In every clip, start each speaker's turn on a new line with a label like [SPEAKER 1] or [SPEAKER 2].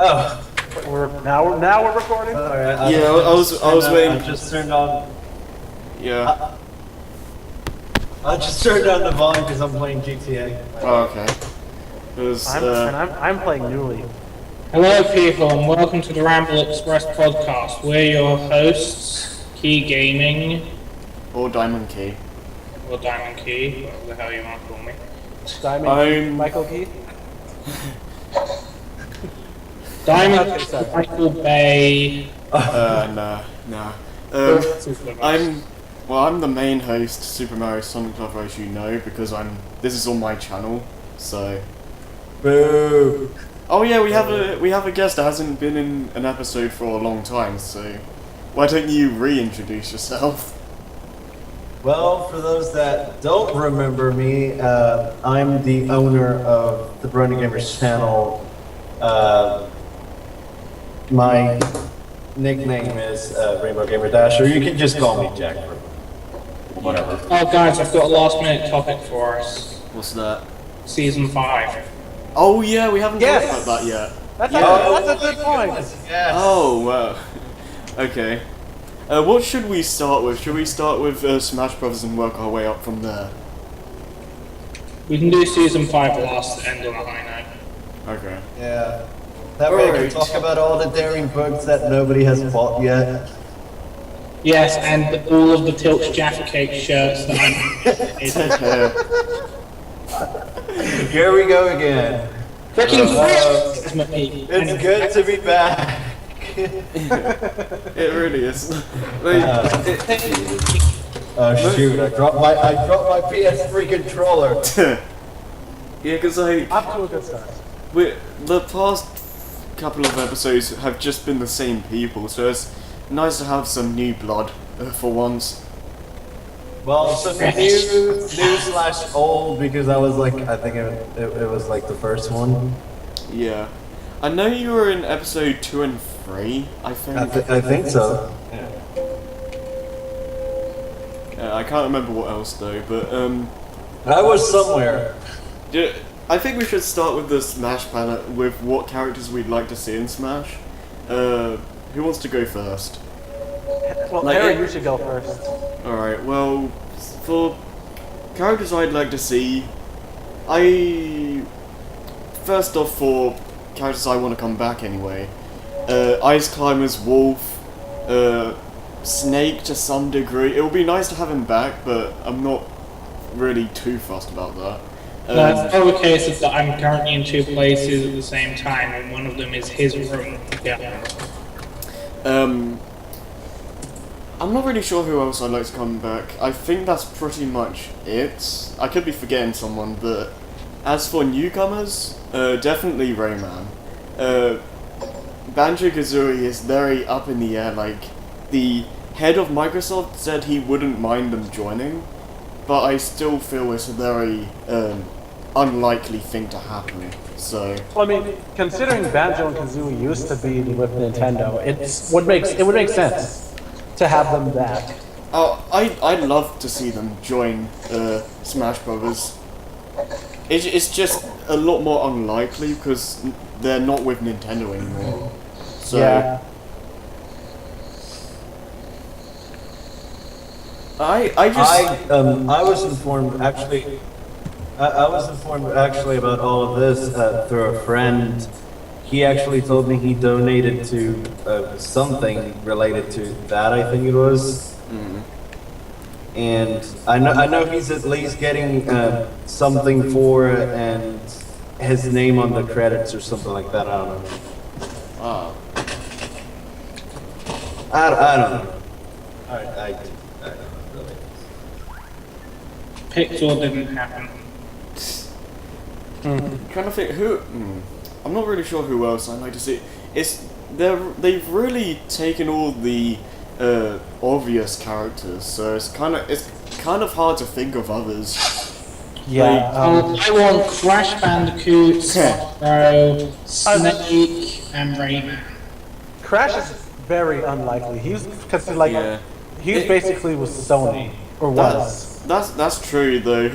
[SPEAKER 1] Oh.
[SPEAKER 2] Now we're recording.
[SPEAKER 1] Sorry,
[SPEAKER 3] I was waiting.
[SPEAKER 1] I just turned on.
[SPEAKER 3] Yeah.
[SPEAKER 1] I just turned on the volume because I'm playing GTA.
[SPEAKER 3] Oh, okay.
[SPEAKER 2] I'm playing Newly.
[SPEAKER 4] Hello people and welcome to the Ramble Express podcast. We're your hosts, Key Gaming.
[SPEAKER 3] Or Diamond Key.
[SPEAKER 4] Or Diamond Key, whatever the hell you want to call me.
[SPEAKER 2] Diamond Michael Key?
[SPEAKER 4] Diamond Michael Bay.
[SPEAKER 3] Nah. I'm the main host, Super Mario Sonic Lover, as you know, because this is on my channel, so...
[SPEAKER 1] Boo!
[SPEAKER 3] Oh yeah, we have a guest that hasn't been in an episode for a long time, so why don't you reintroduce yourself?
[SPEAKER 1] Well, for those that don't remember me, I'm the owner of the thebronygamers channel. My nickname is Rainbow Gamer Dash, or you can just call me Jack. Whatever.
[SPEAKER 4] Oh guys, I've got a last minute topic for us.
[SPEAKER 3] What's that?
[SPEAKER 4] Season 5.
[SPEAKER 3] Oh yeah, we haven't talked about that yet.
[SPEAKER 2] That's a good point.
[SPEAKER 1] Yes.
[SPEAKER 3] Oh wow. Okay. What should we start with? Should we start with Smash Brothers and work our way up from there?
[SPEAKER 4] We can do Season 5 last to end on a high note.
[SPEAKER 3] Okay.
[SPEAKER 1] Yeah. That way I can talk about all the daring books that nobody has bought yet.
[SPEAKER 4] Yes, and all of the Tilts Jaffa Cake shirts that I'm...
[SPEAKER 1] Here we go again.
[SPEAKER 4] Freaking
[SPEAKER 1] It's good to be back.
[SPEAKER 3] It really is.
[SPEAKER 1] Oh shoot! I dropped my PS3 controller.
[SPEAKER 3] Yeah, because
[SPEAKER 2] Up to a good start.
[SPEAKER 3] the past couple of episodes have just been the same people, so it's nice to have some new blood for once.
[SPEAKER 1] Well, some new / old because I was like, I think it was like the first one.
[SPEAKER 3] Yeah, I know you were in episode 2 and 3. I think.
[SPEAKER 1] I think so.
[SPEAKER 3] Yeah, I can't remember what else though, but
[SPEAKER 1] I was somewhere.
[SPEAKER 3] yeah, I think we should start with the Smash panel with what characters we'd like to see in Smash. Who wants to go first?
[SPEAKER 2] Well,
[SPEAKER 3] Like,
[SPEAKER 2] Aaron, you should go first.
[SPEAKER 3] Alright, well, for characters I'd like to see, first off, for characters I want to come back anyway, Ice Climber's Wolf, Snake to some degree. It would be nice to have him back, but I'm not really too fussed about that.
[SPEAKER 4] That's all the cases that I'm currently in 2 places at the same time, and one of them is his room. Yeah.
[SPEAKER 3] I'm not really sure who else I'd like to come back. I think that's pretty much it. I could be forgetting someone, but as for newcomers, definitely Rayman. Banjo-Kazooie is very up in the air. Like, the head of Microsoft said he wouldn't mind them joining, but I still feel it's a very unlikely thing to happen. So,
[SPEAKER 2] Well, I mean, considering Banjo and Kazooie used to be with Nintendo, it would make sense to have them back.
[SPEAKER 3] oh, I'd love to see them join Smash Brothers. It's just a lot more unlikely because they're not with Nintendo anymore. So,
[SPEAKER 2] Yeah.
[SPEAKER 1] I was informed actually. I was informed actually about all of this through a friend. He actually told me he donated to something related to that. I think it was. And I know he's at least getting something for it and his name on the credits or something like that. I don't know.
[SPEAKER 3] wow.
[SPEAKER 1] I don't know. I don't really.
[SPEAKER 4] Pixel didn't happen.
[SPEAKER 3] Trying to think who. I'm not really sure who else I'd like to see. They've really taken all the obvious characters, so it's kind of hard to think of others.
[SPEAKER 2] Yeah.
[SPEAKER 4] I want Crash Bandicoot, Spyro, Snake, and Rayman.
[SPEAKER 2] Crash is very unlikely. He's basically with Sony or was.
[SPEAKER 3] That's true though.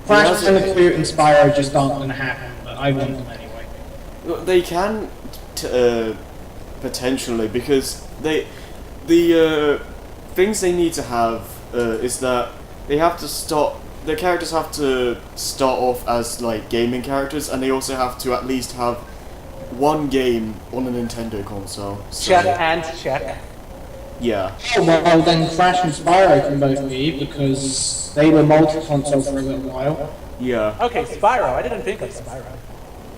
[SPEAKER 4] Crash Bandicoot and Spyro just aren't going to happen, but I want them anyway.
[SPEAKER 3] They can potentially, because the things they need to have is that they have to start. The characters have to start off as like gaming characters, and they also have to at least have one game on a Nintendo console. So,
[SPEAKER 2] Check and check.
[SPEAKER 3] yeah.
[SPEAKER 4] Oh, well, then Crash and Spyro can both be, because they were multi-console for a little while.
[SPEAKER 3] Yeah.
[SPEAKER 2] Okay, Spyro. I didn't think of Spyro.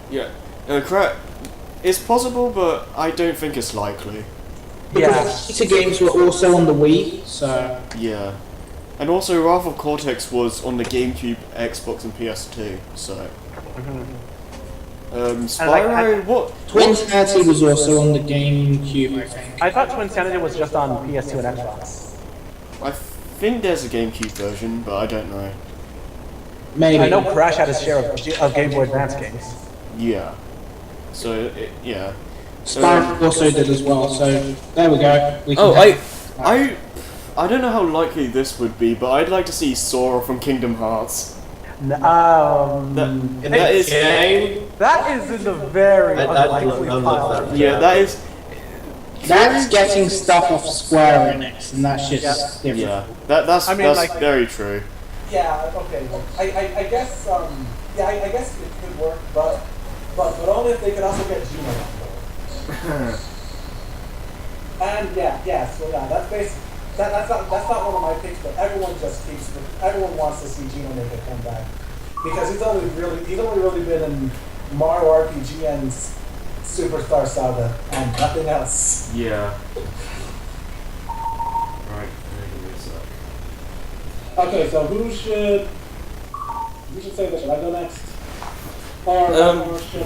[SPEAKER 3] Yeah. It's possible, but I don't think it's likely.
[SPEAKER 4] Because the games were also on the Wii, so...
[SPEAKER 3] Yeah. And also, Wrath of Cortex was on the GameCube, Xbox, and PS2, so... Spyro, what?
[SPEAKER 4] Twin Sanity was also on the GameCube, I think.
[SPEAKER 2] I thought Twin Sanity was just on PS2 and Xbox.
[SPEAKER 3] I think there's a GameCube version, but I don't know.
[SPEAKER 4] Maybe.
[SPEAKER 2] I know Crash had his share of Game Boy Advance games.
[SPEAKER 3] Yeah. So, yeah.
[SPEAKER 4] Spyro also did as well, so there we go. We can
[SPEAKER 3] Oh,
[SPEAKER 4] have-
[SPEAKER 3] I don't know how likely this would be, but I'd like to see Sora from Kingdom Hearts. That is...
[SPEAKER 2] That is in the very
[SPEAKER 1] I'd
[SPEAKER 2] unlikely
[SPEAKER 1] love
[SPEAKER 2] pile.
[SPEAKER 1] that.
[SPEAKER 3] Yeah, that is...
[SPEAKER 4] That's getting stuff off Square Enix, and that's just different.
[SPEAKER 3] Yeah, that's
[SPEAKER 2] I mean, like-
[SPEAKER 3] very true.
[SPEAKER 2] Yeah, okay. I guess I guess it could work, but only if they could also get Gino on board. And that's not one of my picks, but everyone wants to see Gino make a comeback because he's only really been in Mario RPG and Superstar Saga and nothing else.
[SPEAKER 3] Yeah. Right, give me a sec.
[SPEAKER 4] Okay, so who should say this? Should I go next? Or should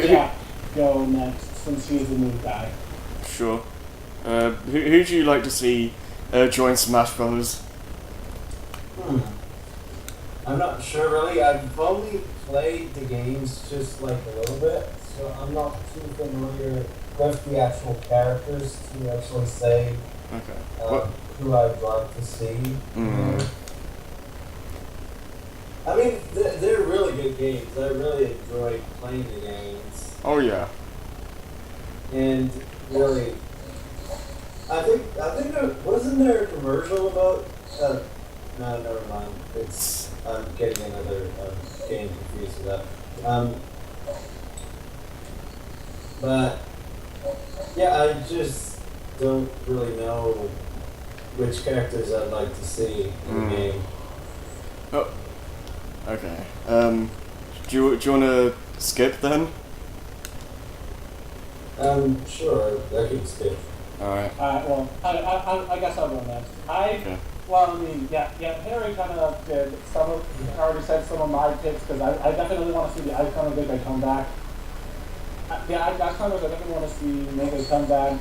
[SPEAKER 4] Jack go next since he's the new guy?
[SPEAKER 3] Sure. Who'd you like to see join Smash Bros?
[SPEAKER 1] I'm not sure really. I've only played the games just like a little bit, so I'm not too familiar with the actual characters to actually say
[SPEAKER 3] Okay.
[SPEAKER 1] who I'd like to see.
[SPEAKER 3] Mm.
[SPEAKER 1] I mean, they're really good games. I really enjoy playing the games,
[SPEAKER 3] Oh yeah.
[SPEAKER 1] and really, I think wasn't there a commercial about? No, never mind. I'm getting another game confused with that. But yeah, I just don't really know which characters I'd like to see in the game.
[SPEAKER 3] Oh. Okay. Do you want to skip then?
[SPEAKER 1] Sure, I can skip.
[SPEAKER 3] Alright.
[SPEAKER 2] Well, I guess I'll go next.
[SPEAKER 3] Okay.
[SPEAKER 2] Well, I mean, Harry kind of did already said some of my picks, because I definitely want to see the Icon of Big come back. Icon I definitely want to see make a comeback.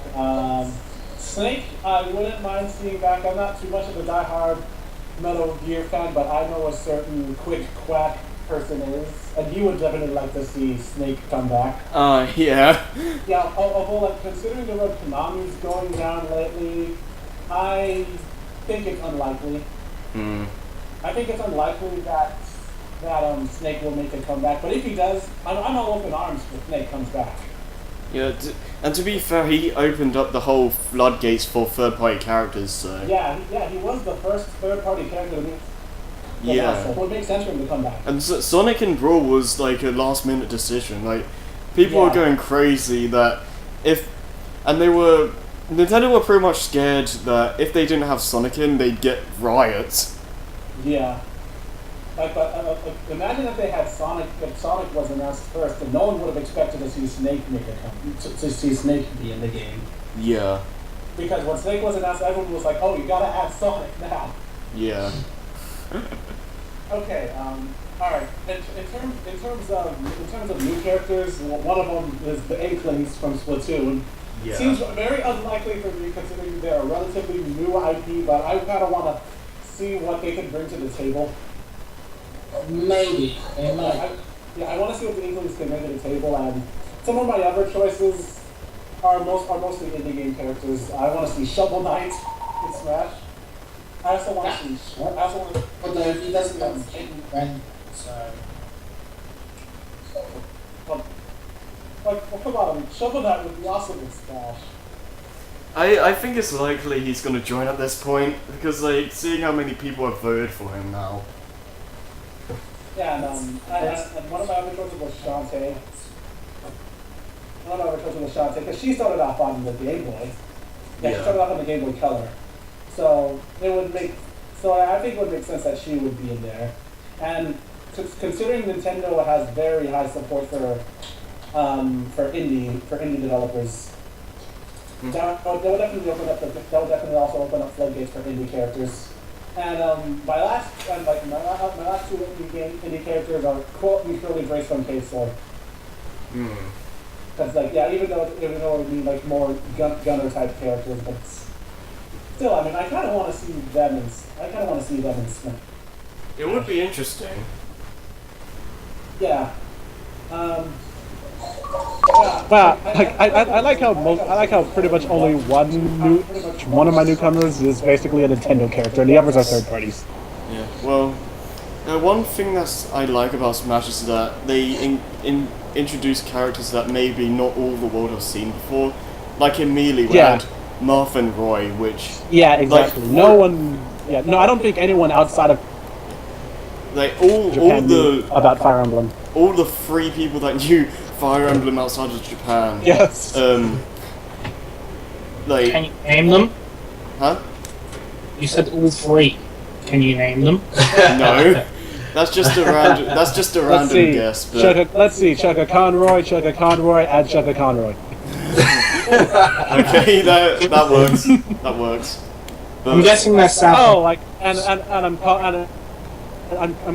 [SPEAKER 2] Snake, I wouldn't mind seeing back. I'm not too much of a diehard Metal Gear fan, but I know a certain quick quack person is, and he would definitely like to see Snake come back.
[SPEAKER 3] Yeah.
[SPEAKER 2] Yeah, although, like, considering the road Konami's going down lately, I think it's unlikely.
[SPEAKER 3] Hmm.
[SPEAKER 2] I think it's unlikely that Snake will make a comeback, but if he does, I'm all open arms if Snake comes back.
[SPEAKER 3] Yeah, and to be fair, he opened up the whole floodgates for third-party characters, so...
[SPEAKER 2] Yeah, he was the first third-party character to be...
[SPEAKER 3] Yeah.
[SPEAKER 2] So it would make sense for him to come back.
[SPEAKER 3] And Sonic and Brawl was like a last-minute decision. Like, people were going crazy that Nintendo were pretty much scared that if they didn't have Sonic in, they'd get riots.
[SPEAKER 2] Yeah. Like, imagine if they had Sonic, if Sonic was announced first, and no one would have expected to see Snake to see Snake be in the game.
[SPEAKER 3] Yeah.
[SPEAKER 2] Because when Snake was announced, everyone was like, oh, you gotta add Sonic now.
[SPEAKER 3] Yeah.
[SPEAKER 2] Okay, alright. In terms of new characters, one of them is the Inklings from Splatoon.
[SPEAKER 3] Yeah.
[SPEAKER 2] Seems very unlikely for me considering they're a relatively new IP, but I kind of want to see what they can bring to the table.
[SPEAKER 4] Maybe. They might.
[SPEAKER 2] I want to see what the Inklings can bring to the table, and some of my other choices are mostly indie game characters. I want to see Shovel Knight in Smash. I also want to see.
[SPEAKER 4] Although he doesn't have King Ren, so.
[SPEAKER 2] Well, well, come on, Shovel Knight would be awesome in Smash.
[SPEAKER 3] I think it's likely he's gonna join at this point because like seeing how many people have voted for him now.
[SPEAKER 2] Yeah, and one of my other choices was Shantae. One of my other choices was Shantae because she started off on the Game Boy. Yeah, she started off on the Game Boy Color. So it would make. So I think it would make sense that she would be in there. And considering Nintendo has very high support for indie developers, that would definitely also open up floodgates for indie characters. And my last two indie characters are quote and purely based from K-Sword. Because even though it would be like more gunner type characters, but still, I mean, I kind of want to see them in Smash.
[SPEAKER 3] It would be interesting.
[SPEAKER 2] Yeah.
[SPEAKER 4] Well, I like how pretty much only one of my newcomers is basically a Nintendo character, and the others are third parties.
[SPEAKER 3] Yeah. Well, one thing I like about Smash is that they introduce characters that maybe not all the world has seen before. Like in Melee, we had Marth and Roy, which
[SPEAKER 4] exactly.
[SPEAKER 3] Like,
[SPEAKER 4] I don't think anyone outside of
[SPEAKER 3] like all the
[SPEAKER 4] about Fire Emblem.
[SPEAKER 3] All the 3 people that knew Fire Emblem outside of Japan.
[SPEAKER 4] Yes.
[SPEAKER 3] Like.
[SPEAKER 5] Can you name them?
[SPEAKER 3] Huh?
[SPEAKER 5] You said all 3. Can you name them?
[SPEAKER 3] No. That's just a random guess. But...
[SPEAKER 4] Let's see. Chugga Conroy, and Chugga Conroy.
[SPEAKER 3] Okay, that works. That works. But...
[SPEAKER 5] I'm guessing that's South.
[SPEAKER 4] Oh, like and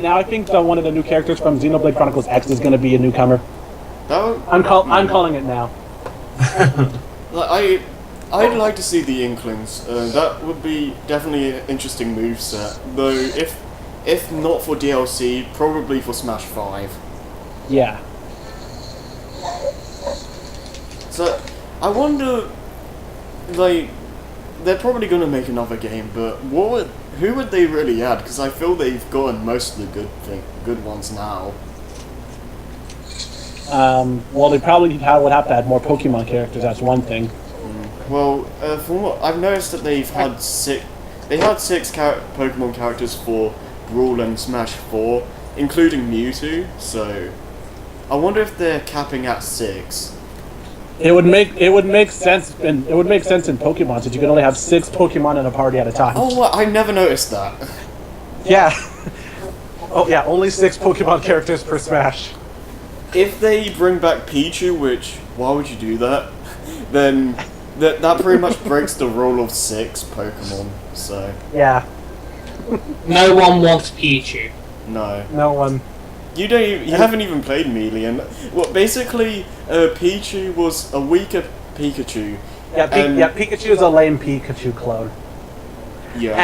[SPEAKER 4] now I think that one of the new characters from Xenoblade Chronicles X is going to be a newcomer. I'm calling it now.
[SPEAKER 3] Like, I'd like to see the Inklings. That would be definitely an interesting moveset. Though, if not for DLC, probably for Smash 5.
[SPEAKER 4] Yeah.
[SPEAKER 3] So, I wonder, like, they're probably going to make another game, but who would they really add? Because I feel they've gotten most of the good ones now.
[SPEAKER 4] Well, they probably would have to add more Pokemon characters. That's one thing.
[SPEAKER 3] Well, from what I've noticed that they had 6 Pokemon characters for Brawl and Smash 4, including Mewtwo. So, I wonder if they're capping at 6.
[SPEAKER 4] It would make sense in Pokemon since you can only have 6 Pokemon in a party at a time.
[SPEAKER 3] Oh, I never noticed that.
[SPEAKER 4] Yeah. Oh yeah, only 6 Pokemon characters per Smash.
[SPEAKER 3] If they bring back Pichu, which why would you do that? Then that pretty much breaks the rule of 6 Pokemon. So
[SPEAKER 4] yeah.
[SPEAKER 5] No one wants Pichu.
[SPEAKER 3] No.
[SPEAKER 4] No one.
[SPEAKER 3] You haven't even played Melee, and basically, Pichu was a weaker Pikachu.
[SPEAKER 4] Yeah, Pikachu is a lame Pikachu clone.
[SPEAKER 3] Yeah.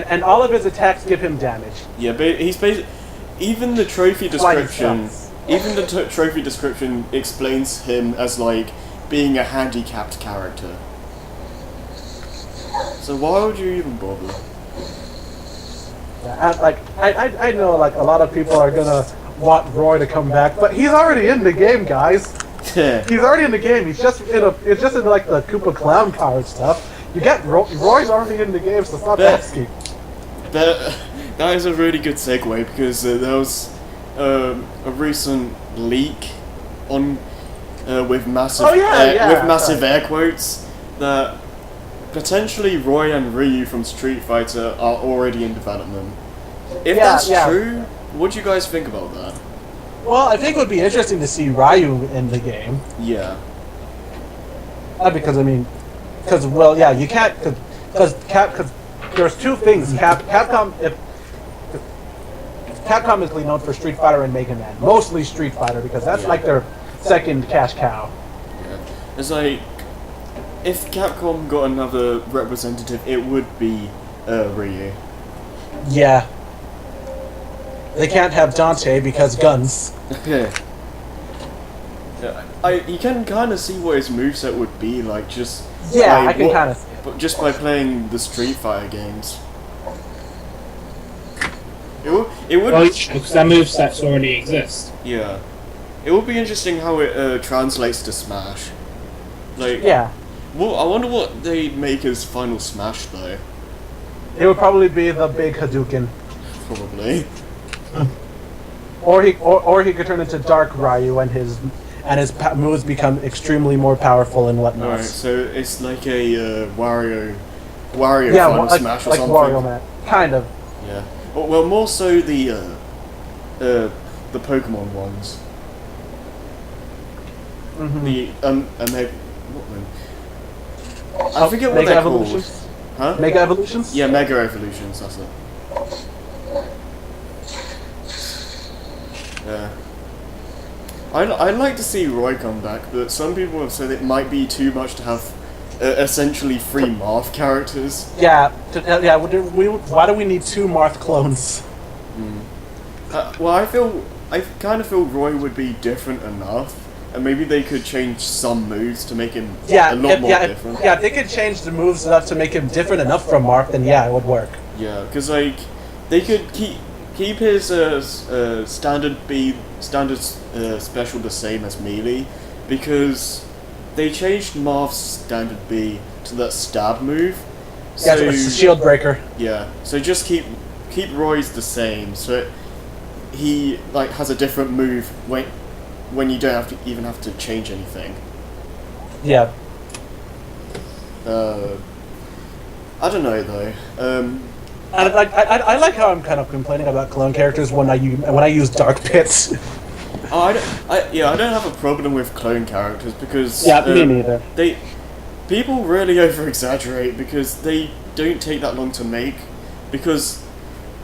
[SPEAKER 4] And all of his attacks give him damage.
[SPEAKER 3] Yeah, but he's basically even the trophy description. Even the trophy description explains him as like being a handicapped character. So why would you even bother?
[SPEAKER 4] I know like a lot of people are gonna want Roy to come back, but he's already in the game, guys.
[SPEAKER 3] Yeah.
[SPEAKER 4] He's already in the game. It's just in like the Koopa Clown card stuff. You get Roy's already in the game, so stop asking.
[SPEAKER 3] That is a really good segue because there was a recent leak on with massive air quotes that potentially Roy and Ryu from Street Fighter are already in development. If that's true, what do you guys think about that?
[SPEAKER 4] Well, I think it would be interesting to see Ryu in the game.
[SPEAKER 3] Yeah.
[SPEAKER 4] Because you can't because there's 2 things. Capcom is known for Street Fighter and Mega Man, mostly Street Fighter because that's like their second cash cow.
[SPEAKER 3] Yeah. It's like if Capcom got another representative, it would be Ryu.
[SPEAKER 4] Yeah. They can't have Dante because guns.
[SPEAKER 3] Yeah. You can kind of see what his moveset would be like, just
[SPEAKER 4] I can kind of see it.
[SPEAKER 3] But just by playing the Street Fighter games. It would.
[SPEAKER 5] Well, because their movesets already exist.
[SPEAKER 3] Yeah. It would be interesting how it translates to Smash. Like,
[SPEAKER 4] Yeah.
[SPEAKER 3] well, I wonder what they make as final Smash though.
[SPEAKER 4] It would probably be the big Hadouken.
[SPEAKER 3] Probably.
[SPEAKER 4] Or he could turn into Dark Ryu and his moves become extremely more powerful and whatnot.
[SPEAKER 3] Alright, so it's like a Wario
[SPEAKER 4] Yeah,
[SPEAKER 3] final
[SPEAKER 4] like
[SPEAKER 3] Smash or
[SPEAKER 4] like
[SPEAKER 3] something.
[SPEAKER 4] Wario Man, kind of.
[SPEAKER 3] Yeah. Well, more so the Pokemon ones.
[SPEAKER 4] Mm-hmm.
[SPEAKER 3] The what one? I forget what
[SPEAKER 4] Mega
[SPEAKER 3] they're
[SPEAKER 4] Evolutions.
[SPEAKER 3] called. Huh?
[SPEAKER 4] Mega Evolutions.
[SPEAKER 3] Yeah, Mega Evolutions. That's it. Yeah. I'd like to see Roy come back, but some people have said it might be too much to have essentially 3 Marth characters.
[SPEAKER 4] Yeah. Why do we need 2 Marth clones?
[SPEAKER 3] Well, I kind of feel Roy would be different enough, and maybe they could change some moves to make him a lot more different.
[SPEAKER 4] Yeah, if they could change the moves enough to make him different enough from Marth, then yeah, it would work.
[SPEAKER 3] Yeah, because like they could keep his standard special the same as melee, because they changed Marth's standard B to that stab move.
[SPEAKER 4] Yeah, so it's a shield breaker.
[SPEAKER 3] Yeah, so just keep Roy's the same, so he like has a different move when you don't have to change anything.
[SPEAKER 4] Yeah.
[SPEAKER 3] I don't know though.
[SPEAKER 4] I like how I'm kind of complaining about clone characters when I use Dark Pits.
[SPEAKER 3] I don't have a problem with clone characters because
[SPEAKER 4] me neither.
[SPEAKER 3] People really over exaggerate because they don't take that long to make, because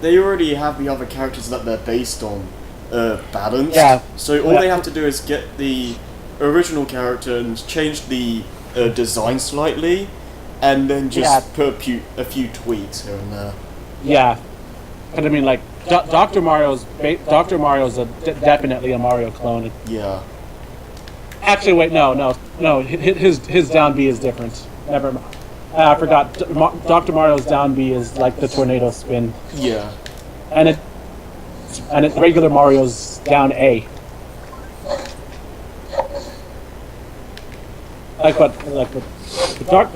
[SPEAKER 3] they already have the other characters that they're based on balanced.
[SPEAKER 4] Yeah.
[SPEAKER 3] So all they have to do is get the original character and change the design slightly, and then just put a few tweaks here and there.
[SPEAKER 4] Yeah. But I mean, like Dr. Mario's definitely a Mario clone.
[SPEAKER 3] Yeah.
[SPEAKER 4] Actually, wait, no. His down B is different. Never mind. I forgot. Dr. Mario's down B is like the tornado spin.
[SPEAKER 3] Yeah.
[SPEAKER 4] And regular Mario's down A. Like what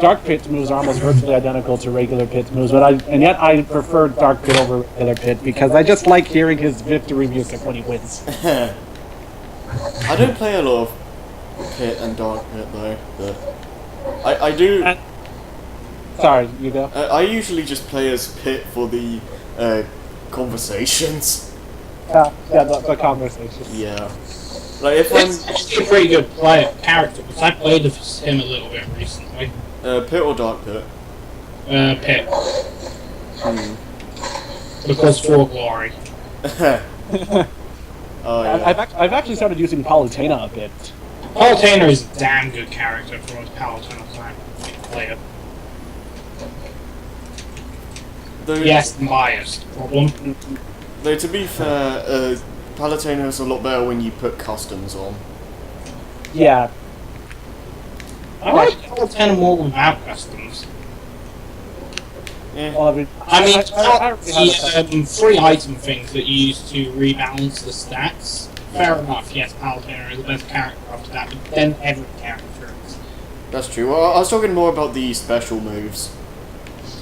[SPEAKER 4] Dark Pit moves are almost virtually identical to regular Pit moves, and yet I prefer Dark Pit over regular Pit because I just like hearing his victory music when he wins.
[SPEAKER 3] I don't play a lot of Pit and Dark Pit though, but I do.
[SPEAKER 4] Sorry, you go.
[SPEAKER 3] I usually just play as Pit for the conversations.
[SPEAKER 4] The conversation.
[SPEAKER 3] Yeah. Like if I'm
[SPEAKER 5] It's actually a pretty good character, because I played with him a little bit recently.
[SPEAKER 3] Pit or Dark Pit?
[SPEAKER 5] Pit. Because for glory.
[SPEAKER 3] Oh yeah.
[SPEAKER 4] I've actually started using Palutena a bit.
[SPEAKER 5] Palutena is a damn good character for a Palutena player. Yes, I'm biased. Problem.
[SPEAKER 3] Though to be fair, Palutena is a lot better when you put customs on.
[SPEAKER 4] Yeah.
[SPEAKER 5] I like Palutena more without customs.
[SPEAKER 3] Yeah.
[SPEAKER 4] Well, I mean,
[SPEAKER 5] I mean,
[SPEAKER 4] the
[SPEAKER 5] 3 item things that you use to rebalance the stats. Fair enough, yes, Palutena is the best character after that, but then every character is.
[SPEAKER 3] That's true. Well, I was talking more about the special moves.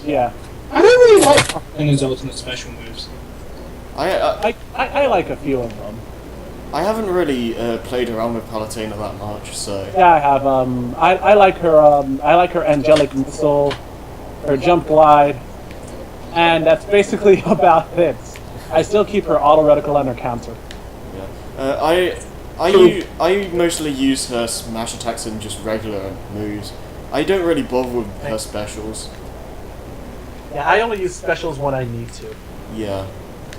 [SPEAKER 4] yeah.
[SPEAKER 5] I don't really like Palutena's ultimate special moves.
[SPEAKER 3] I
[SPEAKER 4] like a few of them.
[SPEAKER 3] I haven't really played around with Palutena that much, so.
[SPEAKER 4] Yeah, I have. I like her. I like her angelic missile, her jump glide, and that's basically about it. I still keep her auto reticle and her counter.
[SPEAKER 3] Yeah. I mostly use her smash attacks and just regular moves. I don't really bother with her specials.
[SPEAKER 4] Yeah, I only use specials when I need to.
[SPEAKER 3] Yeah.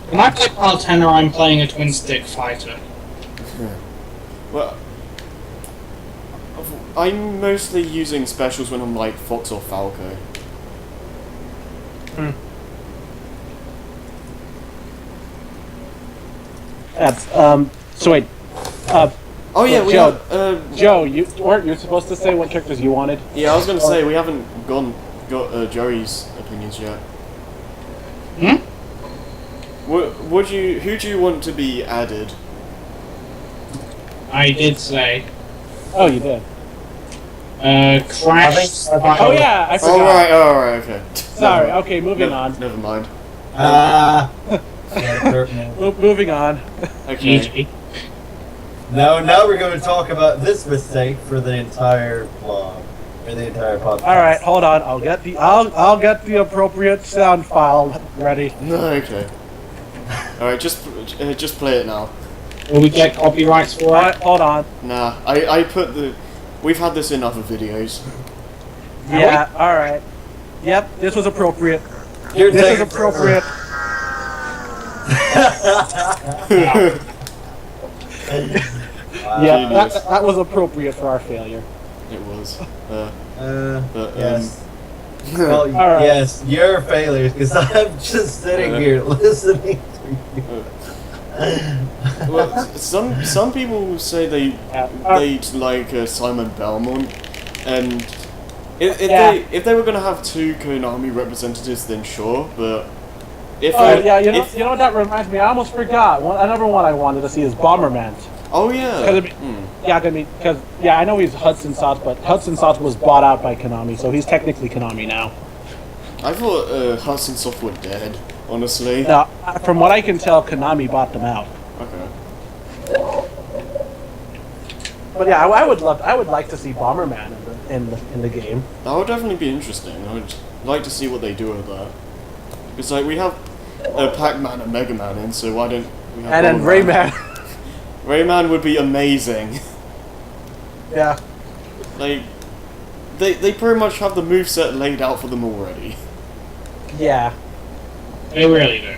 [SPEAKER 5] When I play Palutena, I'm playing a twin stick fighter.
[SPEAKER 3] Well, I'm mostly using specials when I'm like Fox or Falco.
[SPEAKER 4] That's So wait.
[SPEAKER 3] Oh yeah, we
[SPEAKER 4] Joe,
[SPEAKER 3] have.
[SPEAKER 4] Joe, you supposed to say what characters you wanted.
[SPEAKER 3] Yeah, I was gonna say we haven't got Joey's opinions yet.
[SPEAKER 5] Hmm?
[SPEAKER 3] Who do you want to be added?
[SPEAKER 5] I did say.
[SPEAKER 2] Oh, you did.
[SPEAKER 5] Crash.
[SPEAKER 2] Oh yeah, I forgot.
[SPEAKER 3] Alright, okay.
[SPEAKER 2] Sorry. Okay, moving on.
[SPEAKER 3] Never mind.
[SPEAKER 2] Moving on.
[SPEAKER 3] Okay.
[SPEAKER 5] GG.
[SPEAKER 1] Now we're going to talk about this mistake for the entire vlog, or the entire podcast.
[SPEAKER 2] All right, hold on. I'll get the appropriate sound file ready.
[SPEAKER 3] Okay. Alright, just play it now.
[SPEAKER 5] Will we get copyrights for
[SPEAKER 2] All
[SPEAKER 5] it?
[SPEAKER 2] right, hold on.
[SPEAKER 3] Nah, I put the... We've had this in other videos.
[SPEAKER 2] Yeah. All right. Yep. This was appropriate.
[SPEAKER 1] Here,
[SPEAKER 2] This
[SPEAKER 1] take
[SPEAKER 2] is
[SPEAKER 1] it.
[SPEAKER 2] appropriate. Yeah,
[SPEAKER 3] Genius.
[SPEAKER 2] that was appropriate for our failure.
[SPEAKER 3] It was.
[SPEAKER 1] Yes. Well,
[SPEAKER 2] Alright.
[SPEAKER 1] yes, you're a failure because I'm just sitting here listening to you.
[SPEAKER 3] Well, some people say they like Simon Belmont, and if they were gonna have two Konami representatives, then sure. But if
[SPEAKER 2] Oh yeah, you know what that reminds me? I almost forgot. Another one I wanted to see is Bomberman.
[SPEAKER 3] oh yeah,
[SPEAKER 2] Because I know he's Hudson Soft, but Hudson Soft was bought out by Konami, so he's technically Konami now.
[SPEAKER 3] I thought Hudson Soft were dead. Honestly.
[SPEAKER 2] Now, from what I can tell, Konami bought them out.
[SPEAKER 3] Okay.
[SPEAKER 2] But yeah, I would like to see Bomberman in the game.
[SPEAKER 3] That would definitely be interesting. I would like to see what they do with that. Because like we have Pac-Man and Mega Man in, so why don't we have
[SPEAKER 2] And then
[SPEAKER 3] Bomberman?
[SPEAKER 2] Rayman.
[SPEAKER 3] Rayman would be amazing.
[SPEAKER 2] Yeah.
[SPEAKER 3] Like they pretty much have the moveset laid out for them already.
[SPEAKER 2] Yeah.
[SPEAKER 5] They really do.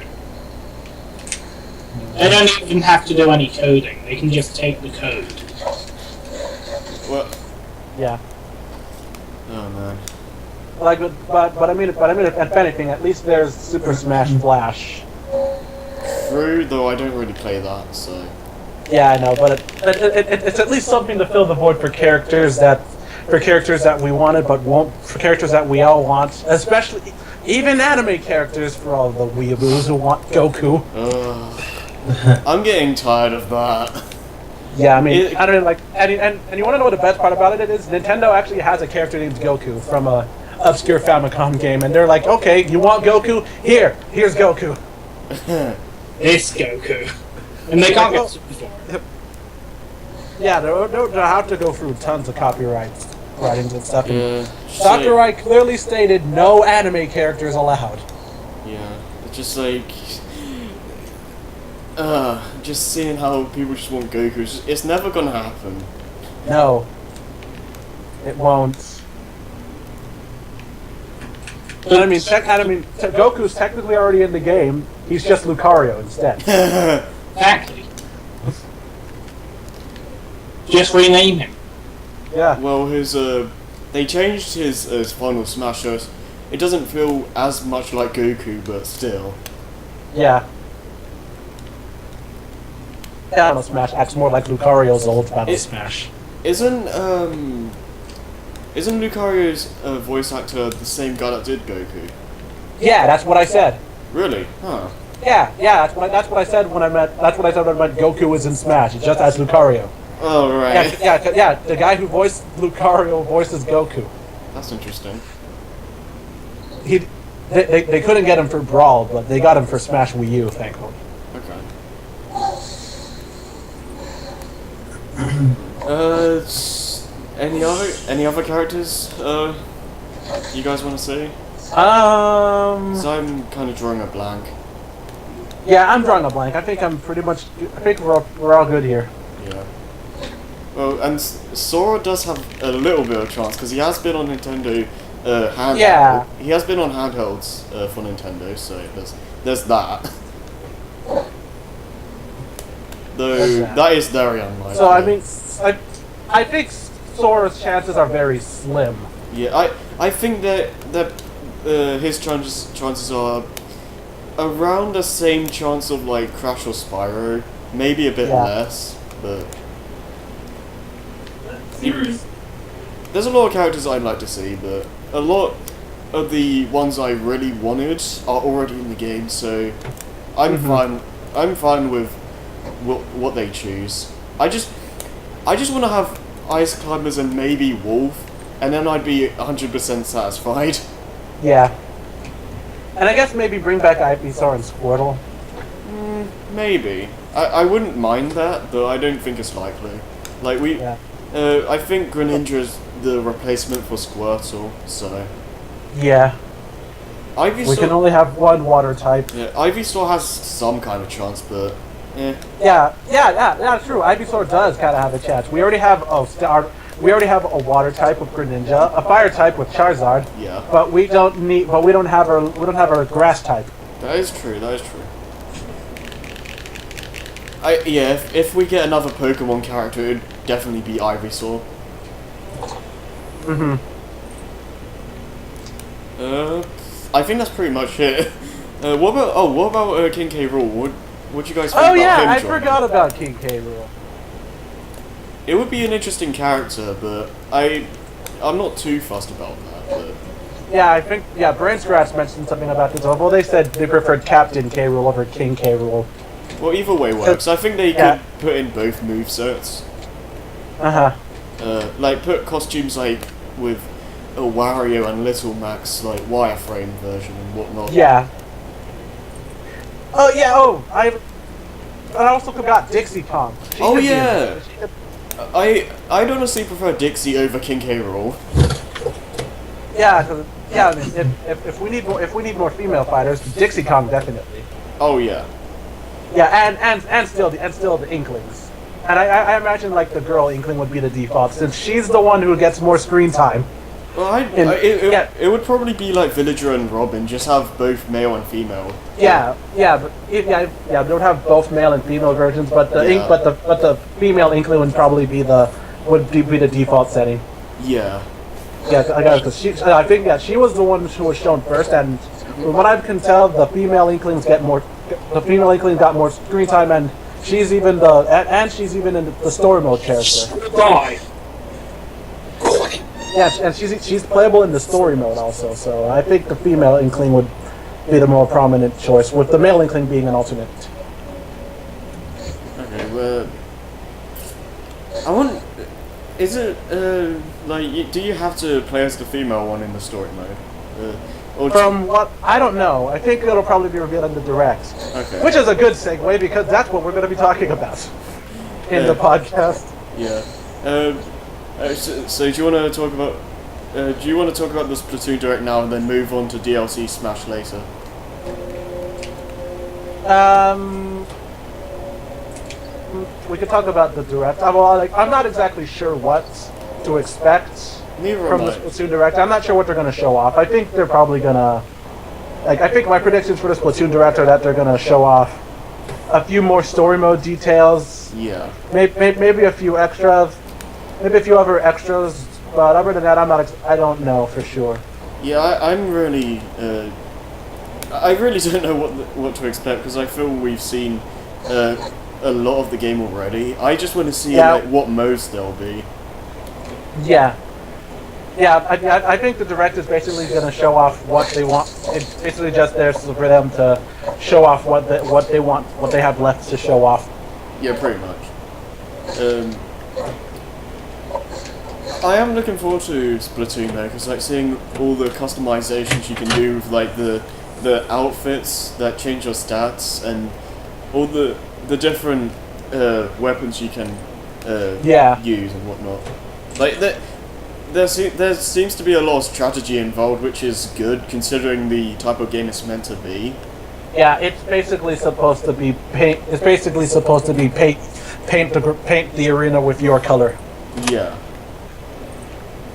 [SPEAKER 5] They don't even have to do any coding. They can just take the code.
[SPEAKER 3] Well,
[SPEAKER 2] Yeah.
[SPEAKER 3] oh man.
[SPEAKER 2] Like, but I mean, if anything, at least there's Super Smash Flash.
[SPEAKER 3] True, though I don't really play that, so.
[SPEAKER 2] Yeah, I know, but it's at least something to fill the void for characters that we wanted but won't, for characters that we all want, especially even anime characters for all the weeaboos who want Goku.
[SPEAKER 3] I'm getting tired of that.
[SPEAKER 2] Yeah, I mean, I don't know, like, and you want to know what the best part about it is? Nintendo actually has a character named Goku from a obscure Famicom game, and they're like, okay, you want Goku? Here's Goku.
[SPEAKER 5] This Goku. And they can't get Super for it.
[SPEAKER 2] Yeah, they'll have to go through tons of copyrights, writings and stuff. And
[SPEAKER 3] Yeah.
[SPEAKER 2] Sakurai clearly stated no anime characters allowed.
[SPEAKER 3] Yeah. It's just like. Just seeing how people just want Goku, it's never gonna happen.
[SPEAKER 2] No, it won't. But I mean, Goku's technically already in the game. He's just Lucario instead.
[SPEAKER 5] Exactly. Just rename him.
[SPEAKER 2] Yeah.
[SPEAKER 3] Well, they changed his final smash, so it doesn't feel as much like Goku, but still.
[SPEAKER 2] Yeah. Battle Smash acts more like Lucario's old Battle Smash.
[SPEAKER 3] Isn't Lucario's voice actor the same guy that did Goku?
[SPEAKER 2] Yeah, that's what I said.
[SPEAKER 3] Really? Huh.
[SPEAKER 2] Yeah, that's what I said when I meant Goku was in Smash. It's just as Lucario.
[SPEAKER 3] Oh right.
[SPEAKER 2] Yeah. The guy who voiced Lucario voices Goku.
[SPEAKER 3] That's interesting.
[SPEAKER 2] They couldn't get him for Brawl, but they got him for Smash Wii U, thankfully.
[SPEAKER 3] Okay. Any other characters you guys want to see? 'Cause I'm kind of drawing a blank.
[SPEAKER 2] Yeah, I'm drawing a blank. I think we're all good here.
[SPEAKER 3] Yeah. Well, and Sora does have a little bit of chance because he has been on Nintendo handheld.
[SPEAKER 2] Yeah.
[SPEAKER 3] He has been on handhelds for Nintendo, so there's that. Though that is very unlikely.
[SPEAKER 2] So I mean, I think Sora's chances are very slim.
[SPEAKER 3] Yeah, I think that his chances are around the same chance of like Crash or Spyro, maybe a bit less, but there's a lot of characters I'd like to see, but a lot of the ones I really wanted are already in the game, so I'm fine with what they choose. I I just want to have Ice Climbers and maybe Wolf, and then I'd be 100% satisfied.
[SPEAKER 4] Yeah. And I guess maybe bring back Ivysaur and Squirtle.
[SPEAKER 3] Maybe. I wouldn't mind that, though I don't think it's likely. Like,
[SPEAKER 4] Yeah.
[SPEAKER 3] I think Greninja's the replacement for Squirtle, so...
[SPEAKER 4] Yeah.
[SPEAKER 3] Ivysaur...
[SPEAKER 4] We can only have one water type.
[SPEAKER 3] Yeah, Ivysaur has some kind of chance, but...
[SPEAKER 4] Yeah, true. Ivysaur does kind of have a chance. We already have a water type with Greninja, a fire type with Charizard.
[SPEAKER 3] Yeah.
[SPEAKER 4] But we don't have our grass type.
[SPEAKER 3] That is true, that is true. If we get another Pokemon character, it would definitely be Ivysaur. I think that's pretty much it. What about King K. Rool? What do you guys think about him
[SPEAKER 4] I
[SPEAKER 3] joining?
[SPEAKER 4] forgot about King K. Rool.
[SPEAKER 3] It would be an interesting character, but I'm not too fussed about that. But
[SPEAKER 4] Yeah, I think Brain Scratch mentioned something about this. Although they said they preferred Captain K. Rool over King K. Rool.
[SPEAKER 3] well, either way works. I think they could put in both movesets. Like put costumes like with Wario and Little Max like wireframe version and whatnot.
[SPEAKER 4] Yeah. I also forgot Dixie Kong.
[SPEAKER 3] Oh yeah. I'd honestly prefer Dixie over King K. Rool.
[SPEAKER 4] If we need more female fighters, Dixie Kong definitely.
[SPEAKER 3] Oh yeah.
[SPEAKER 4] Yeah, and still the Inklings. And I imagine like the girl Inkling would be the default since she's the one who gets more screen time.
[SPEAKER 3] Well, it would probably be like Villager and Robin, just have both male and female.
[SPEAKER 4] They would have both male and female versions, but the female Inkling would probably be the default setting.
[SPEAKER 3] Yeah.
[SPEAKER 4] Yeah, because I think she was the one who was shown first, and from what I can tell, the female Inklings got more screen time, and she's even in the story mode character.
[SPEAKER 5] Die.
[SPEAKER 4] Yeah, and she's playable in the story mode also, so I think the female Inkling would be the more prominent choice, with the male Inkling being an alternate.
[SPEAKER 3] Okay, well... Is it, do you have to play as the female one in the story mode?
[SPEAKER 4] From what... I don't know. I think it'll probably be revealed in the Direct. Okay. Which is a good segue, because that's what we're going to be talking about in the podcast.
[SPEAKER 3] Yeah. So do you want to talk about... the Splatoon Direct now and then move on to DLC Smash later?
[SPEAKER 4] We could talk about the Direct. I'm not exactly sure what to expect from the Splatoon Direct. I'm not sure what they're going to show off. I think they're probably going to... I think my predictions for the Splatoon Direct are that they're going to show off a few more story mode details.
[SPEAKER 3] Yeah.
[SPEAKER 4] Maybe a few extras. Maybe a few other extras. But other than that, I don't know for sure.
[SPEAKER 3] Yeah, I'm really... I really don't know what to expect, because I feel we've seen a lot of the game already. I just want to see what modes there'll be.
[SPEAKER 4] Yeah. Yeah, I think the Direct is basically going to show off what they want. It's basically just there for them to show off what they want, what they have left to show off.
[SPEAKER 3] Yeah, pretty much. I am looking forward to Splatoon though, because like seeing all the customizations you can do with like the outfits that change your stats and all the different weapons you can use and whatnot. Like there seems to be a lot of strategy involved, which is good considering the type of game it's meant to be.
[SPEAKER 4] Yeah, it's basically supposed to be paint. It's basically supposed to be paint the arena with your color.
[SPEAKER 3] Yeah.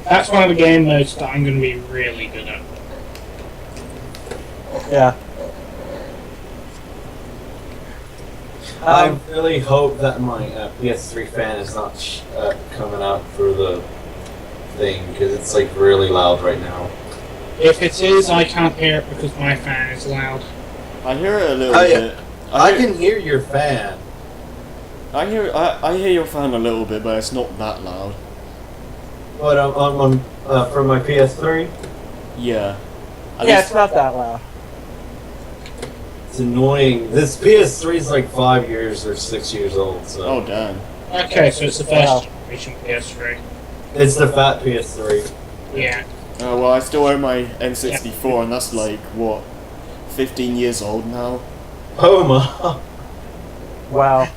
[SPEAKER 5] That's one of the game modes that I'm going to be really good at.
[SPEAKER 4] Yeah.
[SPEAKER 1] I really hope that my PS3 fan is not coming out for the thing, because it's like really loud right now.
[SPEAKER 5] If it is, I can't hear it because my fan is loud.
[SPEAKER 3] I hear it a little bit.
[SPEAKER 1] I can hear your fan.
[SPEAKER 3] I hear your fan a little bit, but it's not that loud.
[SPEAKER 1] What, from my PS3?
[SPEAKER 3] Yeah.
[SPEAKER 4] It's not that loud.
[SPEAKER 1] It's annoying. This PS3 is like 5 years or 6 years old, so...
[SPEAKER 3] Oh, damn.
[SPEAKER 5] Okay, so it's the first generation PS3.
[SPEAKER 1] It's the fat PS3.
[SPEAKER 5] Yeah.
[SPEAKER 3] Well, I still own my N64, and that's like, what, 15 years old now?
[SPEAKER 1] Oh my.
[SPEAKER 4] Wow.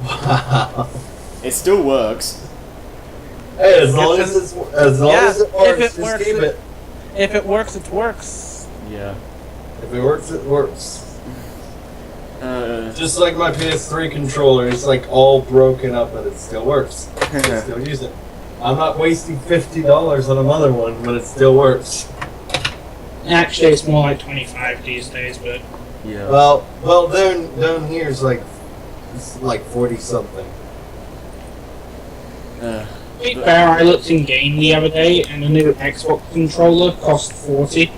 [SPEAKER 1] Wow.
[SPEAKER 3] It still works.
[SPEAKER 1] Hey, as long as it works,
[SPEAKER 4] if it
[SPEAKER 1] just
[SPEAKER 4] works,
[SPEAKER 1] keep it.
[SPEAKER 4] If it works, it works.
[SPEAKER 3] Yeah.
[SPEAKER 1] If it works, it works.
[SPEAKER 3] Uh,
[SPEAKER 1] Just like my PS3 controller, it's like all broken up, but it still works. I still use it. I'm not wasting $50 on another one, but it still works.
[SPEAKER 5] Actually, it's more like 25 these days, but
[SPEAKER 3] yeah.
[SPEAKER 1] Well, down here is like it's like 40 something.
[SPEAKER 5] to be fair, I looked in game the other day, and the new Xbox controller cost 40.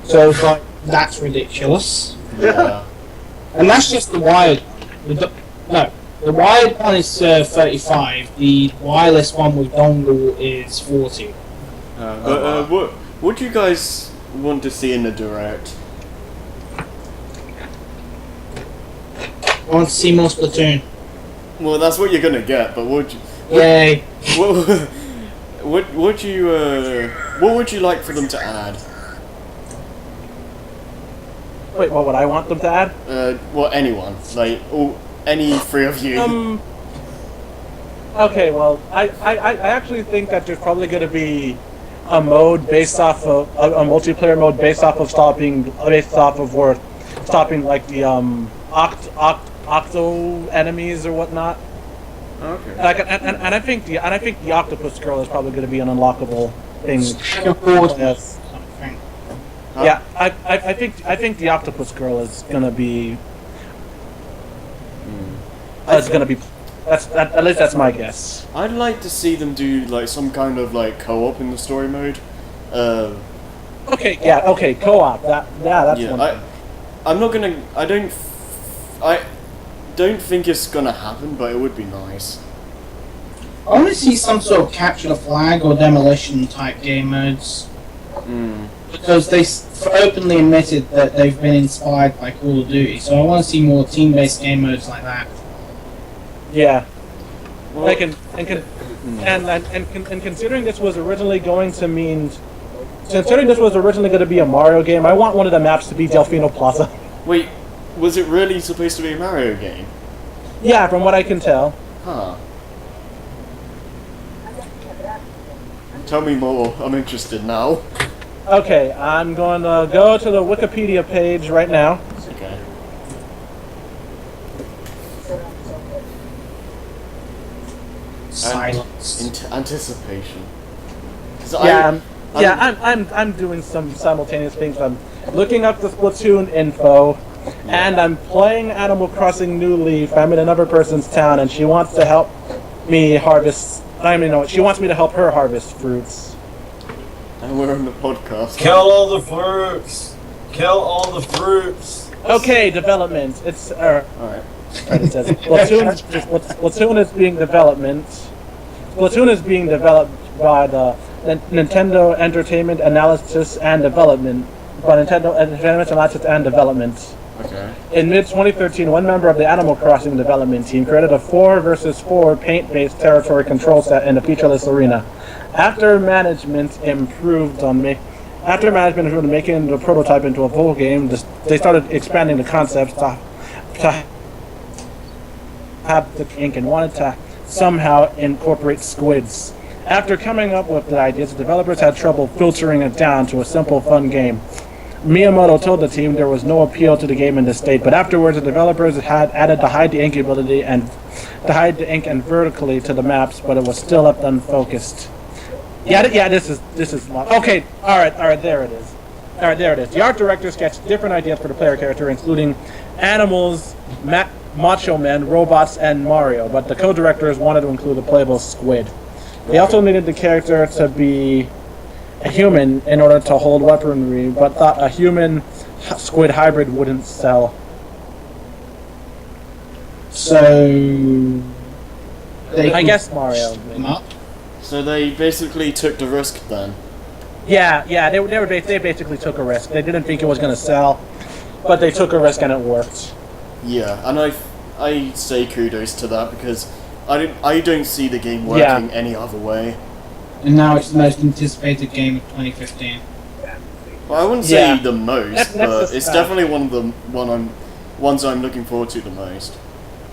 [SPEAKER 5] So it's like, that's ridiculous.
[SPEAKER 3] Yeah.
[SPEAKER 5] And that's just the wired. The wired one is 35. The wireless one with dongle is 40.
[SPEAKER 3] What do you guys want to see in the direct?
[SPEAKER 5] I want to see more Splatoon.
[SPEAKER 3] Well, that's what you're gonna get. But
[SPEAKER 5] Yay.
[SPEAKER 3] what would you like for them to add?
[SPEAKER 4] Wait, what would I want them to add?
[SPEAKER 3] Well, anyone, like, any three of you.
[SPEAKER 4] Okay, well, I actually think that there's probably going to be a mode based off of a multiplayer mode based off of stopping like the octo enemies or whatnot.
[SPEAKER 3] Okay.
[SPEAKER 4] And I think the octopus girl is probably going to be an unlockable thing. Yes.
[SPEAKER 5] Something.
[SPEAKER 3] Huh?
[SPEAKER 4] Yeah, I think the octopus girl is gonna be. It's gonna be. At least that's my guess.
[SPEAKER 3] I'd like to see them do like some kind of like co-op in the story mode.
[SPEAKER 4] Okay, yeah, okay, co-op. That's
[SPEAKER 3] Yeah,
[SPEAKER 4] one thing.
[SPEAKER 3] I don't think it's gonna happen, but it would be nice.
[SPEAKER 5] I want to see some sort of capture the flag or demolition type game modes. Because they openly admitted that they've been inspired by Call of Duty, so I want to see more team-based game modes like that.
[SPEAKER 4] Yeah.
[SPEAKER 3] Well,
[SPEAKER 4] And considering this was originally going to be a Mario game, I want one of the maps to be Delfino Plaza.
[SPEAKER 3] wait, was it really supposed to be a Mario game?
[SPEAKER 4] Yeah, from what I can tell.
[SPEAKER 3] Huh. Tell me more. I'm interested now.
[SPEAKER 4] Okay, I'm going to go to the Wikipedia page right now.
[SPEAKER 3] Okay.
[SPEAKER 5] Silence.
[SPEAKER 3] Anticipation. 'Cause
[SPEAKER 4] I'm doing some simultaneous things. I'm looking up the Splatoon info, and I'm playing Animal Crossing New Leaf. I'm in another person's town, and she wants to help me harvest. She wants me to help her harvest fruits.
[SPEAKER 3] And we're on the podcast.
[SPEAKER 1] Kill all the fruits. Kill all the fruits.
[SPEAKER 4] Okay, development. It's
[SPEAKER 3] Alright.
[SPEAKER 4] it says Splatoon is being development. Splatoon is being developed by the Nintendo Entertainment Analysis and Development.
[SPEAKER 3] Okay.
[SPEAKER 4] In mid-2013, one member of the Animal Crossing development team created a 4 versus 4 paint-based territory control set in a featureless arena. After management improved on making the prototype into a full game, they started expanding the concepts to have the ink and wanted to somehow incorporate squids. After coming up with the ideas, the developers had trouble filtering it down to a simple, fun game. Miyamoto told the team there was no appeal to the game in this state, but afterwards the developers had added the hide the ink ability and to hide the ink and vertically to the maps, but it was still left unfocused. This is okay. All right, there it is. The art director sketched different ideas for the player character, including animals, macho men, robots, and Mario, but the co-directors wanted to include a playable squid. They also needed the character to be a human in order to hold weaponry, but thought a human squid hybrid wouldn't sell.
[SPEAKER 5] So
[SPEAKER 4] I guess Mario.
[SPEAKER 5] them up.
[SPEAKER 3] So they basically took the risk then.
[SPEAKER 4] Yeah, they basically took a risk. They didn't think it was going to sell, but they took a risk and it worked.
[SPEAKER 3] Yeah, and I say kudos to that because I don't see the game working any other way.
[SPEAKER 5] And now it's the most anticipated game of 2015.
[SPEAKER 3] Well, I wouldn't say
[SPEAKER 4] Yeah.
[SPEAKER 3] the most,
[SPEAKER 4] Next
[SPEAKER 3] but
[SPEAKER 4] is
[SPEAKER 3] it's
[SPEAKER 4] that.
[SPEAKER 3] definitely one of the ones I'm looking forward to the most.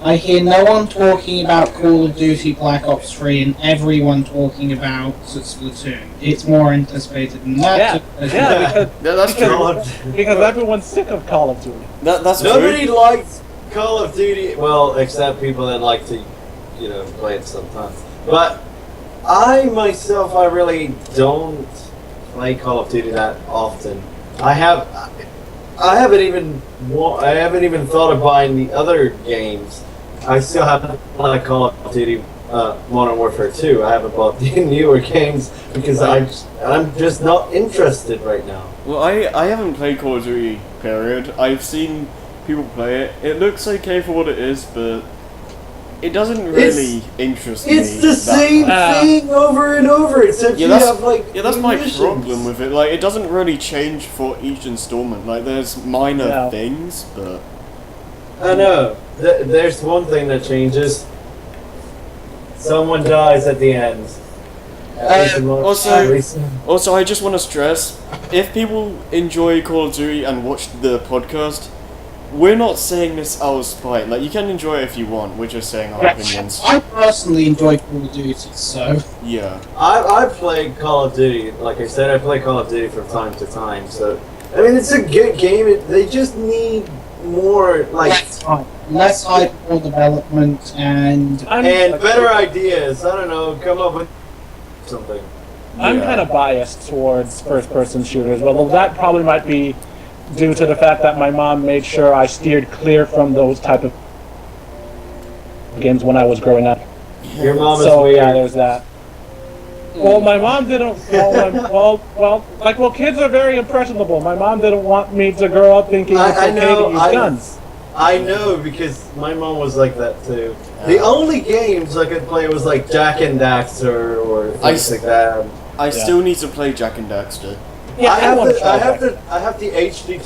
[SPEAKER 5] I hear no one talking about Call of Duty Black Ops 3 and everyone talking about Splatoon. It's more anticipated than that.
[SPEAKER 4] Yeah,
[SPEAKER 3] Yeah, that's true.
[SPEAKER 4] because everyone's sick of Call of Duty.
[SPEAKER 3] That's
[SPEAKER 1] Nobody
[SPEAKER 3] true.
[SPEAKER 1] likes Call of Duty, well, except people that like to, play it sometimes. But I myself, I really don't play Call of Duty that often. I haven't even thought of buying the other games. I still haven't played Call of Duty Modern Warfare 2. I haven't bought the newer games because I'm just not interested right now.
[SPEAKER 3] Well, I haven't played Call of Duty, period. I've seen people play it. It looks okay for what it is, but it doesn't really interest me.
[SPEAKER 1] It's the
[SPEAKER 3] that
[SPEAKER 1] same
[SPEAKER 3] much.
[SPEAKER 1] thing over and over, except
[SPEAKER 3] Yeah,
[SPEAKER 1] you have
[SPEAKER 3] that's my
[SPEAKER 1] missions.
[SPEAKER 3] problem with it. Like, it doesn't really change for each installment. Like, there's minor
[SPEAKER 4] No.
[SPEAKER 3] things, but
[SPEAKER 1] I know. There's one thing that changes. Someone dies at the end.
[SPEAKER 3] Also, I just want to stress, if people enjoy Call of Duty and watch the podcast, we're not saying this out of spite. Like, you can enjoy it if you want. We're just saying our opinions.
[SPEAKER 5] I personally enjoy Call of Duty, so
[SPEAKER 3] Yeah.
[SPEAKER 1] I play Call of Duty. Like I said, I play Call of Duty from time to time. So, I mean, it's a good game. They just need more,
[SPEAKER 5] less hype, more development, and
[SPEAKER 1] and better ideas. I don't know. Come up with something.
[SPEAKER 4] I'm
[SPEAKER 3] Yeah.
[SPEAKER 4] kind of biased towards first-person shooters, although that probably might be due to the fact that my mom made sure I steered clear from those type of games when I was growing up.
[SPEAKER 1] Your mom is
[SPEAKER 4] So
[SPEAKER 1] weird.
[SPEAKER 4] yeah, there's that. Well, my mom didn't. Well, kids are very impressionable. My mom didn't want me to grow up thinking it's
[SPEAKER 1] I
[SPEAKER 4] okay
[SPEAKER 1] know,
[SPEAKER 4] to use guns.
[SPEAKER 1] I know because my mom was like that too. The only games I could play was like Jack and Daxter or things like that.
[SPEAKER 3] I still need to play Jack and Daxter.
[SPEAKER 4] Yeah, I want to try that.
[SPEAKER 1] I have the HD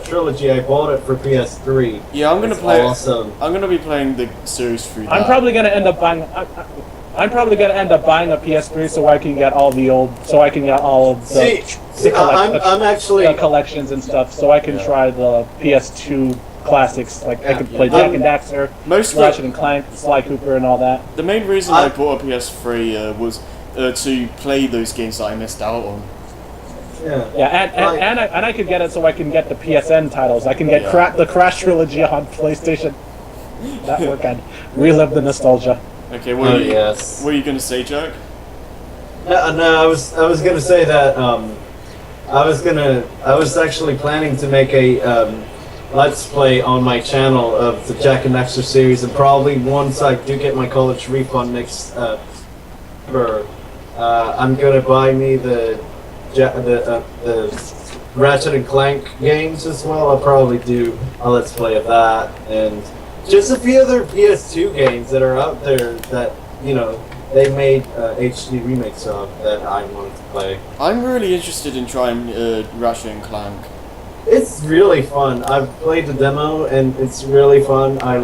[SPEAKER 1] trilogy. I bought it for PS3.
[SPEAKER 3] Yeah, I'm gonna
[SPEAKER 1] It's
[SPEAKER 3] play.
[SPEAKER 1] awesome.
[SPEAKER 3] I'm gonna be playing the series through.
[SPEAKER 4] I'm probably gonna end up buying. I'm probably gonna end up buying a PS3 so I can get all of the
[SPEAKER 1] I'm actually
[SPEAKER 4] the collections and stuff, so I can try the PS2 classics. Like I could play Jack and Daxter,
[SPEAKER 3] Most
[SPEAKER 4] Ratchet and Clank, Sly Cooper, and all that.
[SPEAKER 3] the main reason I bought a PS3 was to play those games that I missed out on.
[SPEAKER 1] yeah.
[SPEAKER 4] And I could get it so I can get the PSN titles. I can get the Crash trilogy on PlayStation Network and relive the nostalgia.
[SPEAKER 3] Okay,
[SPEAKER 1] Oh,
[SPEAKER 3] what are
[SPEAKER 1] yes.
[SPEAKER 3] you gonna say, Jack?
[SPEAKER 1] No, I was gonna say that I was actually planning to make a let's play on my channel of the Jack and Daxter series, and probably once I do get my college refund next I'm gonna buy me the Ratchet and Clank games as well. I'll probably do a let's play of that, and just a few other PS2 games that are out there that they made HD remakes of that I wanted to play.
[SPEAKER 3] I'm really interested in trying Ratchet and Clank.
[SPEAKER 1] It's really fun. I've played the demo and it's really fun. I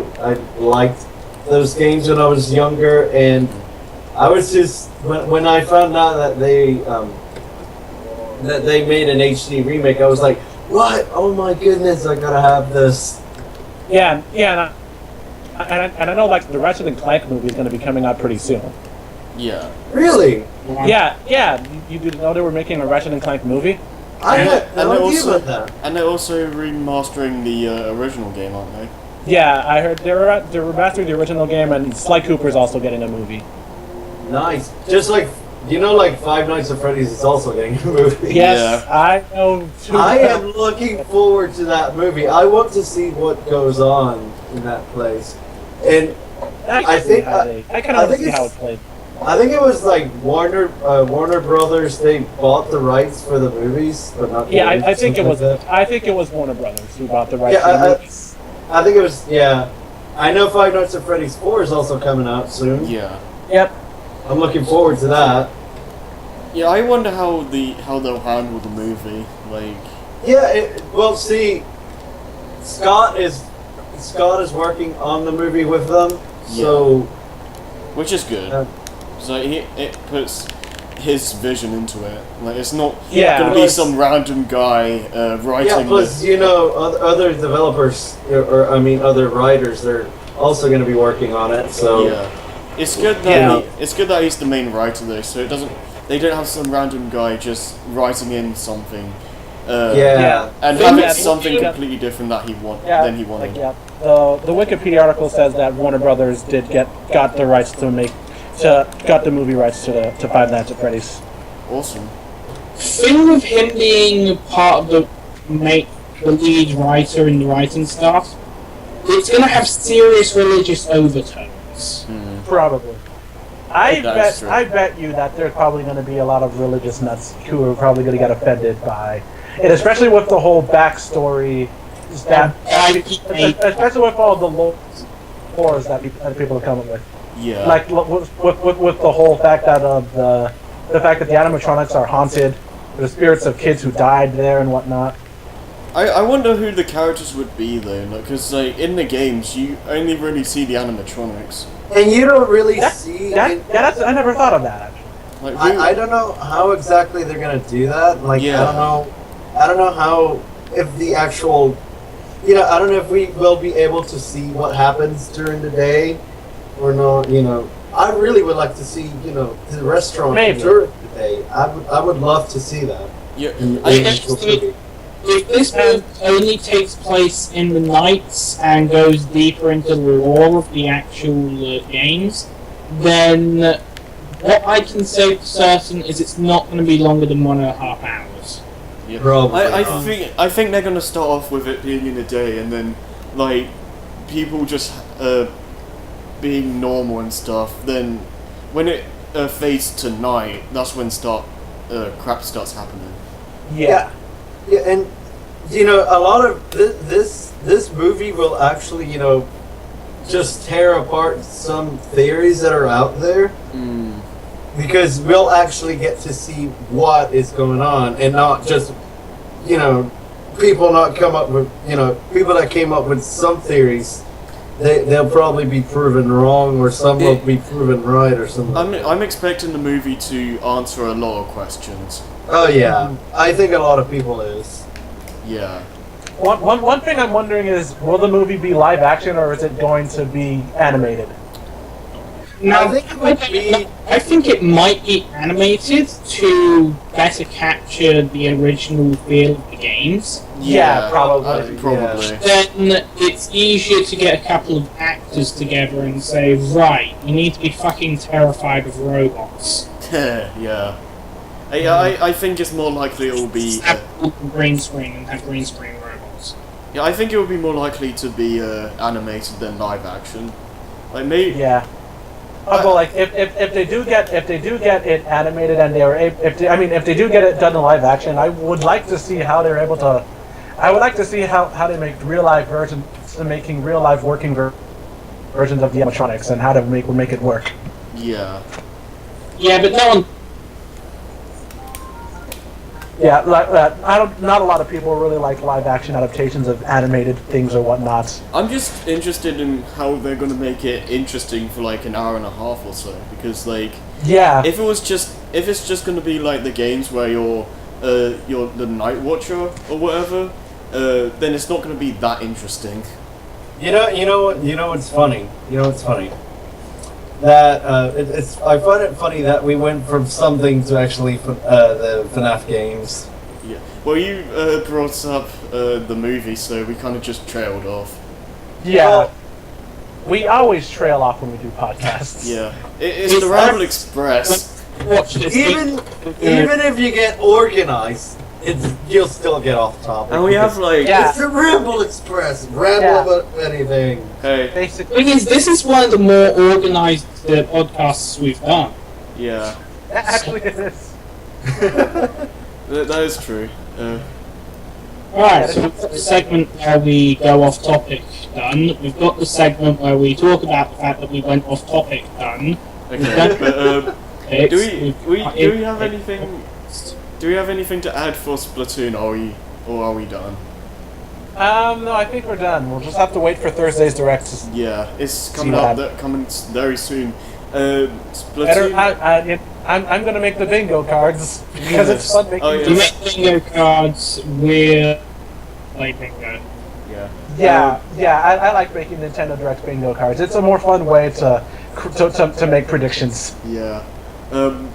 [SPEAKER 1] liked those games when I was younger, and I was just when I found out that they made an HD remake, I was like, what? Oh my goodness! I gotta have this.
[SPEAKER 4] Yeah, and I know like the Ratchet and Clank movie is going to be coming out pretty soon.
[SPEAKER 3] Yeah.
[SPEAKER 1] Really?
[SPEAKER 4] Yeah. You didn't know they were making a Ratchet and Clank movie?
[SPEAKER 1] I had no idea
[SPEAKER 3] also,
[SPEAKER 1] about that.
[SPEAKER 3] And they're also remastering the original game, aren't they?
[SPEAKER 4] Yeah, I heard they're remastering the original game, and Sly Cooper's also getting a movie.
[SPEAKER 1] Nice. Just like like Five Nights at Freddy's is also getting a movie.
[SPEAKER 4] Yes, I know too.
[SPEAKER 1] I am looking forward to that movie. I want to see what goes on in that place. And I think
[SPEAKER 4] I kind of want to see how it played.
[SPEAKER 1] I think it was like Warner Brothers. They bought the rights for the movies, but not.
[SPEAKER 4] Yeah,
[SPEAKER 1] the
[SPEAKER 4] I think it was.
[SPEAKER 1] something like that.
[SPEAKER 4] I think it was Warner Brothers who bought the rights.
[SPEAKER 1] Yeah,
[SPEAKER 4] to the movies.
[SPEAKER 1] I think it was. Yeah, I know Five Nights at Freddy's 4 is also coming out soon.
[SPEAKER 3] Yeah.
[SPEAKER 4] Yep.
[SPEAKER 1] I'm looking forward to that.
[SPEAKER 3] Yeah, I wonder how they'll handle the movie. Like.
[SPEAKER 1] Yeah. Well, see, Scott is working on the movie with them, so
[SPEAKER 3] which is good. So it puts his vision into it. Like it's not gonna be some random guy writing.
[SPEAKER 1] Yeah, plus other developers or I mean other writers, they're also going to be working on it. So
[SPEAKER 3] it's good that it's good that he's the main writer though. So they don't have some random guy just writing in something. And having something completely different than he wanted.
[SPEAKER 4] The Wikipedia article says that Warner Brothers got the rights got the movie rights to Five Nights at Freddy's.
[SPEAKER 3] Awesome.
[SPEAKER 5] Thing with him being part of the lead writer and the writing staff, it's going to have serious religious overtones.
[SPEAKER 4] Probably. I bet you that there's probably going to be a lot of religious nuts who are probably going to get offended by it, especially with the whole backstory, especially with all the lores that people are coming with.
[SPEAKER 3] Yeah.
[SPEAKER 4] Like with the whole fact that the fact that the animatronics are haunted, the spirits of kids who died there and whatnot.
[SPEAKER 3] I wonder who the characters would be though, because like in the games you only really see the animatronics.
[SPEAKER 1] And you don't really see.
[SPEAKER 4] I never thought of that actually.
[SPEAKER 3] Like,
[SPEAKER 1] I don't know how exactly they're gonna do that. Like I don't know how if the actual, I don't know if we will be able to see what happens during the day, or not. I really would like to see the restaurant during the day. I would love to see that.
[SPEAKER 3] Yeah.
[SPEAKER 5] If this movie only takes place in the nights and goes deeper into the lore of the actual games, then what I can say for certain is it's not going to be longer than 1.5 hours.
[SPEAKER 3] Yeah.
[SPEAKER 1] Probably.
[SPEAKER 3] I think they're going to start off with it being in the day, and then like people just being normal and stuff. Then when it fades to night, that's when crap starts happening.
[SPEAKER 1] Yeah, and a lot of this movie will actually just tear apart some theories that are out there, because we'll actually get to see what is going on, and not just people that came up with some theories. They'll probably be proven wrong, or some will be proven right, or something.
[SPEAKER 3] I'm expecting the movie to answer a lot of questions.
[SPEAKER 1] Oh yeah, I think a lot of people is.
[SPEAKER 3] Yeah.
[SPEAKER 4] One thing I'm wondering is, will the movie be live action or is it going to be animated?
[SPEAKER 5] Now, I think it might be animated to better capture the original feel of the games.
[SPEAKER 4] Yeah, probably.
[SPEAKER 5] Then it's easier to get a couple of actors together and say, right, you need to be fucking terrified of robots.
[SPEAKER 3] Yeah. I think it's more likely it will be
[SPEAKER 5] have green screen and have green screen robots.
[SPEAKER 3] Yeah, I think it will be more likely to be animated than live action. Like maybe.
[SPEAKER 4] Yeah. Well, like if they do get it animated and if they do get it done in live action, I would like to see how they're able to. I would like to see how they make real life versions, making real life working versions of the animatronics, and how to make it work.
[SPEAKER 3] Yeah.
[SPEAKER 5] Yeah, but no one.
[SPEAKER 4] Yeah, not a lot of people really like live action adaptations of animated things or whatnot.
[SPEAKER 3] I'm just interested in how they're gonna make it interesting for like an hour and a half or so, because like if it's just gonna be like the games where you're the Night Watcher or whatever, then it's not gonna be that interesting.
[SPEAKER 1] You know what's funny? That I find it funny that we went from something to actually the FNAF games.
[SPEAKER 3] Yeah. Well, you brought up the movie, so we kind of just trailed off.
[SPEAKER 4] Yeah. Well, we always trail off when we do podcasts.
[SPEAKER 3] Yeah. It's the Ramble Express.
[SPEAKER 5] Watch this.
[SPEAKER 1] Even if you get organized, you'll still get off topic.
[SPEAKER 3] And we have like
[SPEAKER 1] it's the Ramble Express. Ramble about anything.
[SPEAKER 3] Hey.
[SPEAKER 4] Basically,
[SPEAKER 5] this is one of the more organized podcasts we've done.
[SPEAKER 3] Yeah.
[SPEAKER 4] Actually, it is.
[SPEAKER 3] That is true.
[SPEAKER 5] Alright, so we've got the segment where we go off topic done. We've got the segment where we talk about the fact that we went off topic done.
[SPEAKER 3] Okay, but do we have anything? Do we have anything to add for Splatoon? Or are we done?
[SPEAKER 4] No, I think we're done. We'll just have to wait for Thursday's Direct.
[SPEAKER 3] Yeah, it's coming up. Coming very soon. Splatoon.
[SPEAKER 2] I'm gonna make the bingo cards because it's fun making.
[SPEAKER 3] Oh,
[SPEAKER 5] You
[SPEAKER 3] yeah.
[SPEAKER 5] make bingo cards with play bingo.
[SPEAKER 2] Yeah, I like making Nintendo Direct bingo cards. It's a more fun way to make predictions.
[SPEAKER 3] Yeah.
[SPEAKER 2] And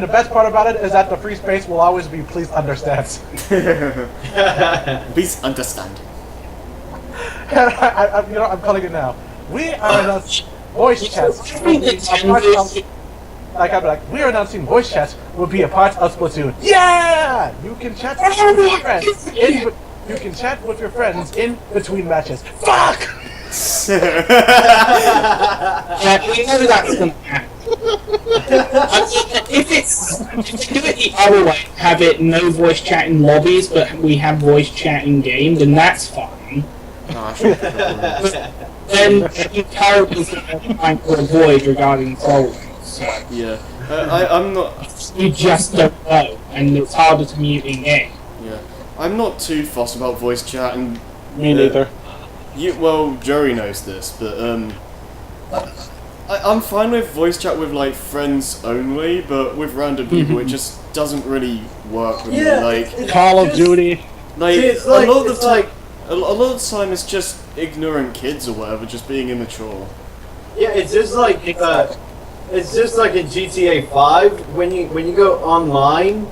[SPEAKER 2] the best part about it is that the free space will always be please understand.
[SPEAKER 3] Please understand.
[SPEAKER 2] I'm calling it now. We are announcing voice chats. We're announcing voice chats will be a part of Splatoon. Yeah! You can chat with your friends. You can chat with your friends in between matches. Fuck!
[SPEAKER 5] Yeah, we know that's gonna happen. If you do it the other way, have it no voice chat in lobbies, but we have voice chat in game, then that's fine. Then terrible thing I'm trying to avoid regarding trolling. So
[SPEAKER 3] Yeah. I'm not.
[SPEAKER 5] you just don't know, and it's harder to mute in game.
[SPEAKER 3] Yeah. I'm not too fussed about voice chat, and
[SPEAKER 2] Me neither.
[SPEAKER 3] well, Joey knows this, but I'm fine with voice chat with like friends only, but with random people, it just doesn't really work with me. Like,
[SPEAKER 2] Call of Duty.
[SPEAKER 3] like,
[SPEAKER 1] It's
[SPEAKER 3] a
[SPEAKER 1] like-
[SPEAKER 3] lot of the
[SPEAKER 1] it's
[SPEAKER 3] time,
[SPEAKER 1] like-
[SPEAKER 3] a lot of the time, it's just ignorant kids or whatever, just being immature.
[SPEAKER 1] Yeah, it's just like in GTA 5 when you go online.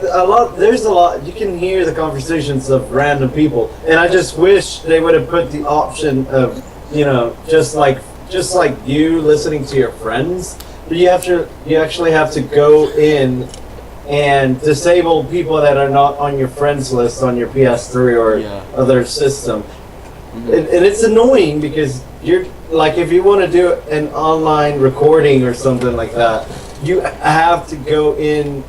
[SPEAKER 1] There's a lot. You can hear the conversations of random people, and I just wish they would have put the option of, just like you listening to your friends. But you actually have to go in and disable people that are not on your friends list on your PS3 or
[SPEAKER 3] Yeah.
[SPEAKER 1] other system. And it's annoying because you're like, if you want to do an online recording or something like that, you have to go in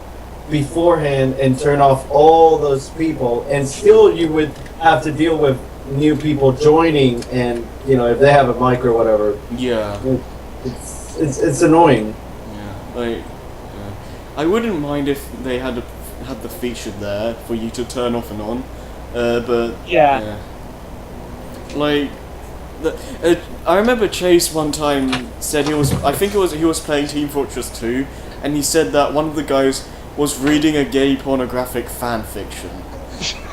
[SPEAKER 1] beforehand and turn off all those people, and still you would have to deal with new people joining, and if they have a mic or whatever,
[SPEAKER 3] Yeah.
[SPEAKER 1] it's annoying.
[SPEAKER 3] Yeah. Like, I wouldn't mind if they had the feature there for you to turn off and on, but
[SPEAKER 2] Yeah.
[SPEAKER 3] like, I remember Chase one time said he was playing Team Fortress 2, and he said that one of the guys was reading a gay pornographic fan fiction.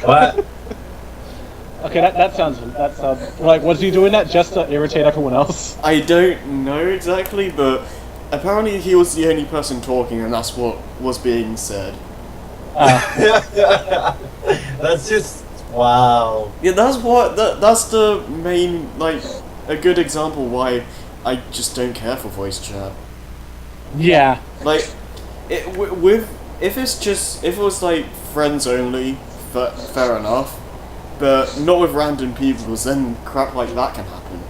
[SPEAKER 1] What?
[SPEAKER 2] Okay, that sounds like, was he doing that just to irritate everyone else?
[SPEAKER 3] I don't know exactly, but apparently he was the only person talking, and that's what was being said.
[SPEAKER 1] That's just wow.
[SPEAKER 3] Yeah, that's the main, like, a good example why I just don't care for voice chat.
[SPEAKER 2] Yeah.
[SPEAKER 3] Like, if it was like friends only, fair enough, but not with random people, because then crap like that can happen.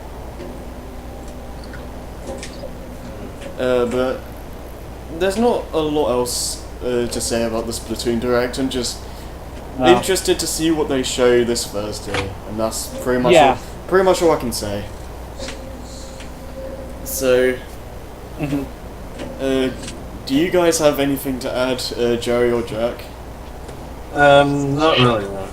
[SPEAKER 3] But there's not a lot else to say about the Splatoon Direct. I'm just interested to see what they show this Thursday, and that's pretty much all I can say. So, do you guys have anything to add, Joey or Jack?
[SPEAKER 1] Not really. No.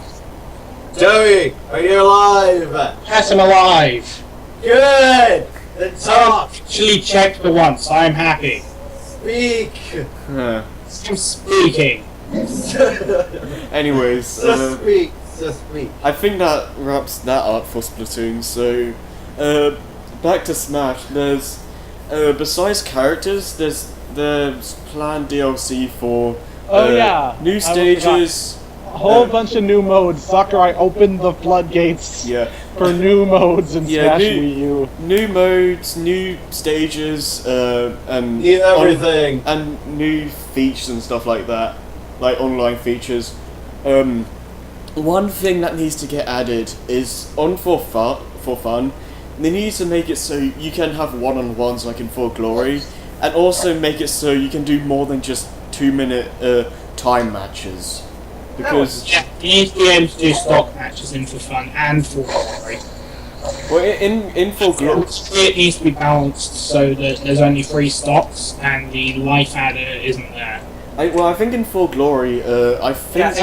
[SPEAKER 1] Joey, are you alive?
[SPEAKER 5] Yes, I'm alive.
[SPEAKER 1] Good. Then talk.
[SPEAKER 5] Actually checked for once. I'm happy.
[SPEAKER 1] Speak.
[SPEAKER 5] I'm speaking.
[SPEAKER 3] Anyways,
[SPEAKER 1] Just speak. Just speak.
[SPEAKER 3] I think that wraps that up for Splatoon. So, back to Smash. There's besides characters, there's planned DLC for new stages.
[SPEAKER 2] A whole bunch of new modes. Sakurai opened the floodgates for new modes in Smash Wii U.
[SPEAKER 3] New modes, new stages, and
[SPEAKER 1] Need everything.
[SPEAKER 3] and new features and stuff like that, like online features. One thing that needs to get added is for fun. They need to make it so you can have one-on-ones like in For Glory, and also make it so you can do more than just 2-minute time matches. Because
[SPEAKER 5] Yeah, you need to be able to do stock matches in for fun and for glory.
[SPEAKER 3] well, in For Glory,
[SPEAKER 5] It needs to be balanced so that there's only 3 stocks and the life adder isn't there.
[SPEAKER 3] I think in For Glory, I think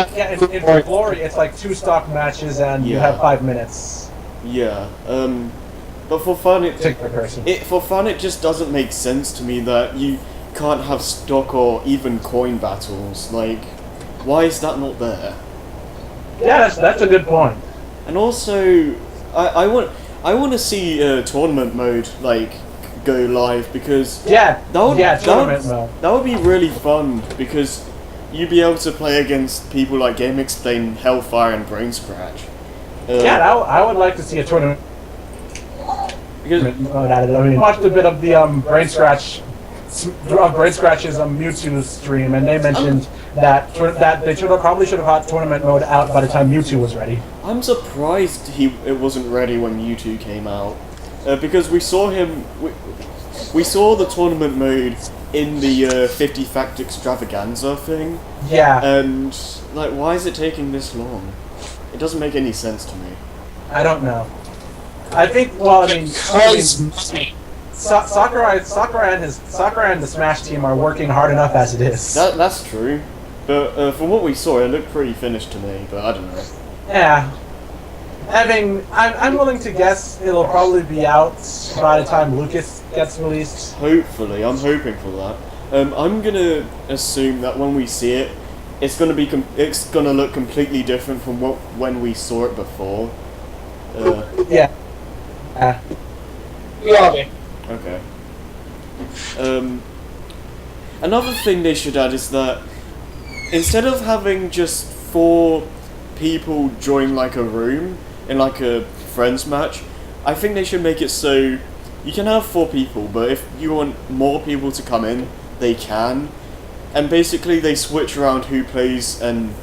[SPEAKER 2] In Glory, it's like 2 stock matches and you
[SPEAKER 3] Yeah.
[SPEAKER 2] have 5 minutes.
[SPEAKER 3] yeah. But for fun,
[SPEAKER 4] particular person.
[SPEAKER 3] for fun, it just doesn't make sense to me that you can't have stock or even coin battles. Like, why is that not there?
[SPEAKER 4] Yeah, that's a good point.
[SPEAKER 3] And also, I want to see tournament mode like go live because
[SPEAKER 4] Tournament mode.
[SPEAKER 3] that would be really fun because you'd be able to play against people like Game Explain, Hellfire, and Brain Scratch.
[SPEAKER 4] I would like to see a tournament.
[SPEAKER 3] Because
[SPEAKER 4] mode added. I mean, I watched a bit of the Brain Scratch's Mewtwo stream, and they mentioned that they probably should have had tournament mode out by the time Mewtwo was ready.
[SPEAKER 3] I'm surprised it wasn't ready when Mewtwo came out because we saw him. We saw the tournament mode in the 50 Fact Extravaganza thing.
[SPEAKER 4] Yeah.
[SPEAKER 3] And like, why is it taking this long? It doesn't make any sense to me.
[SPEAKER 4] I don't know. I think. Well, I mean, Sakurai and the Smash team are working hard enough as it is.
[SPEAKER 3] That's true, but from what we saw, it looked pretty finished to me. But I don't know.
[SPEAKER 4] Yeah. I'm willing to guess it'll probably be out by the time Lucas gets released.
[SPEAKER 3] Hopefully, I'm hoping for that. I'm gonna assume that when we see it, it's gonna look completely different from when we saw it before.
[SPEAKER 4] Yeah.
[SPEAKER 5] Yeah.
[SPEAKER 3] Okay. Another thing they should add is that instead of having just 4 people join like a room in like a friends match, I think they should make it so you can have 4 people, but if you want more people to come in, they can. And basically they switch around who plays and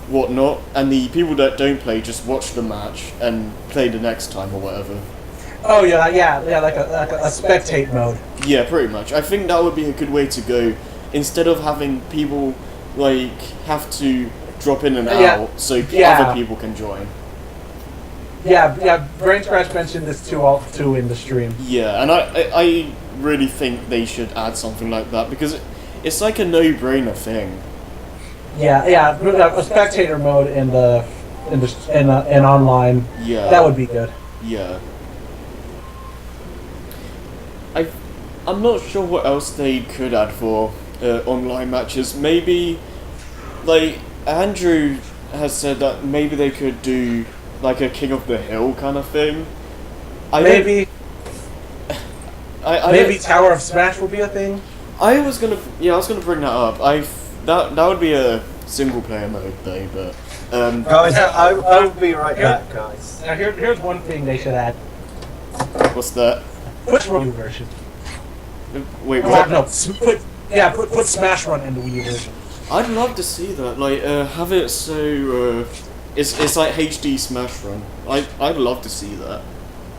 [SPEAKER 3] whatnot, and the people that don't play just watch the match and play the next time or whatever.
[SPEAKER 4] Oh yeah, like a spectate mode.
[SPEAKER 3] Yeah, pretty much. I think that would be a good way to go, instead of having people like have to drop in and out so other people can join.
[SPEAKER 4] Yeah. Brain Scratch mentioned this too in the stream.
[SPEAKER 3] Yeah, and I really think they should add something like that because it's like a no-brainer thing.
[SPEAKER 4] Yeah, a spectator mode in online.
[SPEAKER 3] Yeah,
[SPEAKER 4] that would be good.
[SPEAKER 3] Yeah. I'm not sure what else they could add for online matches. Maybe, like, Andrew has said that maybe they could do like a King of the Hill kind of thing.
[SPEAKER 4] Maybe Tower of Smash will be a thing.
[SPEAKER 3] I was gonna bring that up. That would be a single player mode though, but
[SPEAKER 1] Guys, I will be right back, guys.
[SPEAKER 4] Now here's one thing they should add.
[SPEAKER 3] What's that?
[SPEAKER 4] Put Wii U version.
[SPEAKER 3] Wait, what?
[SPEAKER 4] No, put Smash Run in the Wii U version.
[SPEAKER 3] I'd love to see that. Like, have it so it's like HD Smash Run. I'd love to see that.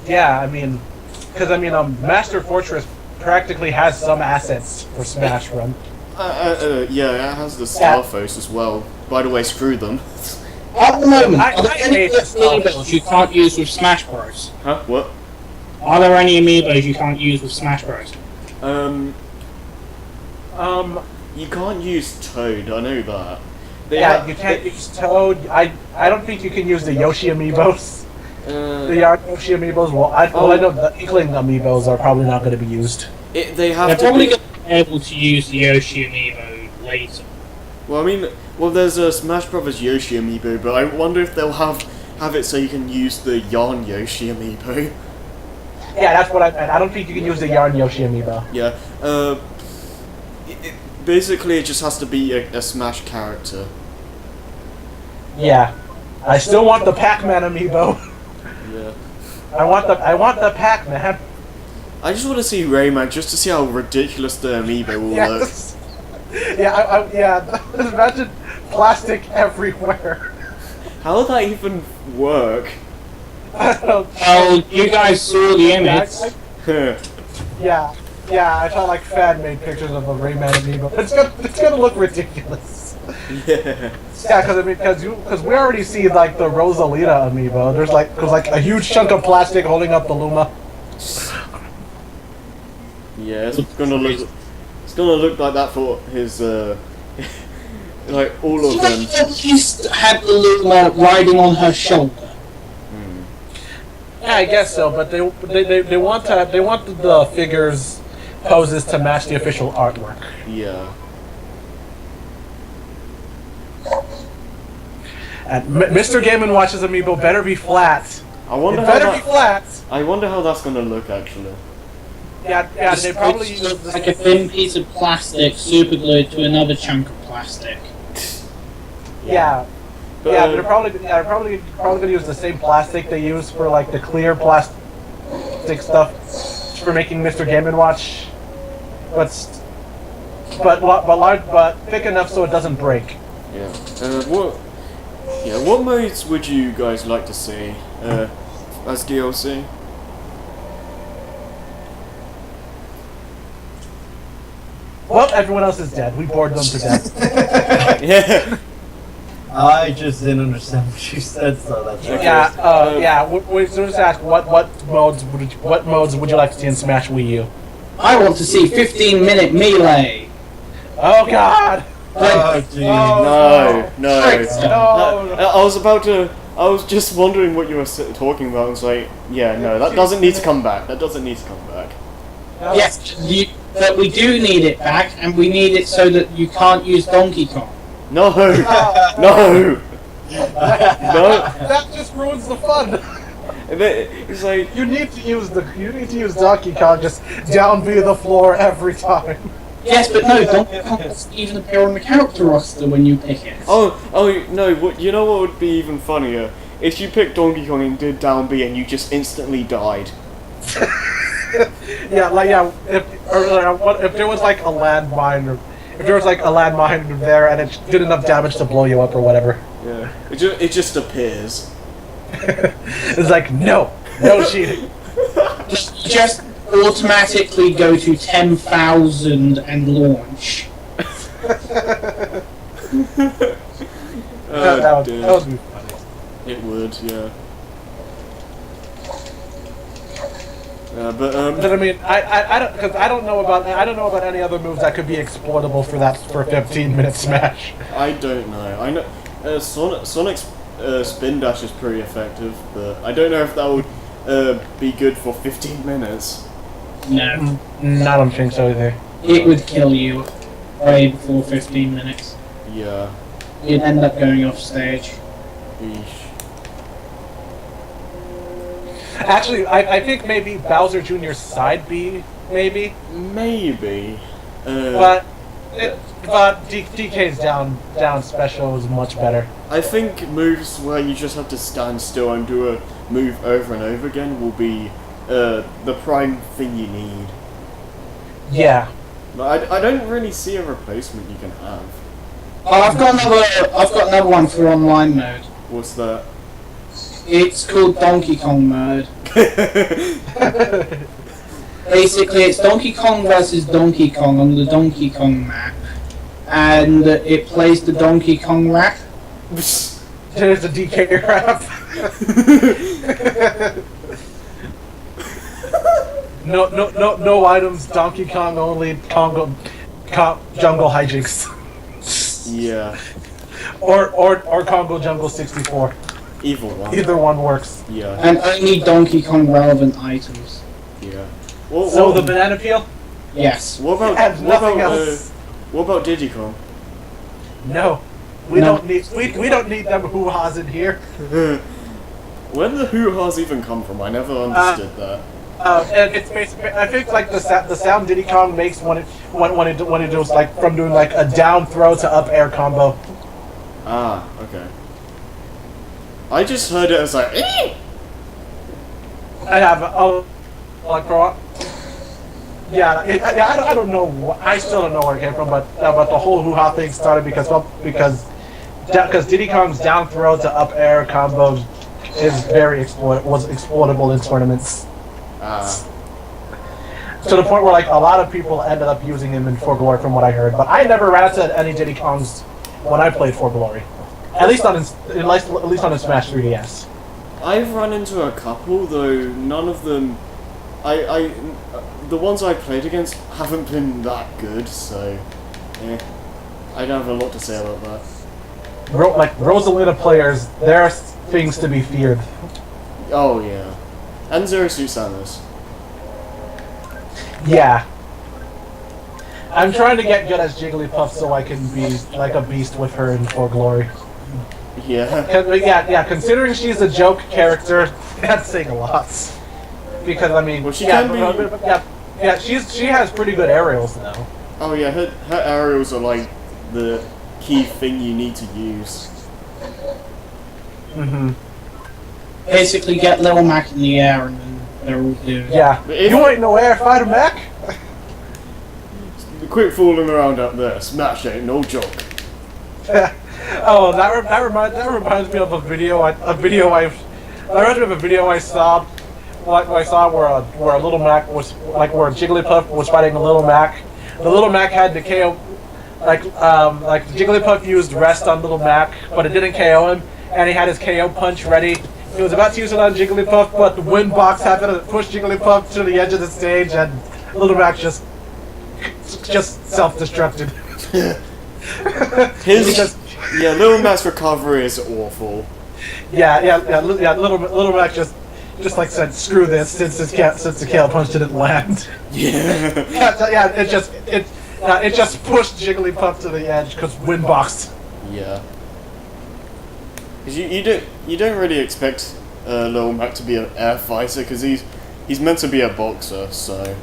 [SPEAKER 4] Yeah, because Master Fortress practically has some assets for Smash Run.
[SPEAKER 3] Yeah, it has the Starfos as well. By the way, screw them.
[SPEAKER 5] At the moment, are there any amiibos you can't use with Smash Bros?
[SPEAKER 3] Huh? What?
[SPEAKER 5] Are there any amiibos you can't use with Smash Bros?
[SPEAKER 3] You can't use Toad. I know that.
[SPEAKER 4] You can't use Toad. I don't think you can use the Yoshi amiibos. The Yoshi amiibos. I know the Inkling amiibos are probably not going to be used.
[SPEAKER 3] They're
[SPEAKER 5] probably going to be able to use the Yoshi amiibo later.
[SPEAKER 3] Well, there's a Smash Brothers Yoshi amiibo, but I wonder if they'll have it so you can use the Yarn Yoshi amiibo.
[SPEAKER 4] Yeah, that's what I meant. I don't think you can use the Yarn Yoshi amiibo.
[SPEAKER 3] Yeah. Basically, it just has to be a Smash character.
[SPEAKER 4] Yeah. I still want the Pac-Man amiibo.
[SPEAKER 3] Yeah.
[SPEAKER 4] I want the Pac-Man.
[SPEAKER 3] I just want to see Rayman just to see how ridiculous the amiibo will look.
[SPEAKER 4] Yeah. Imagine plastic everywhere.
[SPEAKER 3] How would that even work?
[SPEAKER 5] Oh, you guys saw the image.
[SPEAKER 4] Yeah, I saw like fan-made pictures of the Rayman amiibo. It's gonna look ridiculous.
[SPEAKER 3] Yeah.
[SPEAKER 4] Yeah, because we already see like the Rosalita amiibo. There's like a huge chunk of plastic holding up the Luma.
[SPEAKER 3] Yeah, it's gonna look like that for his like all of them.
[SPEAKER 5] At least had the Luma riding on her shoulder.
[SPEAKER 4] I guess so, but they want the figures poses to match the official artwork.
[SPEAKER 3] Yeah.
[SPEAKER 4] And Mr. Game & Watch's amiibo better be flat.
[SPEAKER 3] I wonder
[SPEAKER 4] It
[SPEAKER 3] how
[SPEAKER 4] better be flat.
[SPEAKER 3] I wonder how that's gonna look actually.
[SPEAKER 4] Yeah, they probably
[SPEAKER 5] It's
[SPEAKER 4] use
[SPEAKER 5] just
[SPEAKER 4] this.
[SPEAKER 5] like a thin piece of plastic superglued to another chunk of plastic.
[SPEAKER 4] Yeah.
[SPEAKER 3] But,
[SPEAKER 4] Yeah, they're probably gonna use the same plastic they use for like the clear plastic stuff for making Mr. Game & Watch, but large, but thick enough so it doesn't break.
[SPEAKER 3] yeah. What modes would you guys like to see as DLC?
[SPEAKER 4] Well, everyone else is dead. We bored them to death.
[SPEAKER 3] Yeah.
[SPEAKER 1] I just didn't understand what you said, so that's okay.
[SPEAKER 4] Yeah. We just ask what modes would you like to see in Smash Wii U?
[SPEAKER 5] I want to see 15-minute melee.
[SPEAKER 4] Oh God!
[SPEAKER 1] Oh, geez.
[SPEAKER 3] No.
[SPEAKER 4] No.
[SPEAKER 3] I was just wondering what you were talking about. I was like, yeah, no, that doesn't need to come back. That doesn't need to come back.
[SPEAKER 5] Yes, but we do need it back, and we need it so that you can't use Donkey Kong.
[SPEAKER 3] No. No. No.
[SPEAKER 4] That just ruins the fun.
[SPEAKER 3] It's like,
[SPEAKER 4] You need to use Donkey Kong just down via the floor every time.
[SPEAKER 5] Yes, but no, Donkey Kong doesn't even appear on the character roster when you pick it.
[SPEAKER 3] oh no. You know what would be even funnier? If you picked Donkey Kong and did down B and you just instantly died.
[SPEAKER 4] If there was like a landmine, or if there was like a landmine there and it did enough damage to blow you up or whatever.
[SPEAKER 3] Yeah. It just appears.
[SPEAKER 4] It's like no cheating.
[SPEAKER 5] Just automatically go to 10,000 and launch.
[SPEAKER 4] That would
[SPEAKER 3] Dude.
[SPEAKER 4] be funny.
[SPEAKER 3] It would, yeah. But
[SPEAKER 4] But I mean, I don't know about any other moves that could be exploitable for 15-minute Smash.
[SPEAKER 3] I don't know. I know Sonic's spin dash is pretty effective, but I don't know if that would be good for 15 minutes.
[SPEAKER 5] No,
[SPEAKER 4] I don't think so either.
[SPEAKER 5] it would kill you way before 15 minutes.
[SPEAKER 3] Yeah.
[SPEAKER 5] You'd end up going off stage.
[SPEAKER 3] Eesh.
[SPEAKER 4] Actually, I think maybe Bowser Jr.'s side B, maybe.
[SPEAKER 3] Maybe.
[SPEAKER 4] But DK's down special is much better.
[SPEAKER 3] I think moves where you just have to stand still and do a move over and over again will be the prime thing you need.
[SPEAKER 4] Yeah.
[SPEAKER 3] But I don't really see a replacement you can have.
[SPEAKER 5] Oh, I've got another one for online mode.
[SPEAKER 3] What's that?
[SPEAKER 5] It's called Donkey Kong mode. Basically, it's Donkey Kong versus Donkey Kong on the Donkey Kong map, and it plays the Donkey Kong rap.
[SPEAKER 4] There's a DK rap. No items. Donkey Kong only. Jungle hijinks.
[SPEAKER 3] Yeah.
[SPEAKER 4] Or Congo Jungle 64.
[SPEAKER 3] Either one.
[SPEAKER 4] Either one works.
[SPEAKER 3] Yeah.
[SPEAKER 5] And only Donkey Kong relevant items.
[SPEAKER 3] Yeah.
[SPEAKER 4] So the banana peel?
[SPEAKER 5] Yes.
[SPEAKER 3] What
[SPEAKER 4] And nothing else.
[SPEAKER 3] what about Digicom?
[SPEAKER 4] No. We
[SPEAKER 5] No.
[SPEAKER 4] don't need them hoo-has in here.
[SPEAKER 3] Where did the hoo-has even come from? I never understood that.
[SPEAKER 4] And it's basically, I think like the sound Diddy Kong makes when it does like from doing like a down throw to up air combo.
[SPEAKER 3] Ah, okay. I just heard it as like, "Eee!"
[SPEAKER 4] I have like I don't know. I still don't know where it came from, but the whole hoo-ha thing started because Diddy Kong's down throw to up air combo is was exploitable in tournaments. To the point where like a lot of people ended up using him in For Glory, from what I heard. But I never ran into any Diddy Kongs when I played For Glory. At least on his Smash 3DS.
[SPEAKER 3] I've run into a couple, though none of them. The ones I played against haven't been that good, so I don't have a lot to say about that.
[SPEAKER 4] Like Rosalina players, there are things to be feared.
[SPEAKER 3] Oh yeah. And Zero Suit Samus.
[SPEAKER 4] Yeah. I'm trying to get good as Jigglypuff so I can be like a beast with her in full glory.
[SPEAKER 3] Yeah.
[SPEAKER 4] Yeah. Considering she's a joke character, that's saying a lot. Because I mean,
[SPEAKER 3] Well, she can be.
[SPEAKER 4] Yeah. She has pretty good aerials now.
[SPEAKER 3] Oh yeah, her aerials are like the key thing you need to use.
[SPEAKER 4] Mm-hmm.
[SPEAKER 5] Basically, get Little Mac in the air and then they're all good.
[SPEAKER 4] Yeah. You ain't no air fighter, Mac.
[SPEAKER 3] Quit fooling around up there. Smash ain't no joke.
[SPEAKER 4] Oh, that reminds me of a video I saw. I saw where a Little Mac was where Jigglypuff was fighting a Little Mac. The Little Mac had the KO, like Jigglypuff used rest on Little Mac, but it didn't KO him, and he had his KO punch ready. He was about to use it on Jigglypuff, but the wind box happened to push Jigglypuff to the edge of the stage, and Little Mac just self-destructed.
[SPEAKER 3] Little Mac's recovery is awful.
[SPEAKER 4] Little Mac just like said, screw this, since the KO punch didn't land.
[SPEAKER 3] Yeah.
[SPEAKER 4] It just pushed Jigglypuff to the edge because wind boxed.
[SPEAKER 3] Yeah. Because you don't really expect Little Mac to be an air fighter because he's meant to be a boxer, so.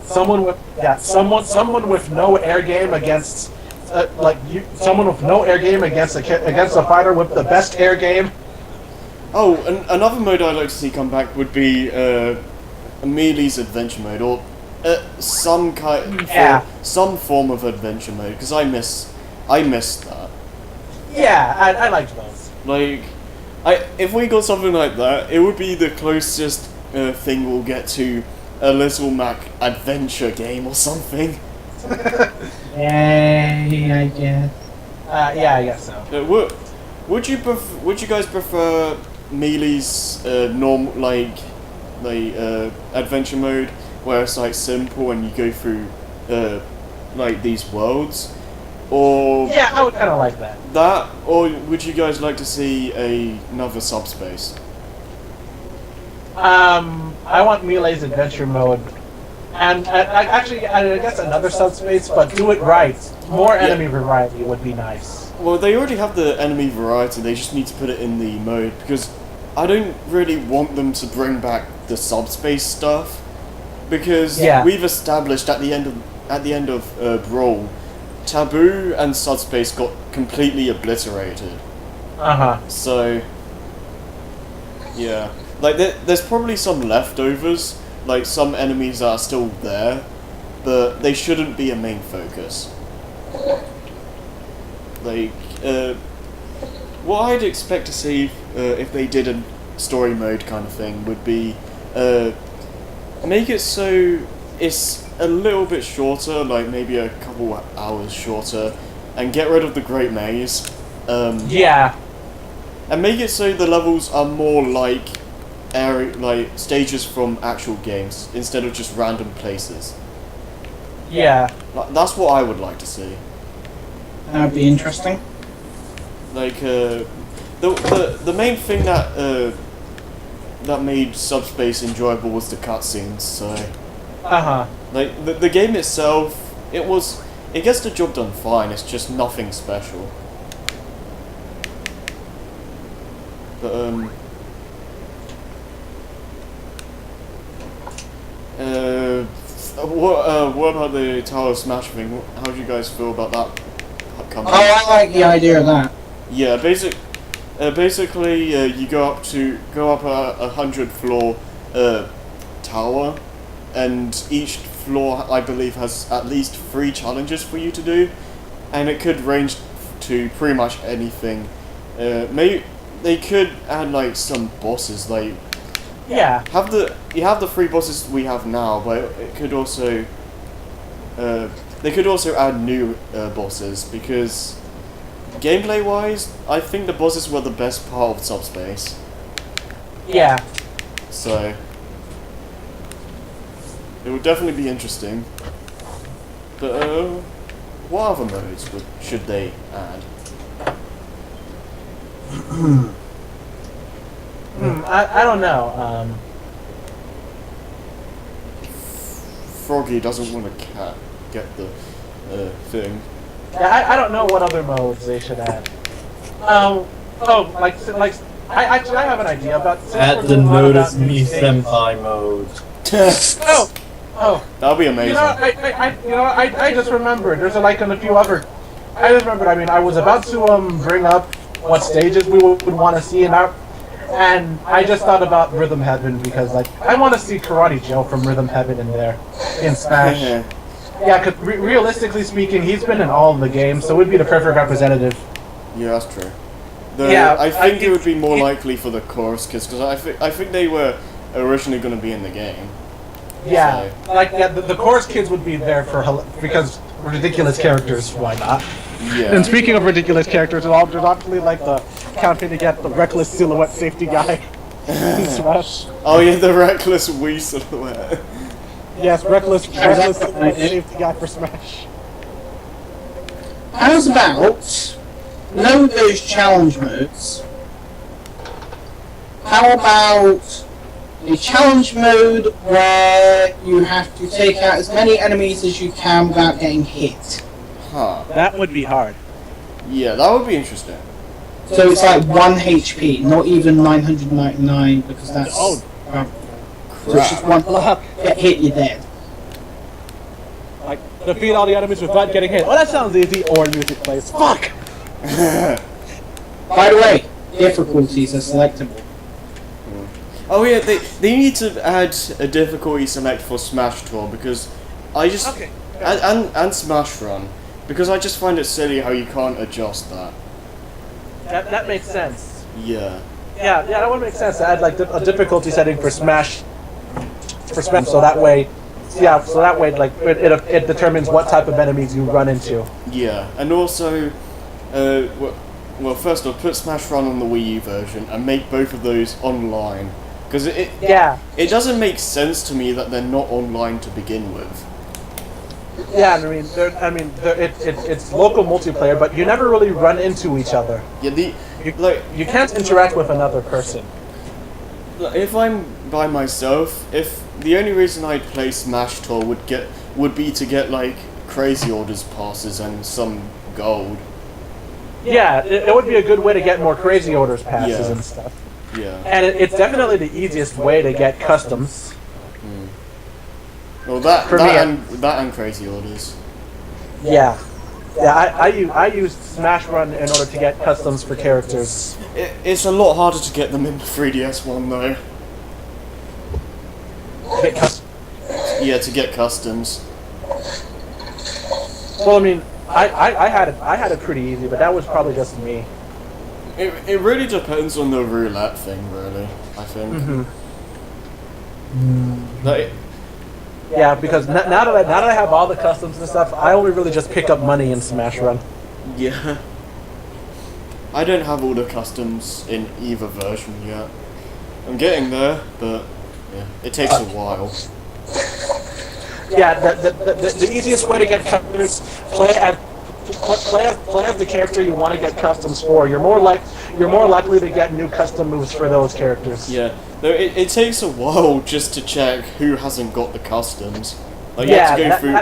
[SPEAKER 4] Someone with no air game against someone with no air game against a fighter with the best air game.
[SPEAKER 3] Oh, another mode I'd like to see come back would be Meelee's adventure mode, or some form of adventure mode, because I missed that.
[SPEAKER 4] Yeah, I liked those.
[SPEAKER 3] Like, if we got something like that, it would be the closest thing we'll get to a Little Mac adventure game or something.
[SPEAKER 5] Yay, I guess.
[SPEAKER 4] Yeah, I guess so.
[SPEAKER 3] Would you guys prefer Meelee's adventure mode, where it's like simple and you go through like these worlds, or
[SPEAKER 4] yeah, I would kind of like that.
[SPEAKER 3] That, or would you guys like to see another subspace?
[SPEAKER 4] I want Melee's adventure mode, and I guess another subspace, but do it right. More enemy variety would be nice.
[SPEAKER 3] Well, they already have the enemy variety. They just need to put it in the mode, because I don't really want them to bring back the subspace stuff, because we've established at the end of Brawl, Taboo and subspace got completely obliterated. So yeah. Like, there's probably some leftovers, like some enemies that are still there, but they shouldn't be a main focus. Like, what I'd expect to see if they did a story mode kind of thing would be make it so it's a little bit shorter, like maybe a couple hours shorter, and get rid of the Great Maze. And make it so the levels are more like stages from actual games instead of just random places.
[SPEAKER 4] Yeah.
[SPEAKER 3] That's what I would like to see.
[SPEAKER 5] That'd be interesting.
[SPEAKER 3] Like the main thing that made Subspace enjoyable was the cutscenes. So like the game itself, it gets the job done fine. It's just nothing special. But what about the Tower Smash thing? How do you guys feel about that coming?
[SPEAKER 5] Oh, I like the idea of that.
[SPEAKER 3] Yeah, basically, you go up a 100 floor tower, and each floor, I believe, has at least 3 challenges for you to do, and it could range to pretty much anything. Maybe they could add like some bosses, like you have the 3 bosses we have now, but it could also they could also add new bosses, because gameplay wise, I think the bosses were the best part of Subspace.
[SPEAKER 4] Yeah.
[SPEAKER 3] So it would definitely be interesting. But what other modes should they add?
[SPEAKER 2] I don't know.
[SPEAKER 3] Froggy doesn't want a cat. Get the thing.
[SPEAKER 2] Yeah, I don't know what other modes they should add. I have an idea about.
[SPEAKER 1] Add the notice me senpai mode.
[SPEAKER 2] Oh,
[SPEAKER 3] That'll be amazing.
[SPEAKER 2] I just remembered. There's a few other. I just remembered. I mean, I was about to bring up what stages we would want to see, and I just thought about Rhythm Heaven because I want to see Karate Joe from Rhythm Heaven in there in Smash. Yeah, because realistically speaking, he's been in all of the games, so would be the perfect representative.
[SPEAKER 3] Yeah, that's true. I think it would be more likely for the chorus kids because I think they were originally going to be in the game.
[SPEAKER 2] Yeah, the chorus kids would be there because ridiculous characters. Why not?
[SPEAKER 3] Yeah.
[SPEAKER 2] And speaking of ridiculous characters, there's obviously the counting to get the reckless silhouette safety guy in Smash.
[SPEAKER 3] Oh yeah, the reckless Wii silhouette.
[SPEAKER 2] Yes, reckless silhouette safety guy for Smash.
[SPEAKER 5] How's about know those challenge modes? How about a challenge mode where you have to take out as many enemies as you can without getting hit?
[SPEAKER 3] Huh.
[SPEAKER 2] That would be hard.
[SPEAKER 3] Yeah, that would be interesting.
[SPEAKER 5] So it's like 1 HP, not even 999 because that's... so it's just one get hit, you're dead.
[SPEAKER 2] Defeat all the enemies without getting hit. Oh, that sounds easy. Or music plays. Fuck!
[SPEAKER 5] By the way, difficulties are selectable.
[SPEAKER 3] Oh yeah, they need to add a difficulty select for Smash Tour because I just and Smash Run because I just find it silly how you can't adjust that.
[SPEAKER 2] That makes sense.
[SPEAKER 3] Yeah.
[SPEAKER 2] Yeah, that would make sense to add a difficulty setting for Smash. So that way, it determines what type of enemies you run into.
[SPEAKER 3] Yeah, and also, well, first off, put Smash Run on the Wii U version and make both of those online. Because it doesn't make sense to me that they're not online to begin with.
[SPEAKER 2] Yeah, it's local multiplayer, but you never really run into each other.
[SPEAKER 3] Yeah,
[SPEAKER 2] you can't interact with another person.
[SPEAKER 3] If I'm by myself, if the only reason I'd play Smash Tour would be to get Crazy Orders passes and some gold.
[SPEAKER 2] Yeah, it would be a good way to get more Crazy Orders passes and stuff.
[SPEAKER 3] Yeah.
[SPEAKER 2] And it's definitely the easiest way to get customs.
[SPEAKER 3] Well, that and Crazy Orders.
[SPEAKER 2] Yeah. Yeah, I used Smash Run in order to get customs for characters.
[SPEAKER 3] It's a lot harder to get them in the 3DS one though. Yeah, to get customs.
[SPEAKER 2] Well, I mean, I had it pretty easy, but that was probably just me.
[SPEAKER 3] It really depends on the roulette thing, really. I think.
[SPEAKER 2] Yeah, because now that I have all the customs and stuff, I only really just pick up money in Smash Run.
[SPEAKER 3] Yeah. I don't have all the customs in either version yet. I'm getting there, but yeah, it takes a while.
[SPEAKER 2] Yeah, the easiest way to get customs, play as the character you want to get customs for. You're more likely to get new custom moves for those characters.
[SPEAKER 3] Yeah, though it takes a while just to check who hasn't got the customs. You
[SPEAKER 2] yeah,
[SPEAKER 3] have to go through.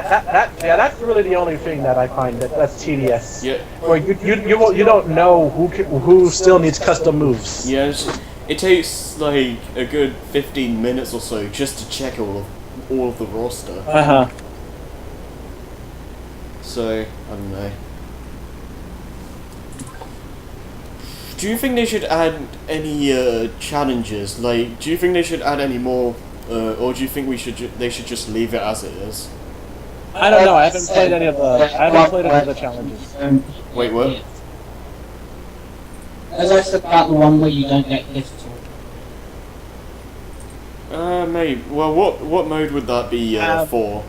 [SPEAKER 2] That's really the only thing that I find that's tedious.
[SPEAKER 3] Yeah.
[SPEAKER 2] Where you don't know who still needs custom moves.
[SPEAKER 3] Yeah, it takes a good 15 minutes or so just to check all of the roster. So, I don't know. Do you think they should add any challenges? Do you think they should add any more, or do you think they should just leave it as it is?
[SPEAKER 2] I don't know. I haven't played any of the challenges.
[SPEAKER 3] Wait, what?
[SPEAKER 5] As I said about the one where you don't get hit at all.
[SPEAKER 3] Maybe. Well, what mode would that be for?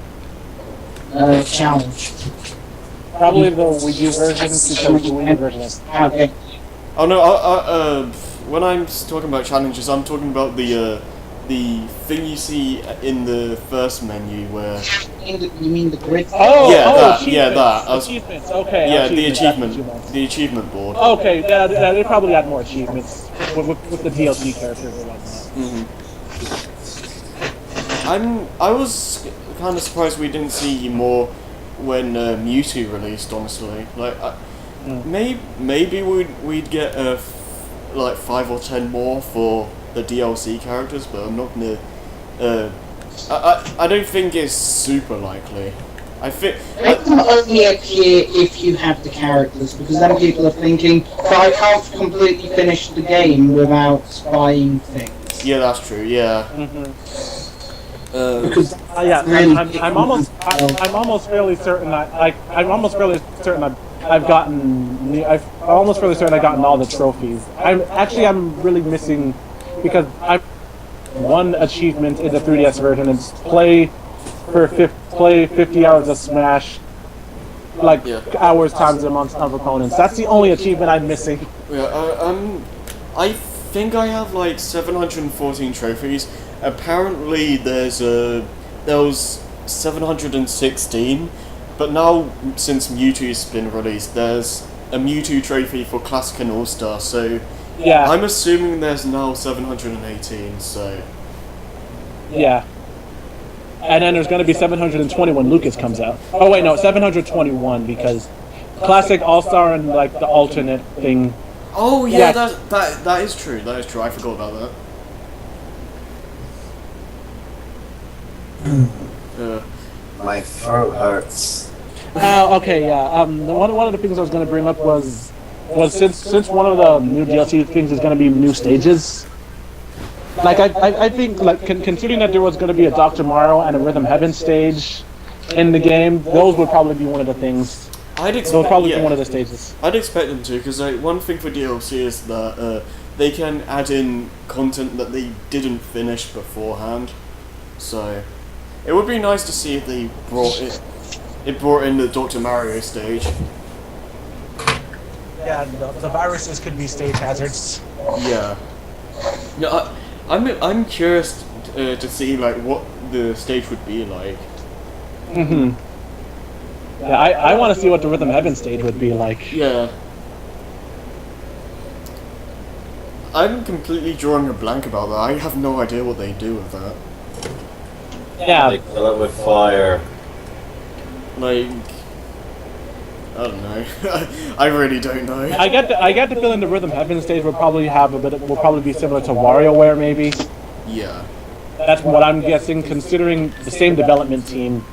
[SPEAKER 5] Challenge.
[SPEAKER 2] Probably the Wii U version because the Wii U version is.
[SPEAKER 5] Okay.
[SPEAKER 3] Oh no, when I'm talking about challenges, I'm talking about the the thing you see in the first menu where...
[SPEAKER 5] You mean the grid?
[SPEAKER 2] Achievements. Okay.
[SPEAKER 3] Yeah,
[SPEAKER 2] achievements.
[SPEAKER 3] the achievement board.
[SPEAKER 2] Okay, yeah, they probably add more achievements with the DLC characters or whatnot.
[SPEAKER 3] I was kind of surprised we didn't see more when Mewtwo released. Honestly, like maybe we'd get like 5 or 10 more for the DLC characters, but I'm not gonna. I don't think it's super likely. I think
[SPEAKER 5] They can only appear if you have the characters, because then people are thinking, but I can't completely finish the game without buying things.
[SPEAKER 3] yeah, that's true. Yeah.
[SPEAKER 5] Because
[SPEAKER 2] Yeah,
[SPEAKER 5] really
[SPEAKER 2] I'm almost fairly certain I'm almost fairly certain I've almost fairly certain I've gotten all the trophies. I'm really missing because I've one achievement in the 3DS version is play 50 hours of Smash, like hours times the amount of opponents. That's the only achievement I'm missing.
[SPEAKER 3] Yeah. I think I have like 714 trophies. Apparently, there was 716, but now since Mewtwo's been released, there's a Mewtwo trophy for Classic and All Star. So
[SPEAKER 2] Yeah.
[SPEAKER 3] I'm assuming there's now 718. So
[SPEAKER 2] Yeah. And then there's going to be 720 when Lucas comes out. Oh wait, no, 721 because Classic, All-Star, and like the alternate thing.
[SPEAKER 3] oh yeah,
[SPEAKER 2] Yeah.
[SPEAKER 3] that is true. That is true. I forgot about that.
[SPEAKER 1] My throat hurts.
[SPEAKER 2] Okay, yeah. One of the things I was going to bring up was since one of the new DLC things is going to be new stages. Like I think like considering that there was going to be a Dr. Mario and a Rhythm Heaven stage in the game, those would probably be one of the things. Those would probably be one of the stages.
[SPEAKER 3] I'd expect them to, because like, one thing for DLC is that they can add in content that they didn't finish beforehand. So it would be nice to see if they brought in the Dr. Mario stage.
[SPEAKER 2] Yeah, the viruses could be stage hazards.
[SPEAKER 3] Yeah. No, I'm curious to see like what the stage would be like.
[SPEAKER 2] Mhm. Yeah, I want to see what the Rhythm Heaven stage would be like.
[SPEAKER 3] Yeah. I'm completely drawing a blank about that. I have no idea what they do with that.
[SPEAKER 2] Yeah.
[SPEAKER 1] They kill it with fire.
[SPEAKER 3] Like, I don't know. I really don't know.
[SPEAKER 2] I get the feeling the Rhythm Heaven stage will probably be similar to WarioWare maybe.
[SPEAKER 3] Yeah.
[SPEAKER 2] That's what I'm guessing, considering the same development team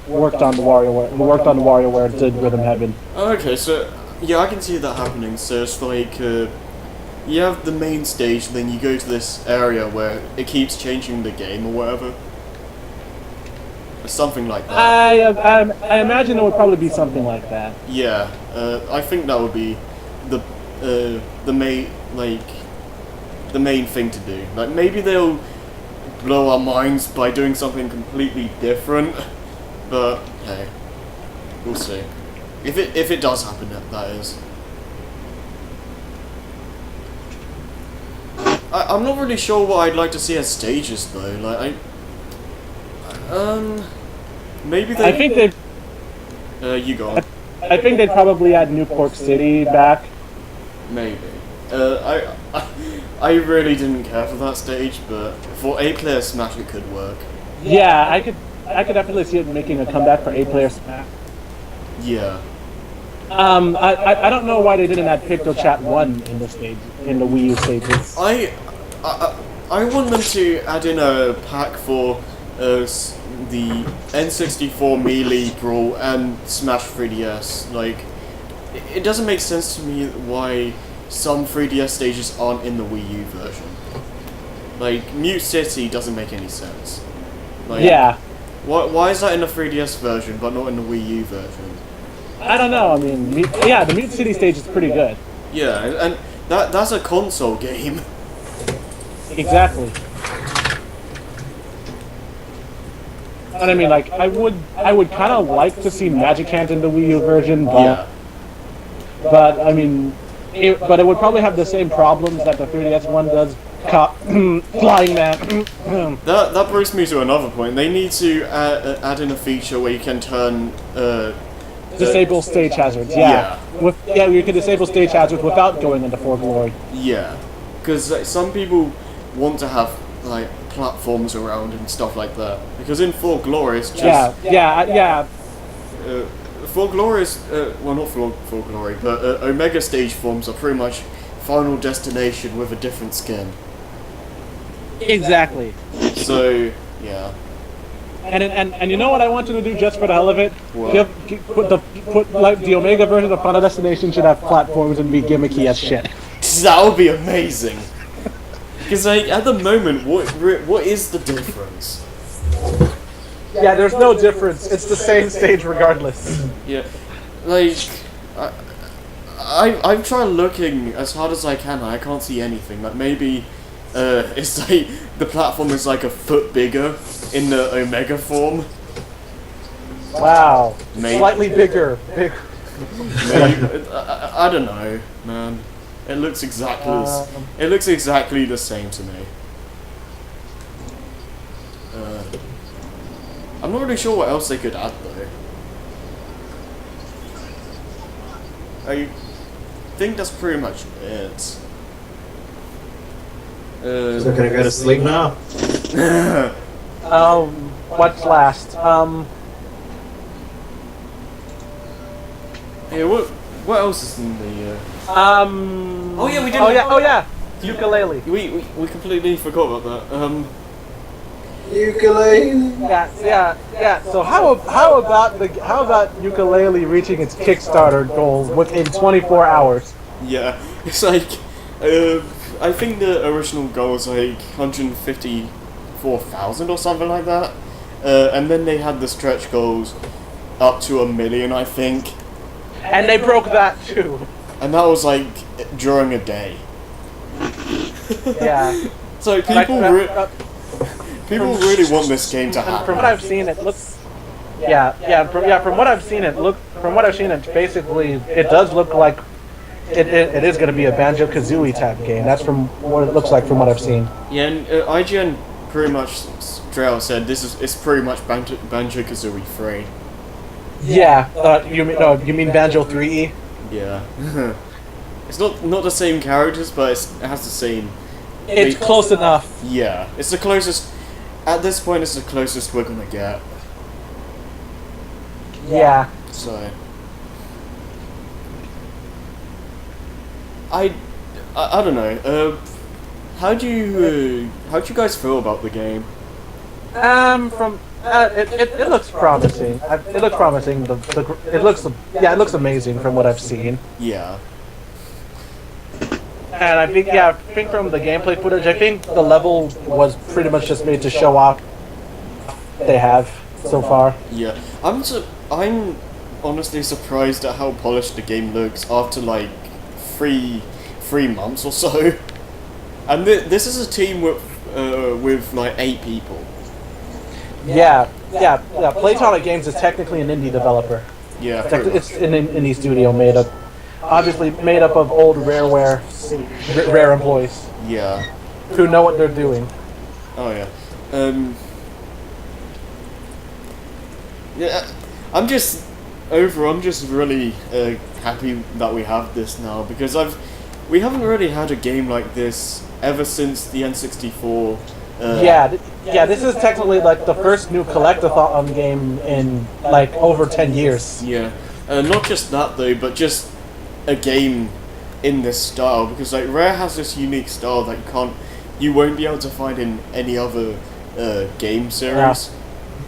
[SPEAKER 2] worked on the WarioWare did Rhythm Heaven.
[SPEAKER 3] Okay, so yeah, I can see that happening. So it's like you have the main stage, then you go to this area where it keeps changing the game or whatever. Something like that.
[SPEAKER 2] I imagine it would probably be something like that.
[SPEAKER 3] Yeah, I think that would be the main thing to do. Like maybe they'll blow our minds by doing something completely different, but hey, we'll see. If it does happen, that is. I'm not really sure what I'd like to see as stages though. Like maybe they.
[SPEAKER 2] I think they.
[SPEAKER 3] You go on.
[SPEAKER 2] I think they'd probably add New Pork City back.
[SPEAKER 3] Maybe. I really didn't care for that stage, but for 8-player Smash it could work.
[SPEAKER 2] Yeah, I could definitely see it making a comeback for 8-player Smash.
[SPEAKER 3] Yeah.
[SPEAKER 2] I don't know why they didn't add Picto Chat 1 in the Wii U stages.
[SPEAKER 3] I want them to add in a pack for the N64 Melee Brawl and Smash 3DS. Like, it doesn't make sense to me why some 3DS stages aren't in the Wii U version. Like, Mute City doesn't make any sense. Like,
[SPEAKER 2] yeah.
[SPEAKER 3] Why is that in the 3DS version but not in the Wii U version?
[SPEAKER 2] I don't know. I mean, yeah, the Mute City stage is pretty good.
[SPEAKER 3] Yeah, and that's a console game.
[SPEAKER 2] Exactly. And I mean, like, I would kind of like to see Magic Hand in the Wii U version, but
[SPEAKER 3] Yeah.
[SPEAKER 2] but I mean, it would probably have the same problems that the 3DS one does Flying man.
[SPEAKER 3] That brings me to another point. They need to add in a feature where you can turn
[SPEAKER 2] Disable stage hazards.
[SPEAKER 3] Yeah.
[SPEAKER 2] You can disable stage hazards without going into For Glory.
[SPEAKER 3] yeah, because some people want to have like platforms around and stuff like that. Because in For Glory, it's just
[SPEAKER 2] Yeah.
[SPEAKER 3] For Glory is well, not For Glory, but Omega stage forms are pretty much Final Destination with a different skin.
[SPEAKER 2] Exactly.
[SPEAKER 3] So yeah.
[SPEAKER 2] And you know what I wanted to do just for the hell of it?
[SPEAKER 3] What?
[SPEAKER 2] Put like the Omega version of Final Destination should have platforms and be gimmicky as shit.
[SPEAKER 3] That would be amazing. Because like at the moment, what is the difference?
[SPEAKER 2] Yeah, there's no difference. It's the same stage regardless.
[SPEAKER 3] Yeah, like I've tried looking as hard as I can. I can't see anything. Like maybe it's like the platform is like a foot bigger in the Omega form.
[SPEAKER 2] Wow.
[SPEAKER 3] Maybe.
[SPEAKER 2] Slightly bigger.
[SPEAKER 3] Maybe, I don't know, man. It looks exactly it looks exactly the same to me. I'm not really sure what else they could add though. I think that's pretty much it.
[SPEAKER 1] So can I go to sleep now?
[SPEAKER 2] What's last?
[SPEAKER 3] Yeah, what else is in the?
[SPEAKER 2] Oh
[SPEAKER 3] yeah, we did.
[SPEAKER 2] Oh yeah. Ukulele.
[SPEAKER 3] We completely forgot about that.
[SPEAKER 1] Ukulele.
[SPEAKER 2] Yeah. So how about Ukulele reaching its Kickstarter goal within 24 hours?
[SPEAKER 3] Yeah, it's like I think the original goal was like 154,000 or something like that, and then they had the stretch goals up to 1 million, I think.
[SPEAKER 2] And they broke that too.
[SPEAKER 3] And that was like during a day.
[SPEAKER 2] Yeah.
[SPEAKER 3] So people really want this game to happen.
[SPEAKER 2] From what I've seen, it looks. From what I've seen, it basically it does look like it is going to be a Banjo-Kazooie type game. That's from what it looks like from what I've seen.
[SPEAKER 3] Yeah, and IGN pretty much straight out said it's pretty much Banjo-Kazooie 3.
[SPEAKER 2] Yeah. You mean Banjo 3E?
[SPEAKER 3] Yeah. It's not the same characters, but it has the same.
[SPEAKER 2] It's close enough.
[SPEAKER 3] Yeah, it's the closest. At this point, it's the closest we're gonna get.
[SPEAKER 2] Yeah.
[SPEAKER 3] So. I don't know. How do you guys feel about the game?
[SPEAKER 2] It looks promising. It looks promising. It looks amazing from what I've seen.
[SPEAKER 3] Yeah.
[SPEAKER 2] And I think from the gameplay footage, I think the level was pretty much just made to show off they have so far.
[SPEAKER 3] Yeah. I'm honestly surprised at how polished the game looks after like three months or so. And this is a team with like 8 people.
[SPEAKER 2] Yeah. Playtonic Games is technically an indie developer.
[SPEAKER 3] Yeah.
[SPEAKER 2] It's an indie studio made up of old Rare employees
[SPEAKER 3] Yeah.
[SPEAKER 2] who know what they're doing.
[SPEAKER 3] Oh yeah. Yeah. I'm just really happy that we have this now because we haven't really had a game like this ever since the N64.
[SPEAKER 2] This is technically like the first new collectathon game in like over 10 years.
[SPEAKER 3] Yeah. Not just that though, but just a game in this style because like Rare has this unique style that you won't be able to find in any other game series.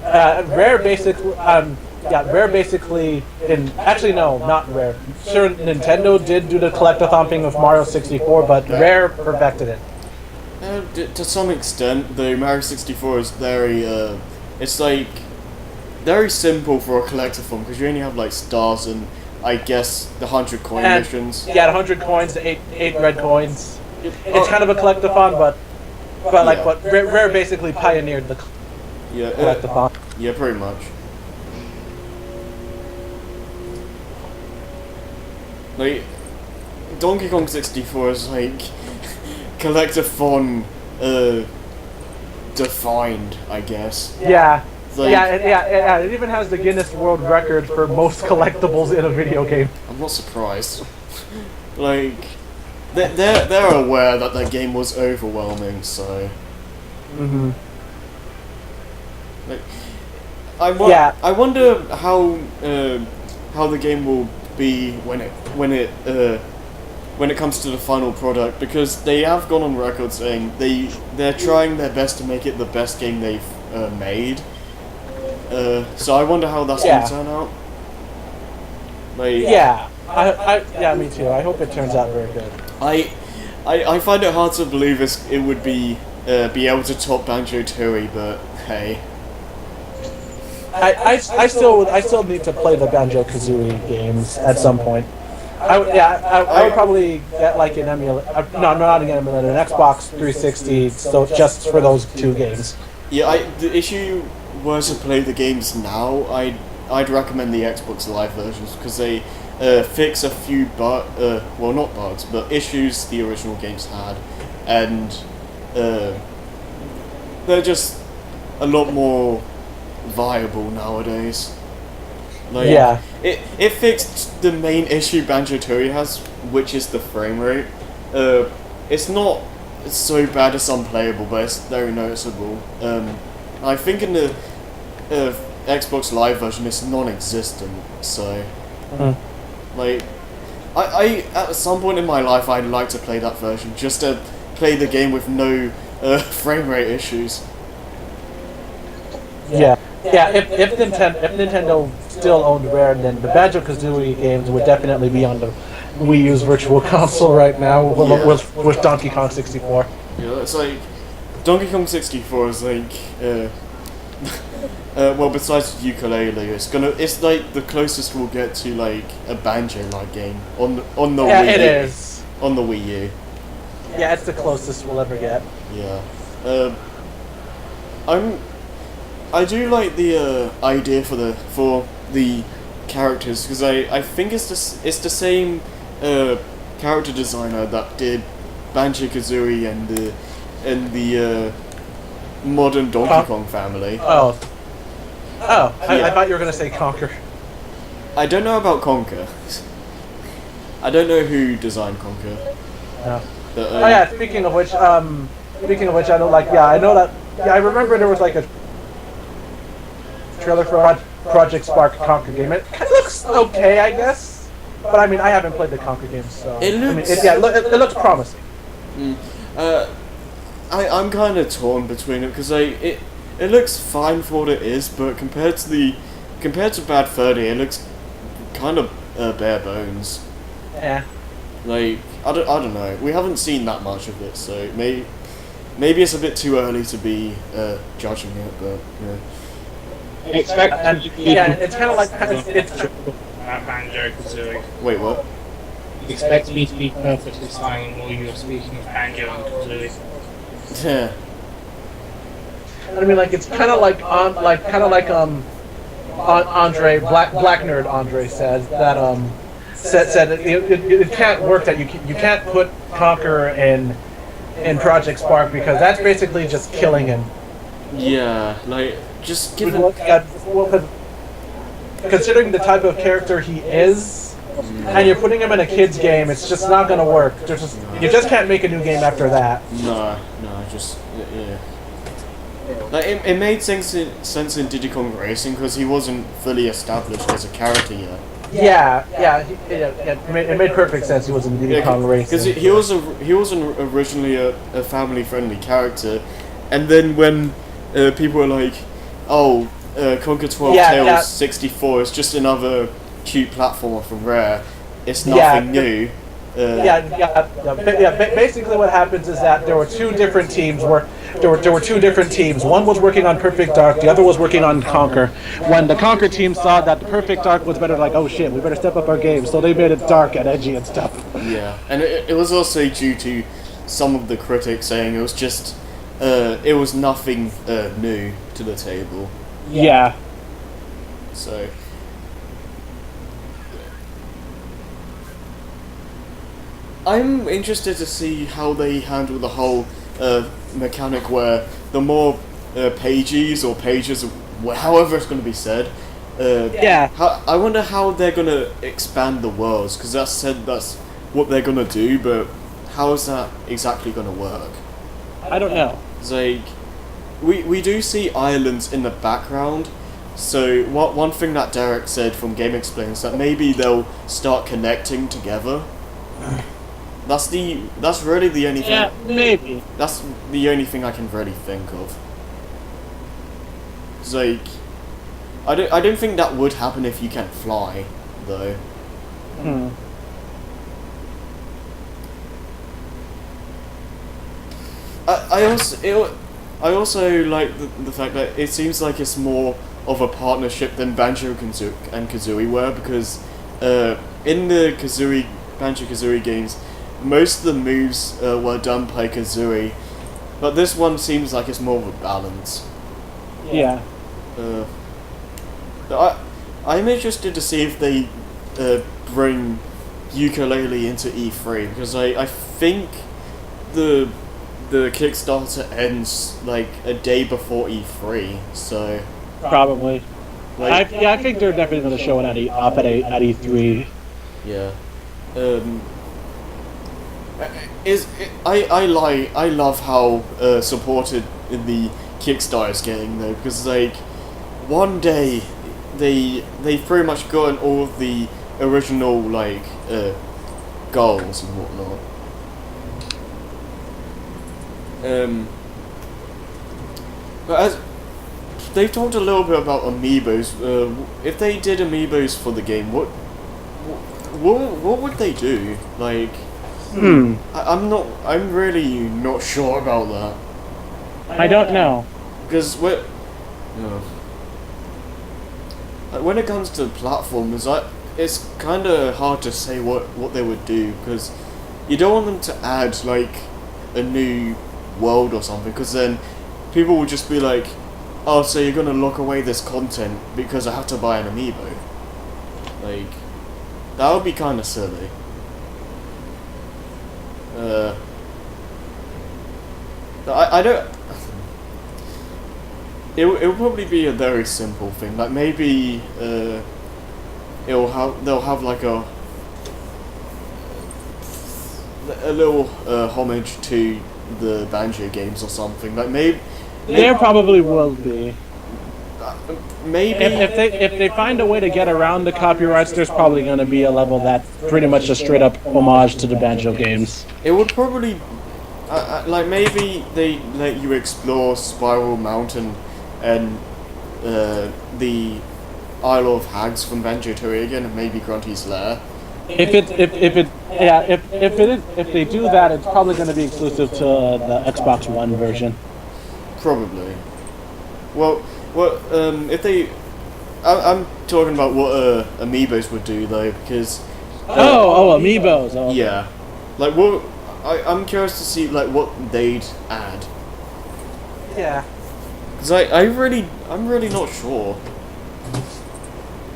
[SPEAKER 2] Rare basically actually no, not Rare. Sure, Nintendo did do the collectathon thing with Mario 64, but Rare perfected it.
[SPEAKER 3] To some extent, the Mario 64 is very it's like very simple for a collectathon because you only have like stars and I guess the 100 coin missions.
[SPEAKER 2] Yeah, the 100 coins, the 8 red coins. It's kind of a collectathon, but Rare basically pioneered the collectathon.
[SPEAKER 3] Yeah, pretty much. Like Donkey Kong 64 is like collectathon defined, I guess.
[SPEAKER 4] Yeah.
[SPEAKER 3] Like,
[SPEAKER 4] Yeah, it even has the Guinness World Record for most collectibles in a video game.
[SPEAKER 3] I'm not surprised. Like, they're aware that that game was overwhelming, so.
[SPEAKER 4] Mm-hmm.
[SPEAKER 3] Like,
[SPEAKER 4] Yeah.
[SPEAKER 3] I wonder how the game will be when it comes to the final product, because they have gone on record saying they're trying their best to make it the best game they've made. So I wonder how that's gonna turn out. Like,
[SPEAKER 4] Yeah. Yeah, me too. I hope it turns out very good.
[SPEAKER 3] I find it hard to believe it would be able to top Banjo-Tooie, but hey.
[SPEAKER 4] I still need to play the Banjo-Kazooie games at some point. I would probably get like an emulator. No, not an emulator, an Xbox 360, so just for those two games.
[SPEAKER 3] Yeah, if you were to play the games now, I'd recommend the Xbox Live versions, because they fix a few well, not bugs, but issues the original games had, and they're just a lot more viable nowadays. Like,
[SPEAKER 4] Yeah.
[SPEAKER 3] It fixed the main issue Banjo-Tooie has, which is the frame rate. It's not so bad it's unplayable, but it's very noticeable. I think in the Xbox Live version it's non-existent, so like I at some point in my life I'd like to play that version, just to play the game with no frame rate issues.
[SPEAKER 4] Yeah. If Nintendo still owned Rare, then the Banjo-Kazooie games would definitely be on the Wii U's Virtual Console right now with Donkey Kong 64.
[SPEAKER 3] Yeah, it's like Donkey Kong 64 is like well, besides ukulele, it's like the closest we'll get to like a banjo-like game on the Wii
[SPEAKER 4] it
[SPEAKER 3] U.
[SPEAKER 4] is.
[SPEAKER 3] On the Wii U.
[SPEAKER 4] Yeah, it's the closest we'll ever get.
[SPEAKER 3] Yeah. I do like the idea for the characters, because I think it's the same character designer that did Banjo-Kazooie and the modern Donkey Kong family.
[SPEAKER 4] I thought you were gonna say Conker.
[SPEAKER 3] I don't know about Conker. I don't know who designed Conker.
[SPEAKER 4] No.
[SPEAKER 3] But,
[SPEAKER 4] Speaking of which, I know, like, I know that. Yeah, I remember there was like a trailer for Project Spark Conker game. It kind of looks okay, I guess. But I mean, I haven't played the Conker games, so
[SPEAKER 3] It looks.
[SPEAKER 4] it looks promising.
[SPEAKER 3] I'm kind of torn between it, because it looks fine for what it is, but compared to Bad 30, it looks kind of bare bones.
[SPEAKER 4] Yeah.
[SPEAKER 3] Like, I don't know. We haven't seen that much of it, so maybe it's a bit too early to be judging it, but yeah.
[SPEAKER 5] It's
[SPEAKER 4] kind of like it's
[SPEAKER 6] Banjo-Kazooie.
[SPEAKER 3] Wait, what?
[SPEAKER 5] expect me to be perfectly
[SPEAKER 6] Fine, while you were speaking of Banjo and Kazooie.
[SPEAKER 3] Yeah.
[SPEAKER 4] I mean, like, it's kind of like Andre Black Nerd Andre says that said it can't work, that you can't put Conker in Project Spark, because that's basically just killing him.
[SPEAKER 3] Yeah, like, just give it.
[SPEAKER 4] Well, considering the type of character he is, and you're putting him in a kid's game, it's just not gonna work. You just can't make a new game after that.
[SPEAKER 3] No, just yeah. Like, it made sense in Diddy Kong Racing, because he wasn't fully established as a character yet.
[SPEAKER 4] It made perfect sense. He was in Diddy Kong Racing.
[SPEAKER 3] Because he wasn't originally a family-friendly character, and then when people were like, "Oh, Conquer 12 Tales 64 is just another cute platformer from Rare. It's nothing new."
[SPEAKER 4] Basically, what happens is that there were two different teams. There were two different teams. One was working on Perfect Dark. The other was working on Conquer. When the Conquer team saw that the Perfect Dark was better, like, oh shit, we better step up our game. So they made it dark and edgy and stuff.
[SPEAKER 3] Yeah, and it was also due to some of the critics saying it was just it was nothing new to the table.
[SPEAKER 4] Yeah.
[SPEAKER 3] I'm interested to see how they handle the whole mechanic where the more pages or pages, however it's going to be said.
[SPEAKER 7] Yeah.
[SPEAKER 3] I wonder how they're going to expand the worlds, because that's what they're going to do, but how is that exactly going to work?
[SPEAKER 7] I don't know.
[SPEAKER 3] It's like, we do see islands in the background, so one thing that Derek said from Game Explain is that maybe they'll start connecting together. That's really the only thing.
[SPEAKER 7] Yeah, maybe.
[SPEAKER 3] That's the only thing I can really think of. It's like, I don't think that would happen if you can't fly, though.
[SPEAKER 7] Hmm.
[SPEAKER 3] I also like the fact that it seems like it's more of a partnership than Banjo and Kazooie were, because in the Banjo-Kazooie games, most of the moves were done by Kazooie, but this one seems like it's more of a balance.
[SPEAKER 7] Yeah.
[SPEAKER 3] I'm interested to see if they bring ukulele into E3, because I think the Kickstarter ends like a day before E3, so
[SPEAKER 7] Probably.
[SPEAKER 3] like
[SPEAKER 7] I think they're definitely going to show it at E3.
[SPEAKER 3] yeah. I love how supported the Kickstarter's getting though, because like one day they've pretty much gotten all of the original like goals and whatnot. But as they've talked a little bit about amiibos, if they did amiibos for the game, what would they do? Like, I'm really not sure about that.
[SPEAKER 7] I don't know.
[SPEAKER 3] Because when it comes to platformers, it's kind of hard to say what they would do, because you don't want them to add like a new world or something, because then people will just be like, oh, so you're gonna lock away this content because I have to buy an amiibo. Like, that would be kind of silly. I don't. It'll probably be a very simple thing. Like maybe they'll have like a little homage to the Banjo games or something. Like maybe
[SPEAKER 7] There probably will be.
[SPEAKER 3] maybe
[SPEAKER 7] If they find a way to get around the copyrights, there's probably going to be a level that's pretty much a straight up homage to the Banjo games.
[SPEAKER 3] it would probably like maybe they let you explore Spiral Mountain and the Isle of Hags from Banjo-Tooie again, and maybe Grunty's Lair.
[SPEAKER 7] If they do that, it's probably going to be exclusive to the Xbox One version.
[SPEAKER 3] Probably. Well, if they, I'm talking about what amiibos would do though, because
[SPEAKER 7] Amiibos. Oh.
[SPEAKER 3] yeah, like what I'm curious to see like what they'd add.
[SPEAKER 7] Yeah.
[SPEAKER 3] Cause I'm really not sure.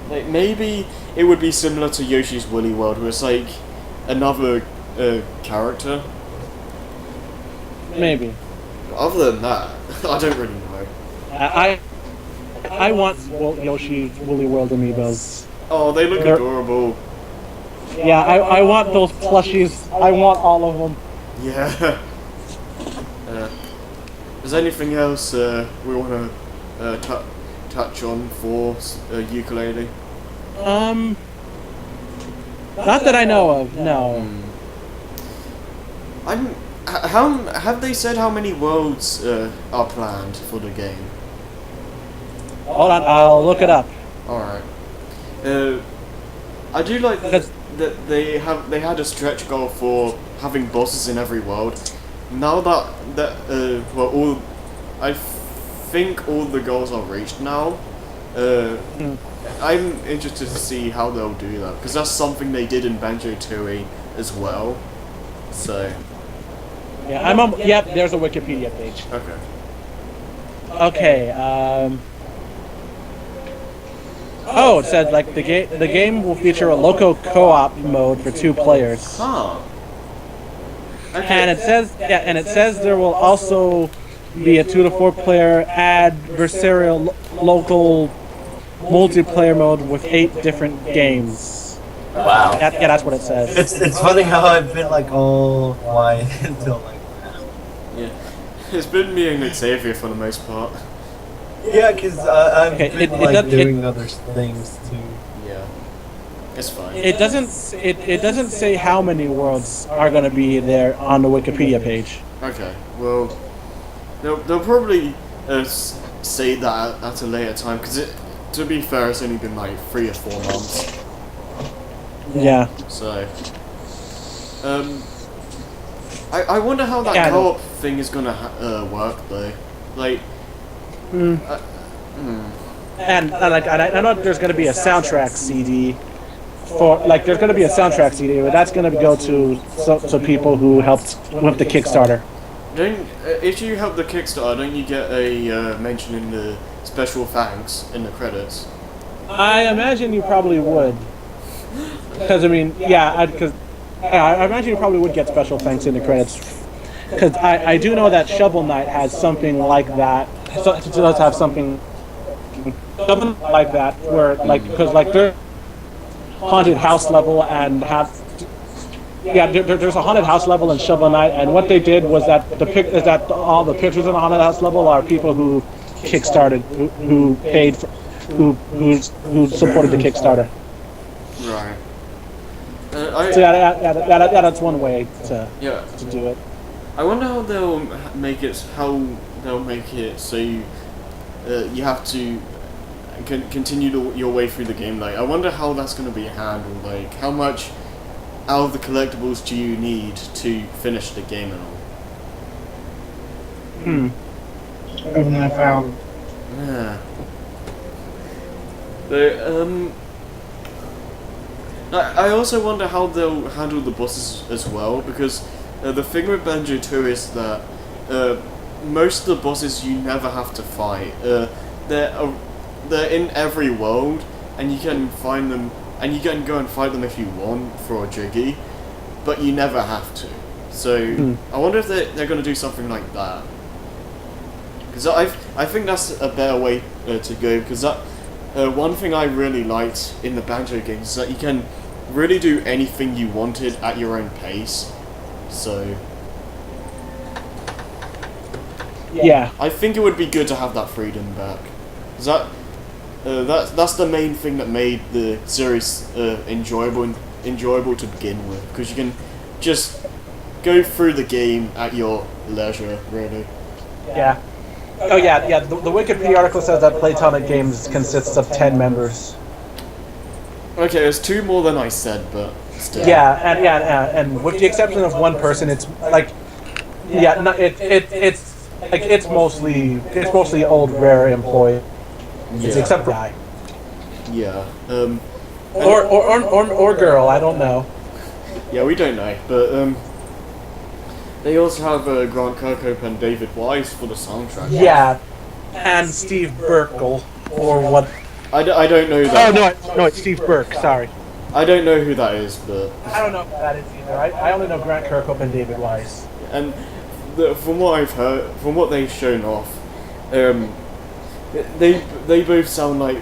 [SPEAKER 3] Like maybe it would be similar to Yoshi's Woolly World, where it's like another character.
[SPEAKER 7] Maybe.
[SPEAKER 3] Other than that, I don't really know.
[SPEAKER 7] I want Yoshi Woolly World amiibos.
[SPEAKER 3] Oh, they look adorable.
[SPEAKER 7] Yeah, I want those plushies. I want all of them.
[SPEAKER 3] Yeah. Is there anything else we want to touch on for ukulele?
[SPEAKER 7] Not that I know of. No.
[SPEAKER 3] Have they said how many worlds are planned for the game?
[SPEAKER 7] Hold on, I'll look it up.
[SPEAKER 3] All right. I do like that they had a stretch goal for having bosses in every world. Now that I think all the goals are reached now. I'm interested to see how they'll do that, because that's something they did in Banjo-Tooie as well. So.
[SPEAKER 7] Yeah, yep, there's a Wikipedia page.
[SPEAKER 3] Okay.
[SPEAKER 7] Okay. Oh, it says like the game will feature a local co-op mode for 2 players.
[SPEAKER 3] Huh.
[SPEAKER 7] And it says there will also be a 2 to 4 player adversarial local multiplayer mode with 8 different games.
[SPEAKER 1] Wow.
[SPEAKER 7] That's what it says.
[SPEAKER 1] It's funny how I've been like, oh, why until like now.
[SPEAKER 3] Yeah. It's been me and Xavier for the most part.
[SPEAKER 1] Yeah, because I've
[SPEAKER 7] Okay,
[SPEAKER 1] been doing other things too.
[SPEAKER 3] Yeah. It's fine.
[SPEAKER 7] It doesn't say how many worlds are going to be there on the Wikipedia page.
[SPEAKER 3] Okay, well, they'll probably say that at a later time, because to be fair, it's only been like 3 or 4 months.
[SPEAKER 7] Yeah.
[SPEAKER 3] So, I wonder how that
[SPEAKER 7] Yeah,
[SPEAKER 3] co-op thing is gonna work though. Like,
[SPEAKER 7] And I know there's going to be a soundtrack CD there's going to be a soundtrack CD, but that's going to go to people who helped with the Kickstarter.
[SPEAKER 3] if you help the Kickstarter, don't you get a mention in the special thanks in the credits?
[SPEAKER 7] I imagine you probably would. Because, I mean, I imagine you probably would get special thanks in the credits. Because I do know that Shovel Knight has something like that. So it does have something like that, where, like, because, like, they're haunted house level and there's a haunted house level in Shovel Knight, and what they did was that all the pictures in the haunted house level are people who kickstarted, who paid for, who supported the Kickstarter.
[SPEAKER 3] Right.
[SPEAKER 7] So that's one way to do it.
[SPEAKER 3] I wonder how they'll make it. So you have to continue your way through the game. Like, I wonder how that's going to be handled. Like, how much out of the collectibles do you need to finish the game and all?
[SPEAKER 5] Open that file.
[SPEAKER 3] Yeah. But, I also wonder how they'll handle the bosses as well, because the thing with Banjo 2 is that most of the bosses you never have to fight. They're in every world, and you can find them, and you can go and fight them if you want for a jiggy, but you never have to. So I wonder if they're going to do something like that. Because I think that's a better way to go, because that one thing I really liked in the Banjo games is that you can really do anything you wanted at your own pace. So
[SPEAKER 7] Yeah.
[SPEAKER 3] I think it would be good to have that freedom back. 'Cause that's the main thing that made the series enjoyable to begin with, because you can just go through the game at your leisure, really.
[SPEAKER 7] Yeah. Oh yeah. The Wikipedia article says that Playtonic Games consists of 10 members.
[SPEAKER 3] Okay, there's 2 more than I said, but still.
[SPEAKER 7] And with the exception of one person, it's like, it's mostly old rare employees, except for guy.
[SPEAKER 3] Yeah.
[SPEAKER 7] Or girl, I don't know.
[SPEAKER 3] Yeah, we don't know, but they also have Grant Kirkhope and David Wise for the soundtrack.
[SPEAKER 7] Yeah, and Steve Burkle, or what?
[SPEAKER 3] I don't know that.
[SPEAKER 7] Oh no, it's Steve Burke. Sorry.
[SPEAKER 3] I don't know who that is, but
[SPEAKER 7] I don't know who that is either. I only know Grant Kirkhope and David Wise.
[SPEAKER 3] and from what I've heard, from what they've shown off, they both sound like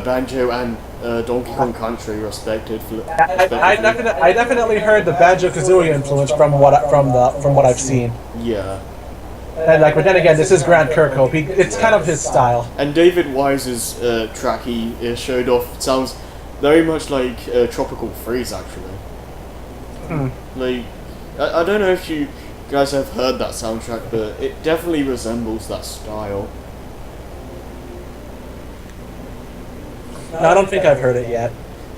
[SPEAKER 3] Banjo and Donkey Kong Country, respectively.
[SPEAKER 7] I definitely heard the Banjo-Kazooie influence from what I've seen.
[SPEAKER 3] Yeah.
[SPEAKER 7] And but then again, this is Grant Kirkhope. It's kind of his style.
[SPEAKER 3] And David Wise's track he showed off sounds very much like Tropical Freeze, actually. Like, I don't know if you guys have heard that soundtrack, but it definitely resembles that style.
[SPEAKER 7] No, I don't think I've heard it yet.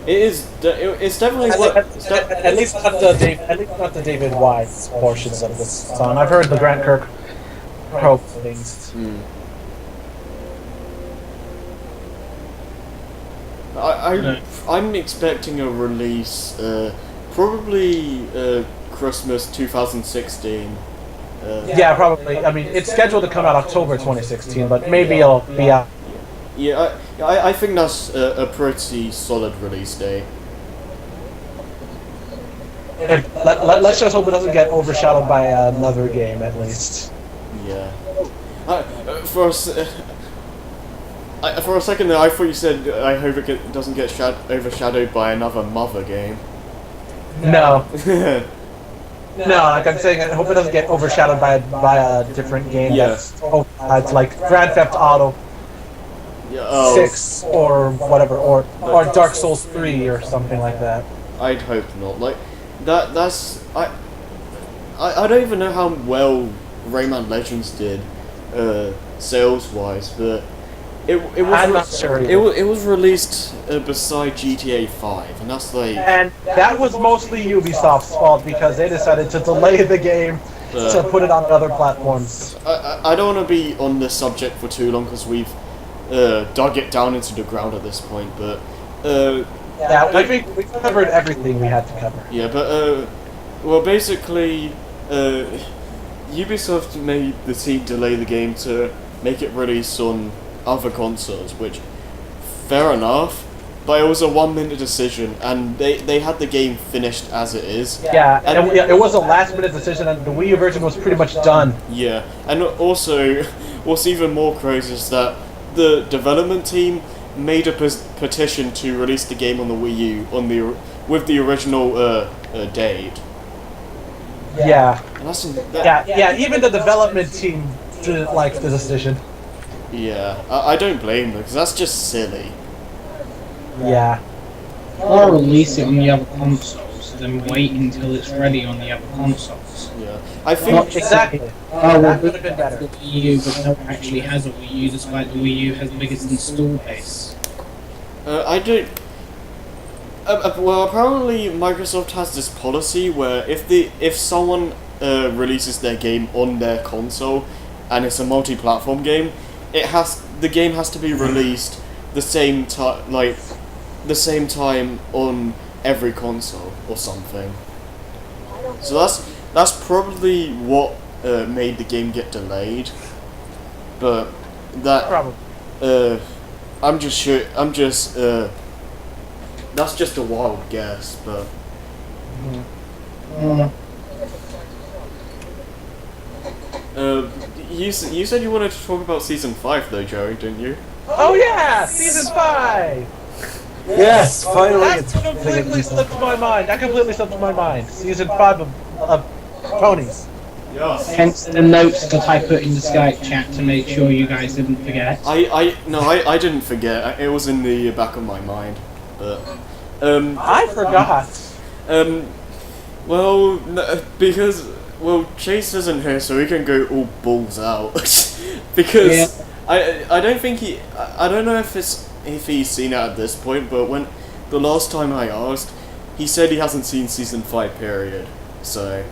[SPEAKER 3] It is. It's definitely what.
[SPEAKER 7] At least not the David Wise portions of this song. I've heard the Grant Kirkhope things.
[SPEAKER 3] I'm expecting a release, probably Christmas 2016.
[SPEAKER 7] Yeah, probably. I mean, it's scheduled to come out October 2016, but maybe it'll be out.
[SPEAKER 3] Yeah, I think that's a pretty solid release day.
[SPEAKER 7] Let's just hope it doesn't get overshadowed by another game, at least.
[SPEAKER 3] Yeah. For a second there, I thought you said I hope it doesn't get overshadowed by another Mother game.
[SPEAKER 7] No. No, like I'm saying, I hope it doesn't get overshadowed by a different game.
[SPEAKER 3] Yeah.
[SPEAKER 7] That's it's like Grand Theft Auto
[SPEAKER 3] Yeah, oh,
[SPEAKER 7] 6 or whatever, or Dark Souls 3 or something like that.
[SPEAKER 3] I'd hope not. Like that's I don't even know how well Rayman Legends did sales wise, but it was
[SPEAKER 7] I'm not sure either.
[SPEAKER 3] it was released beside GTA 5, and that's like
[SPEAKER 7] And that was mostly Ubisoft's fault because they decided to delay the game to put it on other platforms.
[SPEAKER 3] I don't want to be on this subject for too long because we've dug it down into the ground at this point, but
[SPEAKER 7] Yeah, I think we covered everything we had to cover.
[SPEAKER 3] yeah, but well, basically, Ubisoft made the team delay the game to make it release on other consoles, which, fair enough, but it was a 1-minute decision, and they had the game finished as it is.
[SPEAKER 7] Yeah, and it was a last-minute decision, and the Wii U version was pretty much done.
[SPEAKER 3] Yeah, and also, what's even more crazy is that the development team made a petition to release the game on the Wii U with the original date.
[SPEAKER 7] Yeah.
[SPEAKER 3] And that's
[SPEAKER 7] Yeah, even the development team didn't like the decision.
[SPEAKER 3] Yeah, I don't blame them because that's just silly.
[SPEAKER 7] Yeah.
[SPEAKER 5] Or release it on the other consoles, then wait until it's ready on the other consoles.
[SPEAKER 3] Yeah, I think
[SPEAKER 5] Not
[SPEAKER 7] Exactly.
[SPEAKER 5] Oh, well,
[SPEAKER 7] That would have been better.
[SPEAKER 5] the Wii U, but no one actually has a Wii U, despite the Wii U has the biggest install base.
[SPEAKER 3] I don't. Well, apparently Microsoft has this policy where if someone releases their game on their console and it's a multi-platform game, the game has to be released the same time on every console or something. So that's probably what made the game get delayed. But that
[SPEAKER 7] Probably.
[SPEAKER 3] that's just a wild guess, but you said you wanted to talk about season 5 though, Joey, didn't you?
[SPEAKER 7] Oh yeah, season 5.
[SPEAKER 1] Yes, finally
[SPEAKER 7] That
[SPEAKER 1] it's
[SPEAKER 7] completely slipped my mind. Season 5 of Ponies.
[SPEAKER 3] Yes.
[SPEAKER 5] Hence the notes that I put in the Skype chat to make sure you guys didn't forget.
[SPEAKER 3] I didn't forget. It was in the back of my mind, but
[SPEAKER 7] I forgot.
[SPEAKER 3] well, because Chase isn't here, so he can go all balls out. Because I don't think I don't know if he's seen it at this point, but when the last time I asked, he said he hasn't seen season 5 period. So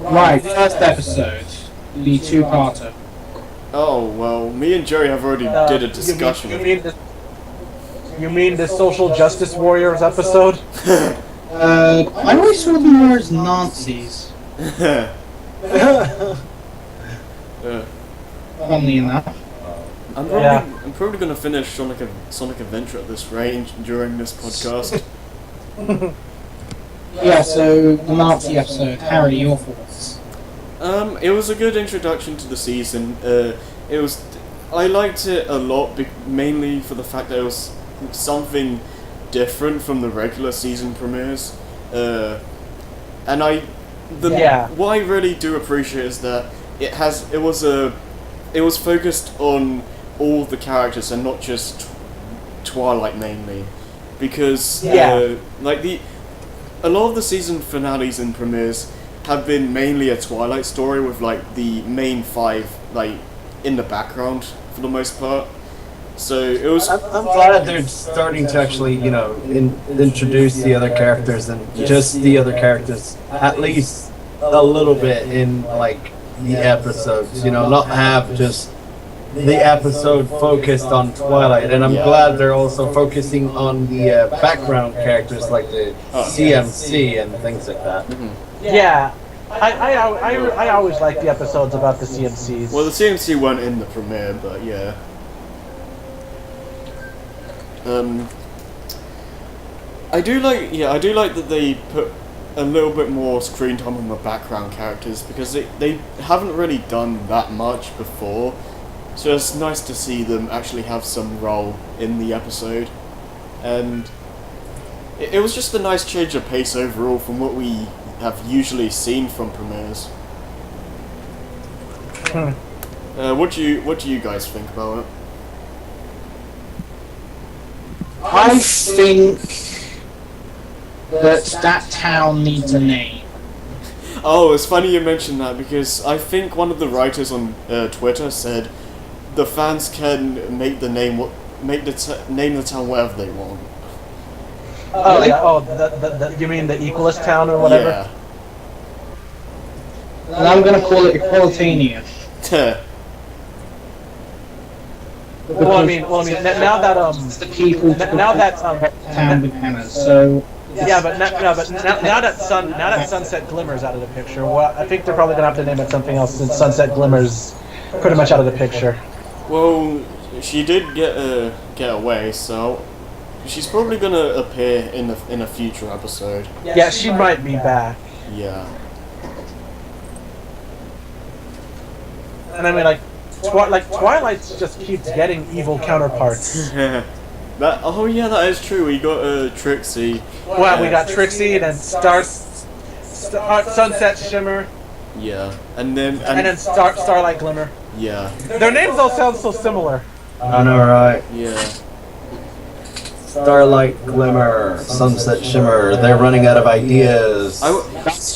[SPEAKER 5] Right, first episode, the two-parter.
[SPEAKER 3] oh well, me and Jerry have already did a discussion.
[SPEAKER 7] You mean the Social Justice Warriors episode?
[SPEAKER 5] I always saw them more as Nazis, funnily enough.
[SPEAKER 3] I'm probably gonna finish Sonic Adventure at this range during this podcast.
[SPEAKER 5] Yeah, so the Nazi episode, Harry, your thoughts?
[SPEAKER 3] It was a good introduction to the season. I liked it a lot, mainly for the fact that it was something different from the regular season premieres. What I really do appreciate is that it was focused on all the characters and not just Twilight mainly, because a lot of the season finales and premieres have been mainly a Twilight story with like the main 5 like in the background for the most part. So it was.
[SPEAKER 1] I'm glad they're starting to actually, introduce the other characters and just the other characters at least a little bit in like the episodes. Not have just the episode focused on Twilight. And I'm glad they're also focusing on the background characters like the CMC and things like that.
[SPEAKER 3] Mhm.
[SPEAKER 7] Yeah. I always like the episodes about the CMCs.
[SPEAKER 3] Well, the CMC weren't in the premiere, but yeah. I do like that they put a little bit more screen time on the background characters because they haven't really done that much before. So it's nice to see them actually have some role in the episode. And it was just a nice change of pace overall from what we have usually seen from premieres. What do you guys think about it?
[SPEAKER 5] I think that town needs a name.
[SPEAKER 3] Oh, it's funny you mentioned that because I think one of the writers on Twitter said the fans can make the name name the town whatever they want.
[SPEAKER 7] Oh, yeah. Oh, you mean the Equalist town or whatever?
[SPEAKER 3] Yeah.
[SPEAKER 5] And I'm gonna call it Equalitania.
[SPEAKER 7] Well, I mean, now that
[SPEAKER 5] The people
[SPEAKER 7] now that
[SPEAKER 5] town with hammers. So
[SPEAKER 7] yeah, but now that Sunset Glimmer's out of the picture, well, I think they're probably gonna have to name it something else since Sunset Glimmer's pretty much out of the picture.
[SPEAKER 3] Well, she did get away, so she's probably gonna appear in a future episode.
[SPEAKER 7] Yeah, she might be back.
[SPEAKER 3] Yeah.
[SPEAKER 7] And I mean, Twilight just keeps getting evil counterparts.
[SPEAKER 3] That that is true. We got Trixie.
[SPEAKER 7] Well, we got Trixie and then Sunset Shimmer.
[SPEAKER 3] Yeah, and then
[SPEAKER 7] Starlight Glimmer.
[SPEAKER 3] Yeah.
[SPEAKER 7] Their names all sound so similar.
[SPEAKER 1] I know, right?
[SPEAKER 3] Yeah.
[SPEAKER 1] Starlight Glimmer, Sunset Shimmer, they're running out of ideas.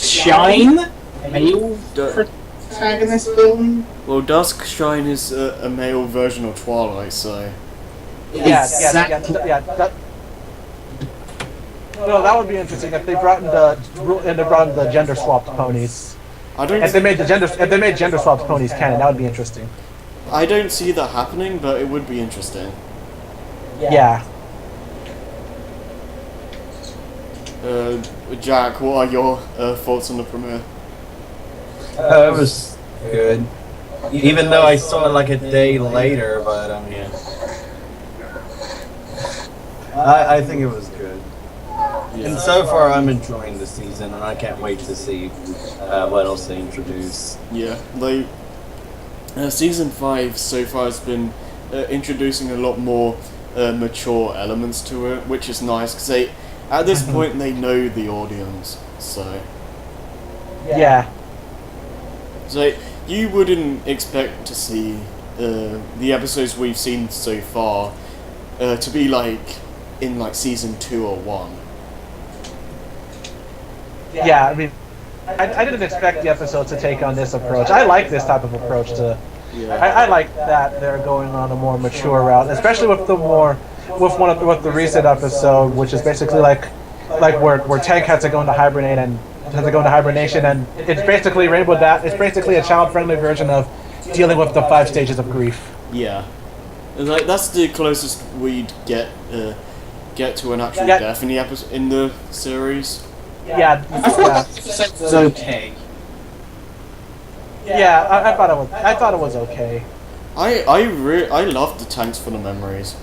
[SPEAKER 5] Shine, male protagonist film.
[SPEAKER 3] Well, Dusk Shine is a male version of Twilight, so.
[SPEAKER 7] Yeah. No, that would be interesting if they brought in the gender swapped ponies. If they made gender swapped ponies canon, that would be interesting.
[SPEAKER 3] I don't see that happening, but it would be interesting.
[SPEAKER 7] Yeah.
[SPEAKER 3] Jack, what are your thoughts on the premiere?
[SPEAKER 1] It was good. Even though I saw it like a day later, but yeah. I think it was good.
[SPEAKER 3] Yeah.
[SPEAKER 1] And so far I'm enjoying the season and I can't wait to see what else they introduce.
[SPEAKER 3] Yeah, like season 5 so far has been introducing a lot more mature elements to it, which is nice because at this point they know the audience, so
[SPEAKER 7] Yeah.
[SPEAKER 3] so you wouldn't expect to see the episodes we've seen so far to be like in like season 2 or 1.
[SPEAKER 7] Yeah, I mean, I didn't expect the episode to take on this approach. I like this type of approach to.
[SPEAKER 3] Yeah.
[SPEAKER 7] I like that they're going on a more mature route, especially with the recent episode, which is basically like where Tank had to go into hibernation, and it's basically it's basically a child-friendly version of dealing with the 5 stages of grief.
[SPEAKER 3] Yeah, and like that's the closest we'd get to an actual death in the series.
[SPEAKER 7] Yeah,
[SPEAKER 5] I thought that was okay.
[SPEAKER 7] Yeah, I thought it was okay.
[SPEAKER 3] I loved the Tanks for the Memories.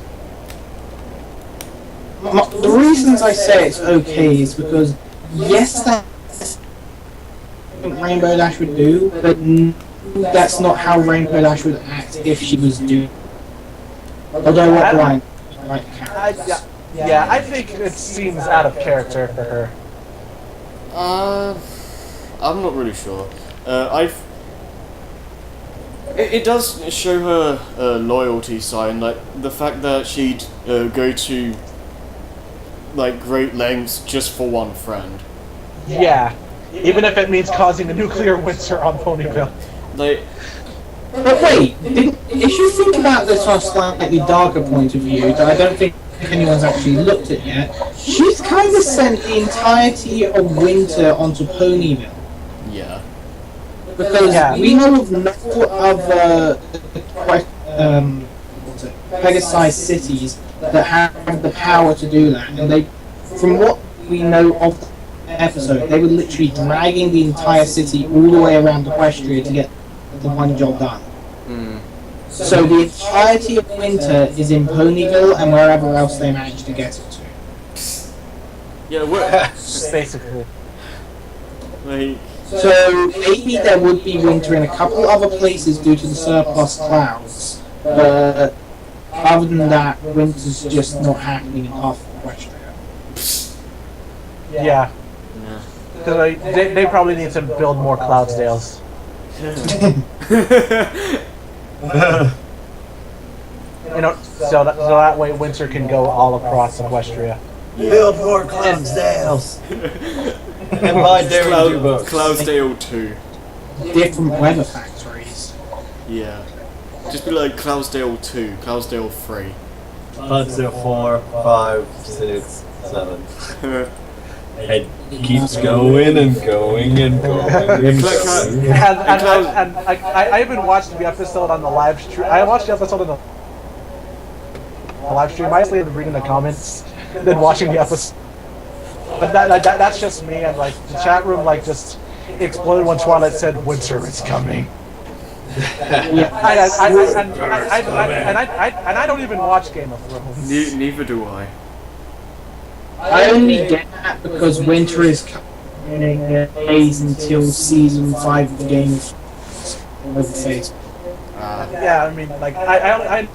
[SPEAKER 5] The reasons I say it's okay is because yes, that's what Rainbow Dash would do, but that's not how Rainbow Dash would act if she was doing. Although what line? Right.
[SPEAKER 7] I think it seems out of character for her.
[SPEAKER 3] I'm not really sure. It does show her loyalty sign, like the fact that she'd go to like great lengths just for one friend.
[SPEAKER 7] Yeah, even if it means causing a nuclear winter on Ponyville.
[SPEAKER 3] Like,
[SPEAKER 5] But wait, if you think about this from a slightly darker point of view, that I don't think anyone's actually looked at yet, she's kind of sent the entirety of winter onto Ponyville.
[SPEAKER 3] yeah.
[SPEAKER 5] Because we know of no other Pegasi cities that have the power to do that, and they, from what we know of the episode, they were literally dragging the entire city all the way around Equestria to get the one job done. So the entirety of winter is in Ponyville and wherever else they managed to get it to.
[SPEAKER 3] Yeah, what?
[SPEAKER 7] basically.
[SPEAKER 3] Like,
[SPEAKER 5] So maybe there would be winter in a couple other places due to the surplus clouds, but other than that, winter's just not happening in half of Equestria.
[SPEAKER 7] Yeah.
[SPEAKER 3] yeah.
[SPEAKER 7] Because they probably need to build more Cloudsdales. So that way winter can go all across Equestria.
[SPEAKER 1] Build more Clydesdales. And buy Dairy Dubo.
[SPEAKER 3] Cloudsdale 2.
[SPEAKER 5] Different weather factories.
[SPEAKER 3] Yeah. Just be like Cloudsdale 2, Cloudsdale 3.
[SPEAKER 1] Clydesdale 4, 5, 6, 7. It keeps going and going and going and going.
[SPEAKER 7] And I even watched the episode on the live stream. I watched the episode on the live stream. I actually been reading the comments, then watching the episode. But that's just me, and like the chat room like just exploded when Twilight said winter is coming. And I don't even watch Game of Thrones.
[SPEAKER 3] Neither do I.
[SPEAKER 5] I only get that because winter is coming days until season 5 of Game of Thrones.
[SPEAKER 7] Yeah, I mean, like I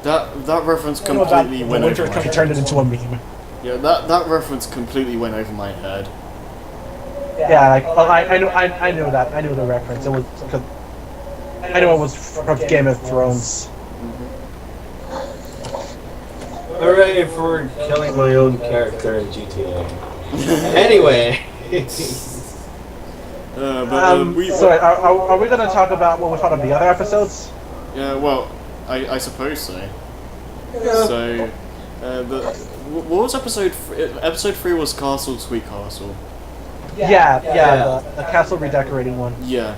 [SPEAKER 3] That reference
[SPEAKER 7] know about
[SPEAKER 3] completely
[SPEAKER 7] the
[SPEAKER 3] went
[SPEAKER 7] winter
[SPEAKER 3] over my
[SPEAKER 7] coming
[SPEAKER 3] head.
[SPEAKER 7] turned it into a meme.
[SPEAKER 3] Yeah, that reference completely went over my head.
[SPEAKER 7] Yeah, like well, I knew that. I knew the reference. It was because I knew it was from Game of Thrones.
[SPEAKER 1] Hooray for killing my own character in GTA. Anyway.
[SPEAKER 7] Sorry, are we gonna talk about what we thought of the other episodes?
[SPEAKER 3] Yeah, well, I suppose so. So, what was episode 3? Episode 3 was Castle, Sweet Castle.
[SPEAKER 7] Yeah, the castle redecorating one.
[SPEAKER 3] Yeah.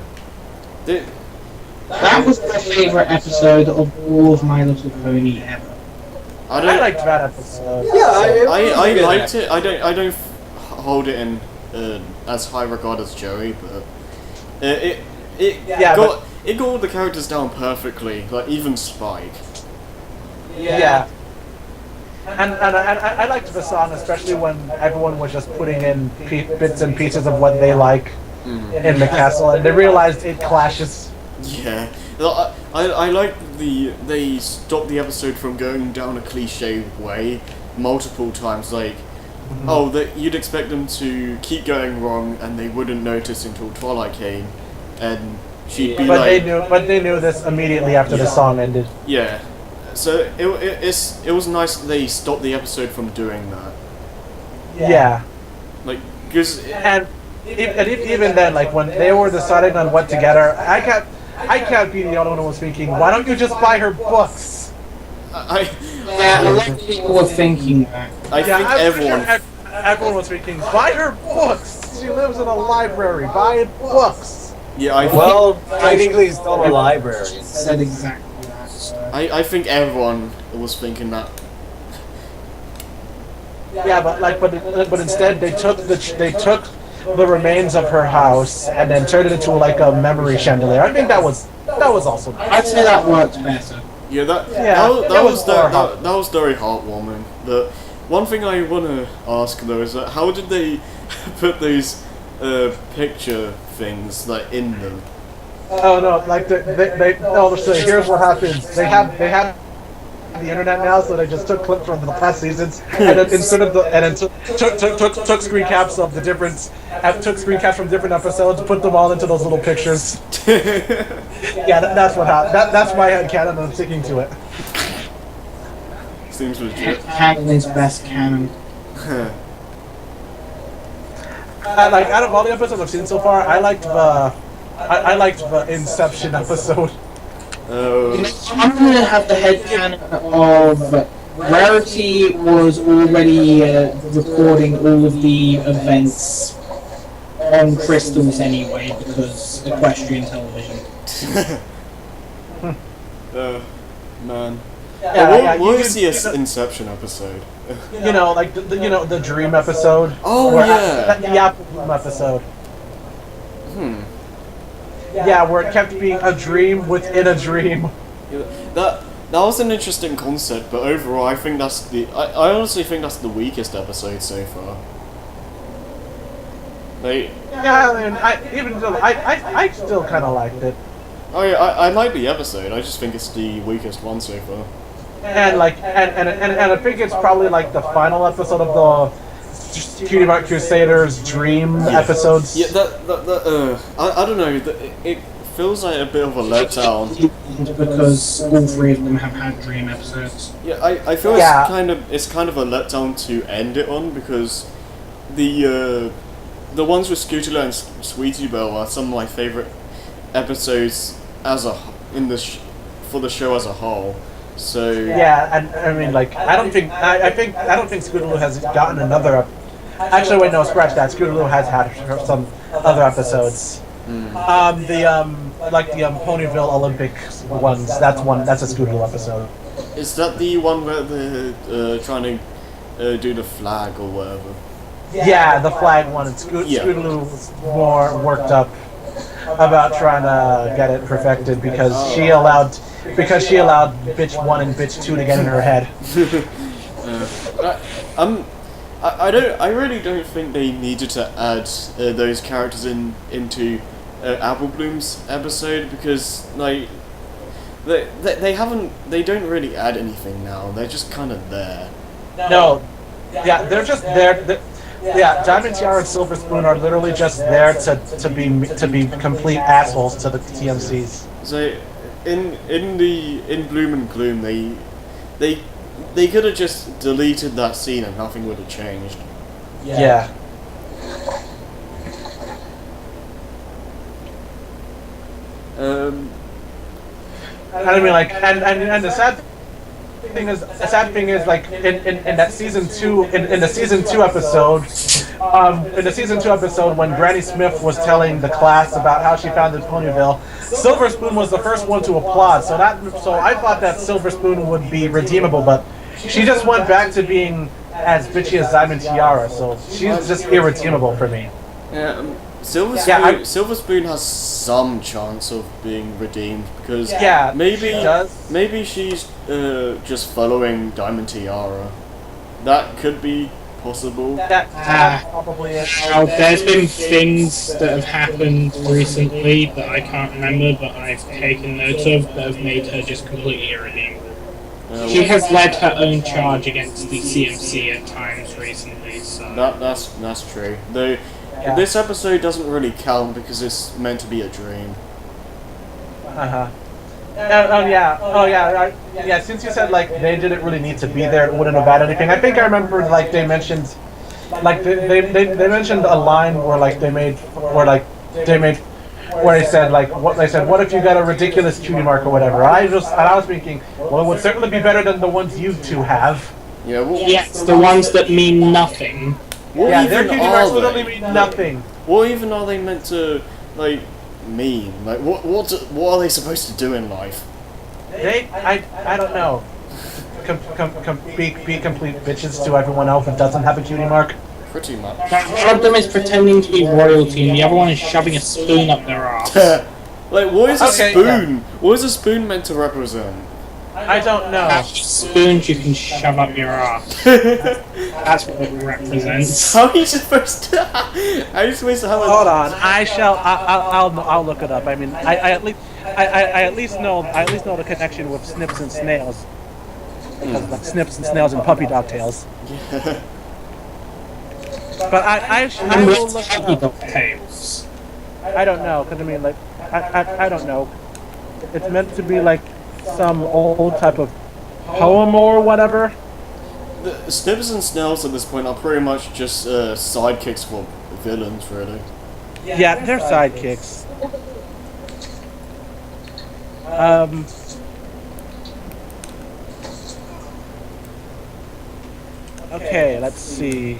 [SPEAKER 5] That was my favorite episode of all of My Little Pony ever.
[SPEAKER 3] I
[SPEAKER 7] liked that episode.
[SPEAKER 1] Yeah,
[SPEAKER 3] I liked it. I don't hold it in as high regard as Joey, but it got all the characters down perfectly, like even Spike.
[SPEAKER 7] Yeah. And I liked the song, especially when everyone was just putting in bits and pieces of what they like in the castle, and they realized it clashes.
[SPEAKER 3] Yeah, I like they stopped the episode from going down a cliche way multiple times. Like, that you'd expect them to keep going wrong, and they wouldn't notice until Twilight came, and she'd be
[SPEAKER 7] but they knew this immediately after the song ended.
[SPEAKER 3] Yeah. So it was nice that they stopped the episode from doing that.
[SPEAKER 7] Yeah.
[SPEAKER 3] Like, because
[SPEAKER 7] even then, like when they were deciding on what to get her, I can't be the only one who was thinking, why don't you just buy her books?
[SPEAKER 5] Yeah, a lot of people were thinking that.
[SPEAKER 3] I think
[SPEAKER 7] everyone was thinking, buy her books. She lives in a library. Buy her books.
[SPEAKER 3] Yeah,
[SPEAKER 1] technically it's not a library.
[SPEAKER 5] Said exactly that.
[SPEAKER 3] I think everyone was thinking that.
[SPEAKER 7] Yeah, but instead they took the remains of her house and then turned it into like a memory chandelier. I think that was also nice.
[SPEAKER 5] I'd say that worked better.
[SPEAKER 3] Yeah, that was very heartwarming. The one thing I want to ask though is that how did they put these picture things like in them?
[SPEAKER 7] Oh no! Like so here's what happens. They have the internet now, so they just took clips from the past seasons and then took screen caps of the different took screen caps from different episodes, put them all into those little pictures. Yeah, that's what happened. That's my headcanon, and I'm sticking to it.
[SPEAKER 3] Seems legit.
[SPEAKER 5] Canon is best canon.
[SPEAKER 7] Like out of all the episodes I've seen so far, I liked the Inception episode.
[SPEAKER 5] I'm gonna have the headcanon of Rarity was already recording all of the events on crystals anyway because equestrian television.
[SPEAKER 3] Man.
[SPEAKER 7] What
[SPEAKER 3] was the Inception episode?
[SPEAKER 7] You know, like the Dream episode.
[SPEAKER 3] Oh yeah.
[SPEAKER 7] The Apple Bloom episode. Yeah, where it kept being a dream within a dream.
[SPEAKER 3] That was an interesting concept, but overall, I think I honestly think that's the weakest episode so far. Like,
[SPEAKER 7] Yeah, I still kind of liked it.
[SPEAKER 3] oh yeah, I like the episode. I just think it's the weakest one so far.
[SPEAKER 7] And I think it's probably like the final episode of the Cutie Mark Crusaders dream episodes.
[SPEAKER 3] Yeah, I don't know. It feels like a bit of a letdown.
[SPEAKER 5] Because all three of them have had dream episodes.
[SPEAKER 3] Yeah, I feel it's kind of a letdown to end it on because the ones with Scootaloo and Sweetie Belle are some of my favorite episodes for the show as a whole. So
[SPEAKER 7] Yeah, and I mean, like, I don't think Scootaloo has gotten another. Actually, wait, no, scratch that. Scootaloo has had some other episodes. Like the Ponyville Olympics ones. That's a Scootaloo episode.
[SPEAKER 3] is that the one where they're trying to do the flag or whatever?
[SPEAKER 7] Yeah, the flag one. And Scootaloo was more worked up about trying to get it perfected because she allowed bitch 1 and bitch 2 to get in her head.
[SPEAKER 3] I really don't think they needed to add those characters into Apple Bloom's episode because like they don't really add anything now. They're just kind of there.
[SPEAKER 7] No, yeah, they're just there. Yeah, Diamond Tiara and Silver Spoon are literally just there to be complete assholes to the TMCs.
[SPEAKER 3] So in Bloom and Gloom they could have just deleted that scene and nothing would have changed.
[SPEAKER 7] Yeah. I mean, like, and the sad thing is, like, in that season 2, in the season 2 episode, when Granny Smith was telling the class about how she founded Ponyville, Silver Spoon was the first one to applaud. So I thought that Silver Spoon would be redeemable, but she just went back to being as bitchy as Diamond Tiara. So she's just irredeemable for me.
[SPEAKER 3] Yeah. Silver Spoon has some chance of being redeemed because maybe she's just following Diamond Tiara. That could be possible.
[SPEAKER 7] That's probably it.
[SPEAKER 6] Now, there's been things that have happened recently that I can't remember, but I've taken note of that have made her just completely irredeemable. She has led her own charge against the CMC at times recently, so...
[SPEAKER 3] That's true. Though, this episode doesn't really count because it's meant to be a dream.
[SPEAKER 7] Yeah. Since you said like they didn't really need to be there, it wouldn't have added anything. I think I remember like they mentioned, like they mentioned a line where they said what if you got a ridiculous cutie mark or whatever. I was thinking, well, it would certainly be better than the ones you two have.
[SPEAKER 3] Yeah. Well,
[SPEAKER 6] yes, the ones that mean nothing.
[SPEAKER 7] Their cutie marks literally mean nothing.
[SPEAKER 3] What even are they meant to like mean? Like what are they supposed to do in life?
[SPEAKER 7] I don't know. Be complete bitches to everyone else that doesn't have a cutie mark.
[SPEAKER 3] Pretty much.
[SPEAKER 6] One of them is pretending to be royalty, and the other one is shoving a spoon up their ass.
[SPEAKER 3] Like, what is a spoon?
[SPEAKER 7] Yeah.
[SPEAKER 3] What is a spoon meant to represent?
[SPEAKER 7] I don't know.
[SPEAKER 6] Spoons you can shove up your ass. That's what it represents.
[SPEAKER 3] How are you supposed to? How are you supposed to have a...
[SPEAKER 7] Hold on, I'll look it up. I mean, I at least know the connection with snips and snails, because like snips and snails and puppy dog tails. But I will look it up.
[SPEAKER 6] Tails.
[SPEAKER 7] I don't know, because I mean, like, I don't know. It's meant to be like some old type of poem or whatever.
[SPEAKER 3] The Snips and Snails at this point are pretty much just sidekicks for villains, really.
[SPEAKER 7] Yeah, they're sidekicks. Okay, let's see.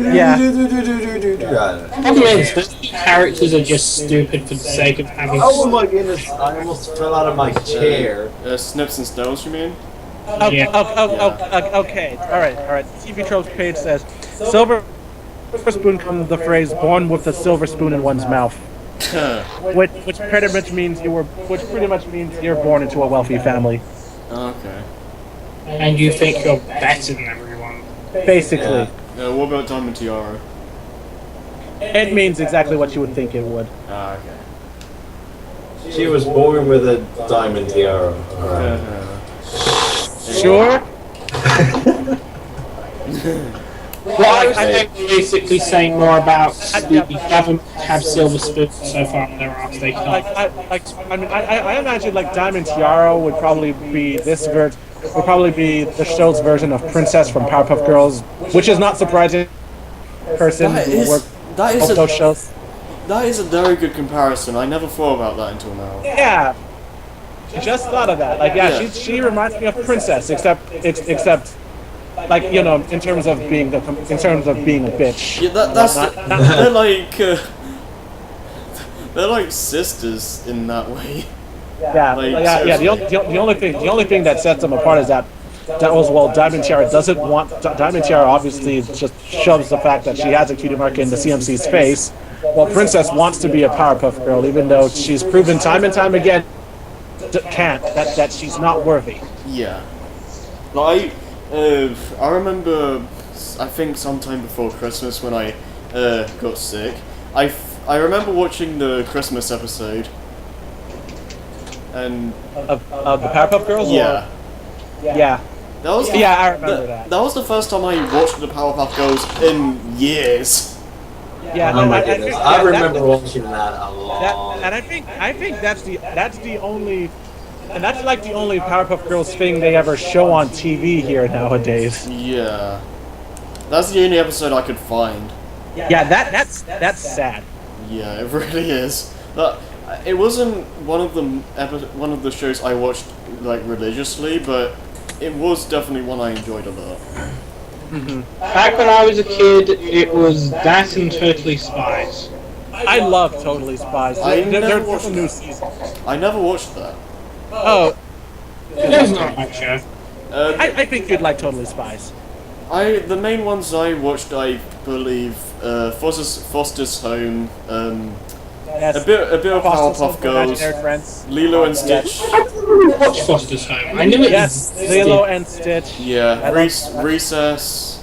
[SPEAKER 7] Yeah.
[SPEAKER 6] Problem is, those characters are just stupid for the sake of having.
[SPEAKER 1] Oh my goodness! I almost fell out of my chair.
[SPEAKER 3] Snips and Snails, you mean?
[SPEAKER 7] Okay. All right. TV Tropes page says Silver Spoon comes from the phrase "born with a silver spoon in one's mouth." which pretty much means you're born into a wealthy family.
[SPEAKER 3] Okay.
[SPEAKER 6] And you think you're better than everyone.
[SPEAKER 7] Basically,
[SPEAKER 3] What about Diamond Tiara?
[SPEAKER 7] it means exactly what you would think it would.
[SPEAKER 3] Ah, okay.
[SPEAKER 1] She was born with a diamond tiara.
[SPEAKER 7] Sure.
[SPEAKER 6] Well, I was basically saying more about we haven't had silver spoons so far in their arcs. They can't.
[SPEAKER 7] I imagine like Diamond Tiara would probably be the show's version of Princess from Powerpuff Girls, which is not surprising. Person who worked on those shows.
[SPEAKER 3] That is a very good comparison. I never thought about that until now.
[SPEAKER 7] Yeah, just thought of that. Like, yeah. She reminds me of Princess, except like in terms of being a bitch.
[SPEAKER 3] Yeah, they're like sisters in that way.
[SPEAKER 7] Yeah, The only thing that sets them apart is that Diamond Tiara doesn't want. Diamond Tiara obviously just shoves the fact that she has a cutie mark in the CMC's face. While Princess wants to be a Powerpuff Girl, even though she's proven time and time again that she's not worthy.
[SPEAKER 3] Yeah. Like, I remember, I think sometime before Christmas when I got sick, I remember watching the Christmas episode. And
[SPEAKER 7] Of the Powerpuff Girls?
[SPEAKER 3] yeah.
[SPEAKER 7] Yeah.
[SPEAKER 3] That was
[SPEAKER 7] I remember that.
[SPEAKER 3] That was the first time I watched the Powerpuff Girls in years.
[SPEAKER 7] Yeah,
[SPEAKER 1] Oh my goodness! I remember watching that a lot.
[SPEAKER 7] And I think that's the only, and that's like the only Powerpuff Girls thing they ever show on TV here nowadays.
[SPEAKER 3] Yeah. That's the only episode I could find.
[SPEAKER 7] Yeah, that's sad.
[SPEAKER 3] Yeah, it really is. It wasn't one of the shows I watched like religiously, but it was definitely one I enjoyed a lot.
[SPEAKER 6] Back when I was a kid, it was that and Totally Spies.
[SPEAKER 7] I love Totally Spies. They're a new season.
[SPEAKER 3] I never watched that.
[SPEAKER 7] Oh,
[SPEAKER 6] It was not a bad show.
[SPEAKER 7] I think you'd like Totally Spies.
[SPEAKER 3] The main ones I watched, I believe, Foster's Home,
[SPEAKER 7] Yes.
[SPEAKER 3] a bit of Powerpuff Girls,
[SPEAKER 7] Imaginary Friends.
[SPEAKER 3] Lilo and Stitch.
[SPEAKER 6] Watch Foster's Home. I knew it
[SPEAKER 7] Yes,
[SPEAKER 6] existed.
[SPEAKER 7] Lilo and Stitch.
[SPEAKER 3] Yeah, Recess.
[SPEAKER 6] Recess.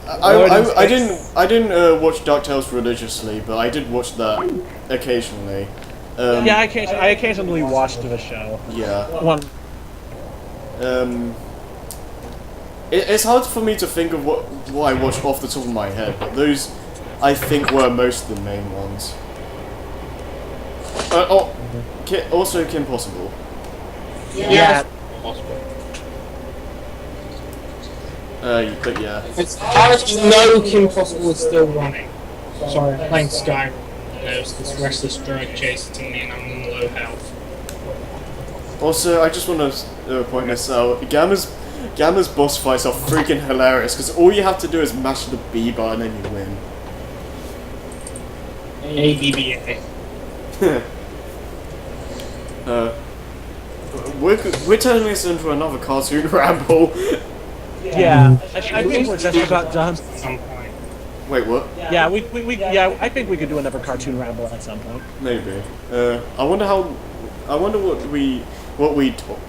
[SPEAKER 3] I didn't watch DuckTales religiously, but I did watch that occasionally.
[SPEAKER 7] Yeah, I occasionally watched the show.
[SPEAKER 3] Yeah.
[SPEAKER 7] One.
[SPEAKER 3] It's hard for me to think of what I watched off the top of my head, but those I think were most of the main ones. Also Kim Possible.
[SPEAKER 7] Yeah.
[SPEAKER 3] But yeah.
[SPEAKER 6] As far as you know, Kim Possible is still running. Sorry, I'm playing Skyrim. There's this restless drug chasing me and I'm in low health.
[SPEAKER 3] Also, I just want to point this out. Gamma's boss fights are freaking hilarious because all you have to do is mash the B button and you win.
[SPEAKER 6] ABBA.
[SPEAKER 3] We're turning this into another cartoon ramble.
[SPEAKER 7] Yeah. I think we're just about done.
[SPEAKER 6] At some point.
[SPEAKER 3] Wait, what?
[SPEAKER 7] Yeah, I think we could do another cartoon ramble at some point.
[SPEAKER 3] Maybe. I wonder what we talk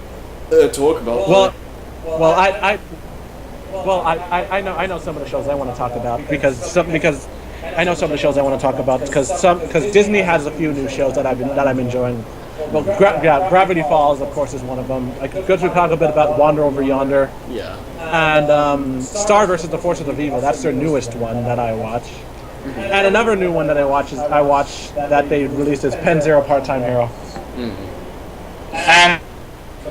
[SPEAKER 3] about.
[SPEAKER 7] I know some of the shows I want to talk about because I know some of the shows I want to talk about because Disney has a few new shows that I'm enjoying. Well, Gravity Falls, of course, is one of them. I could talk a bit about Wander Over Yonder.
[SPEAKER 3] Yeah.
[SPEAKER 7] And Star vs. the Forces of Evil. That's their newest one that I watch. Mm-hmm. And another new one that I watch that they released is Pen Zero Part-Time Hero.
[SPEAKER 3] Mm-hmm.
[SPEAKER 6] And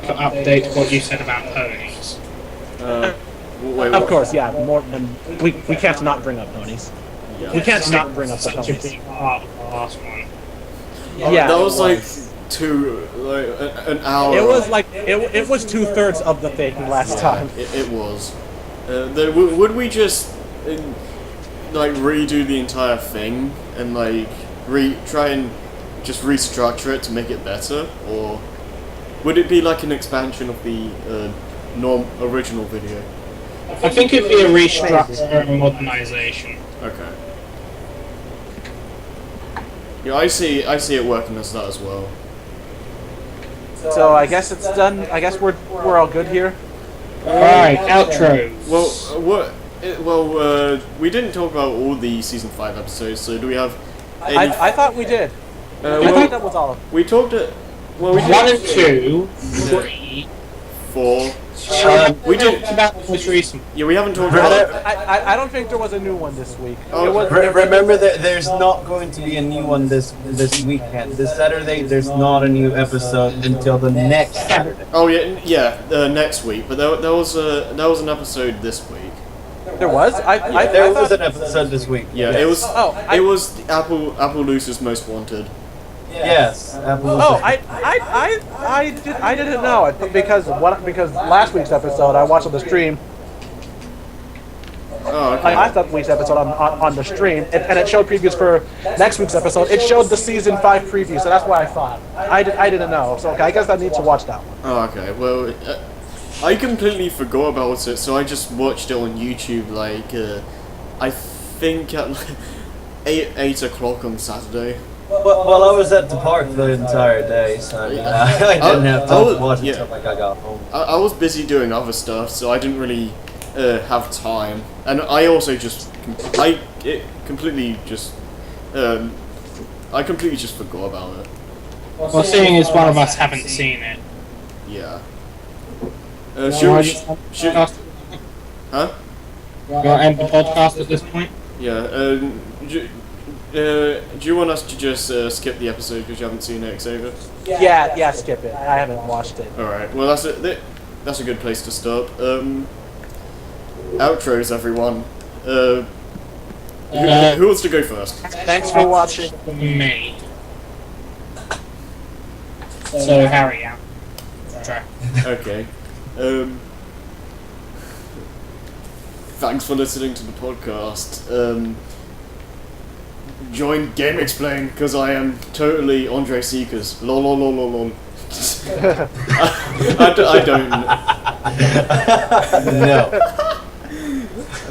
[SPEAKER 6] to update what you said about ponies.
[SPEAKER 3] Wait,
[SPEAKER 7] of course, yeah. More, and we can't not bring up ponies.
[SPEAKER 3] Yeah.
[SPEAKER 7] We can't not bring up the
[SPEAKER 6] Such a
[SPEAKER 7] ponies.
[SPEAKER 6] big part of the last one.
[SPEAKER 7] Yeah,
[SPEAKER 3] that was like an hour.
[SPEAKER 7] It was like it was 2/3 of the thing last time.
[SPEAKER 3] It was. Would we just like redo the entire thing and like try and just restructure it to make it better, or would it be like an expansion of the original video?
[SPEAKER 6] I think it'd be a restructure and modernization.
[SPEAKER 3] Okay. Yeah, I see it working as that as well.
[SPEAKER 7] So I guess it's done. I guess we're all good here.
[SPEAKER 6] Alright, outro.
[SPEAKER 3] Well, we didn't talk about all the season 5 episodes, so do we have any...
[SPEAKER 7] I thought we did. I
[SPEAKER 3] well,
[SPEAKER 7] thought that was all.
[SPEAKER 3] we talked at... Well, we
[SPEAKER 6] 1
[SPEAKER 3] did...
[SPEAKER 6] and 2, 3,
[SPEAKER 3] 4...
[SPEAKER 6] we talked about the most recent.
[SPEAKER 3] Yeah, we haven't talked about...
[SPEAKER 7] I don't think there was a new one this week.
[SPEAKER 3] Oh,
[SPEAKER 7] It was,
[SPEAKER 1] Remember that there's not going to be a new one this weekend. This Saturday, there's not a new episode until the next Saturday.
[SPEAKER 3] Oh yeah, next week. But there was an episode this week.
[SPEAKER 7] there was.
[SPEAKER 1] There was an episode this week.
[SPEAKER 3] Yeah,
[SPEAKER 1] Yes.
[SPEAKER 3] it was Apple Loose's Most Wanted.
[SPEAKER 1] Yes. Apple
[SPEAKER 7] Oh, I didn't know it because last week's episode I watched on the stream.
[SPEAKER 3] Oh, okay.
[SPEAKER 7] I last week's episode on the stream, and it showed previews for next week's episode. It showed the season 5 preview, so that's why I thought. I didn't know, so okay, I guess I need to watch that one.
[SPEAKER 3] Oh, okay. Well, I completely forgot about it, so I just watched it on YouTube. Like, I think at 8 o'clock on Saturday.
[SPEAKER 1] Well, I was at the park the entire day, so I didn't have time to watch it until I got home.
[SPEAKER 3] I was busy doing other stuff, so I didn't really have time, and I also completely just forgot about it.
[SPEAKER 6] Well, seeing as one of us haven't seen it.
[SPEAKER 3] Yeah.
[SPEAKER 6] Should
[SPEAKER 3] Huh?
[SPEAKER 6] we'll end the podcast at this point?
[SPEAKER 3] Yeah. Do you want us to just skip the episode because you haven't seen it, Xavier?
[SPEAKER 7] Yeah, skip it. I haven't watched it.
[SPEAKER 3] All right. Well, that's a good place to stop. Outros, everyone. Who wants to go first?
[SPEAKER 7] Thanks for watching.
[SPEAKER 6] Me. So, Harry, out. Try.
[SPEAKER 3] Okay. Thanks for listening to the podcast. Join Game Explain because I am totally Andre Seekers. Lol lol lol lol lol. I don't.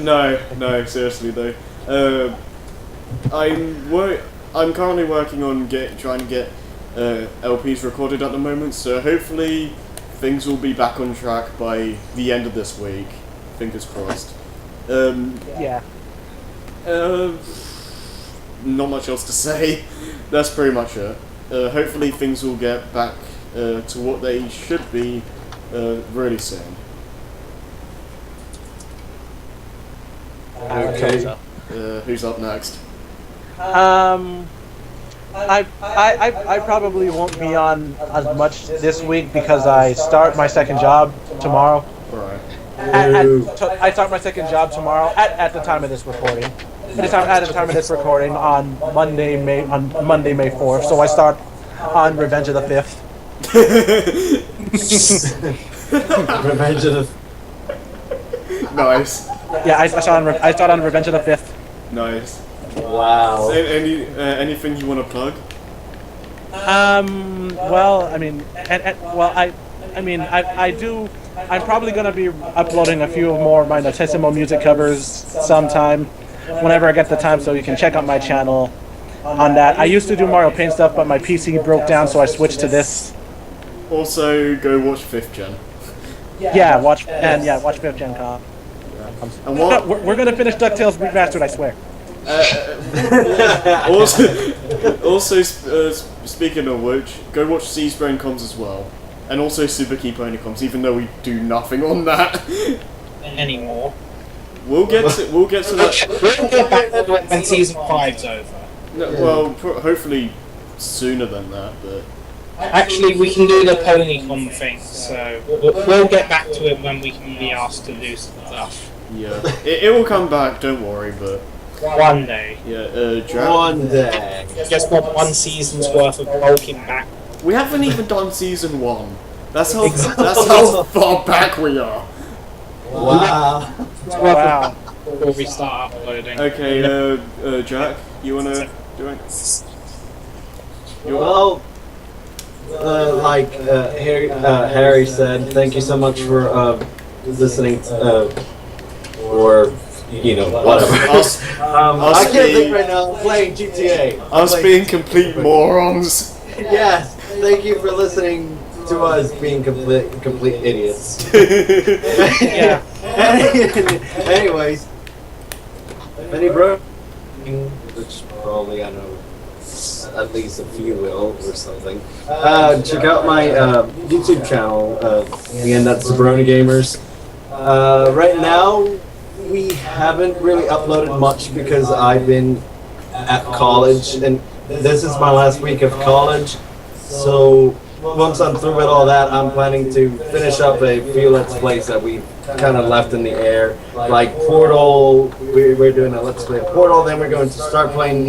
[SPEAKER 3] No, seriously though. I'm currently working on trying to get LPs recorded at the moment, so hopefully things will be back on track by the end of this week. Fingers crossed.
[SPEAKER 7] Yeah.
[SPEAKER 3] Not much else to say. That's pretty much it. Hopefully things will get back to what they should be really soon.
[SPEAKER 7] Okay.
[SPEAKER 3] Who's up next?
[SPEAKER 7] I probably won't be on as much this week because I start my second job tomorrow.
[SPEAKER 3] Right.
[SPEAKER 7] I start my second job tomorrow at the time of this recording. At the time of this recording on Monday, May 4th. So I start on Revenge of the 5th.
[SPEAKER 1] Revenge of the...
[SPEAKER 3] Nice.
[SPEAKER 7] Yeah, I start on Revenge of the 5th.
[SPEAKER 3] Nice.
[SPEAKER 1] Wow.
[SPEAKER 3] So, anything you want to plug?
[SPEAKER 7] Well, I mean, I do. I'm probably gonna be uploading a few more of my Notissimo music covers sometime, whenever I get the time. So you can check out my channel on that. I used to do Mario Paint stuff, but my PC broke down, so I switched to this.
[SPEAKER 3] Also, go watch 5th Gen.
[SPEAKER 7] Watch 5th Gen Con.
[SPEAKER 3] And what?
[SPEAKER 7] We're gonna finish DuckTales Remastered, I swear.
[SPEAKER 3] Also, speaking of which, go watch Seas Brain Comms as well, and also Super Key Pony Comms. Even though we do nothing on that
[SPEAKER 6] Anymore.
[SPEAKER 3] we'll get to that.
[SPEAKER 6] We'll get back to it when season 5's over.
[SPEAKER 3] No, well, hopefully sooner than that, but.
[SPEAKER 6] Actually, we can do the Ponycon thing, so we'll get back to it when we can be asked to do stuff.
[SPEAKER 3] Yeah, it will come back. Don't worry, but.
[SPEAKER 6] One day.
[SPEAKER 3] Yeah, Jack?
[SPEAKER 1] One day.
[SPEAKER 6] Guess what? One season's worth of bulking back.
[SPEAKER 3] We haven't even done season 1. That's how far back we are.
[SPEAKER 1] Wow.
[SPEAKER 7] Wow.
[SPEAKER 6] Before we start uploading.
[SPEAKER 3] Okay, Jack, you wanna do it?
[SPEAKER 1] Well, like Harry said, thank you so much for listening or you know, whatever.
[SPEAKER 3] Us,
[SPEAKER 1] I can't think right now. I'm playing GTA.
[SPEAKER 3] us being complete morons.
[SPEAKER 1] Yes, thank you for listening to us being complete idiots.
[SPEAKER 6] Yeah.
[SPEAKER 1] Anyways, Benny Bro, which probably I know at least a few will or something. Check out my YouTube channel. Again, that's thebronygamers. Right now, we haven't really uploaded much because I've been at college, and this is my last week of college. So once I'm through with all that, I'm planning to finish up a few Let's Plays that we kind of left in the air. Like Portal, we're doing a Let's Play of Portal, then we're going to start playing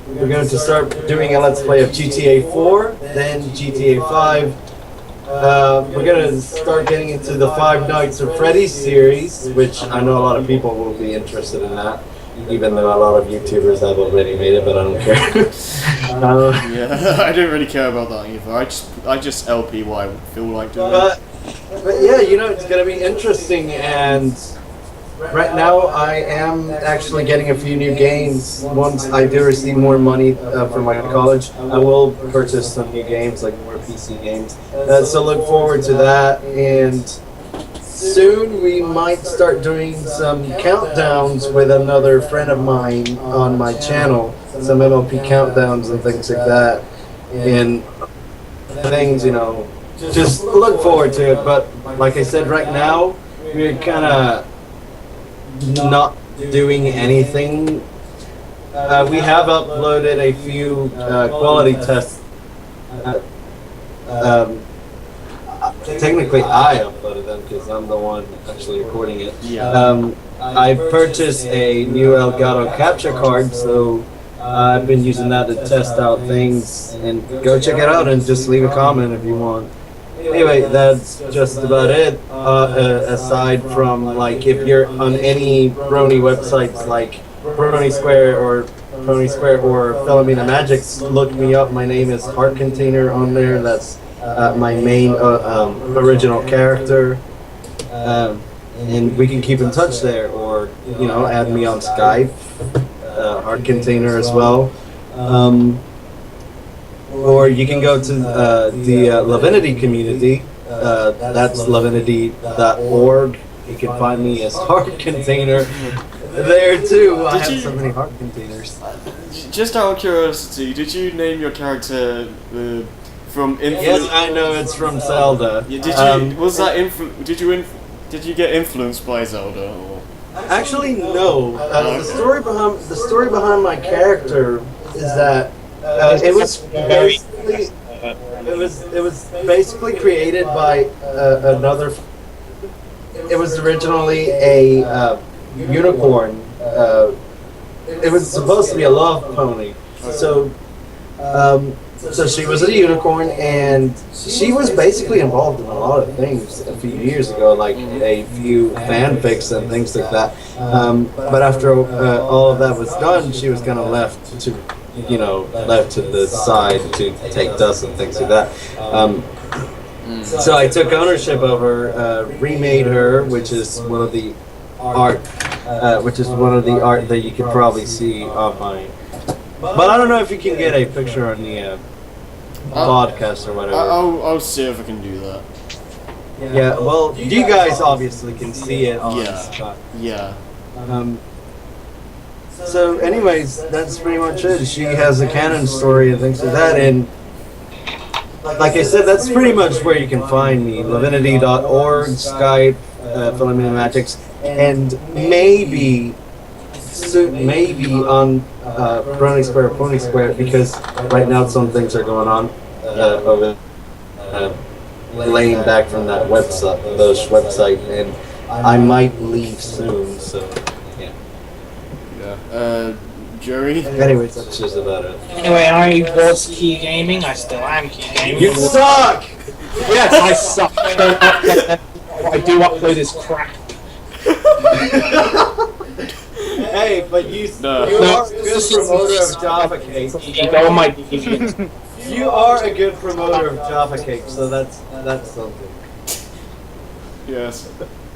[SPEAKER 1] we're going to start doing a Let's Play of GTA 4, then GTA 5. We're going to start getting into the Five Nights at Freddy's series, which I know a lot of people will be interested in that. Even though a lot of YouTubers have already made it, but I don't care.
[SPEAKER 3] Yeah, I don't really care about that either. I just LP what I feel like doing.
[SPEAKER 1] But yeah, you know, it's gonna be interesting, and right now I am actually getting a few new games. Once I do receive more money from my college, I will purchase some new games, like more PC games. So look forward to that, and soon we might start doing some countdowns with another friend of mine on my channel, some MLP countdowns and things like that, and things, you know, just look forward to it. But like I said, right now we're kind of not doing anything. We have uploaded a few quality tests. Technically, I uploaded them because I'm the one actually recording it.
[SPEAKER 3] Yeah.
[SPEAKER 1] I purchased a new Elgato capture card, so I've been using that to test out things. And go check it out and just leave a comment if you want. Anyway, that's just about it. Aside from, like, if you're on any Brony websites like Brony Square or Philomena Magics, look me up. My name is Heart Container on there. That's my main original character, and we can keep in touch there, or you know, add me on Skype, Heart Container as well, or you can go to the Lavinity community. That's lavinity.org. You can find me as Heart Container there too. I have so many Heart Containers.
[SPEAKER 3] Just out of curiosity, did you name your character from influence?
[SPEAKER 1] Yes, I know it's from Zelda.
[SPEAKER 3] Yeah, did you get influenced by Zelda? Or?
[SPEAKER 1] Actually, no. The story behind my character is that it was basically created by another. It was originally a unicorn. It was supposed to be a love pony. So she was a unicorn, and she was basically involved in a lot of things a few years ago, like a few fanfics and things like that. But after all of that was done, she was kind of left to the side to take dust and things like that. So I took ownership of her, remade her, which is one of the art that you can probably see on my. But I don't know if you can get a picture on the podcast or whatever.
[SPEAKER 3] I'll see if I can do that.
[SPEAKER 1] Yeah, well, you guys obviously can see it on Scott.
[SPEAKER 3] Yeah.
[SPEAKER 1] So anyways, that's pretty much it. She has a canon story and things like that, and like I said, that's pretty much where you can find me. Lavinity.org, Skype, Philomena Magics, and maybe on Brony Square or Pony Square, because right now some things are going on over laying back from that website, and I might leave soon, so yeah.
[SPEAKER 3] Joey?
[SPEAKER 1] Anyways, that's just about it.
[SPEAKER 6] Anyway, I was Key Gaming. I still am Key Gaming.
[SPEAKER 1] You suck!
[SPEAKER 6] Yes, I suck. What I do upload is crap.
[SPEAKER 1] Hey, but you are a good promoter of Java Cake.
[SPEAKER 6] You go on my deviant.
[SPEAKER 1] You are a good promoter of Java Cake, so that's something.
[SPEAKER 3] Yes.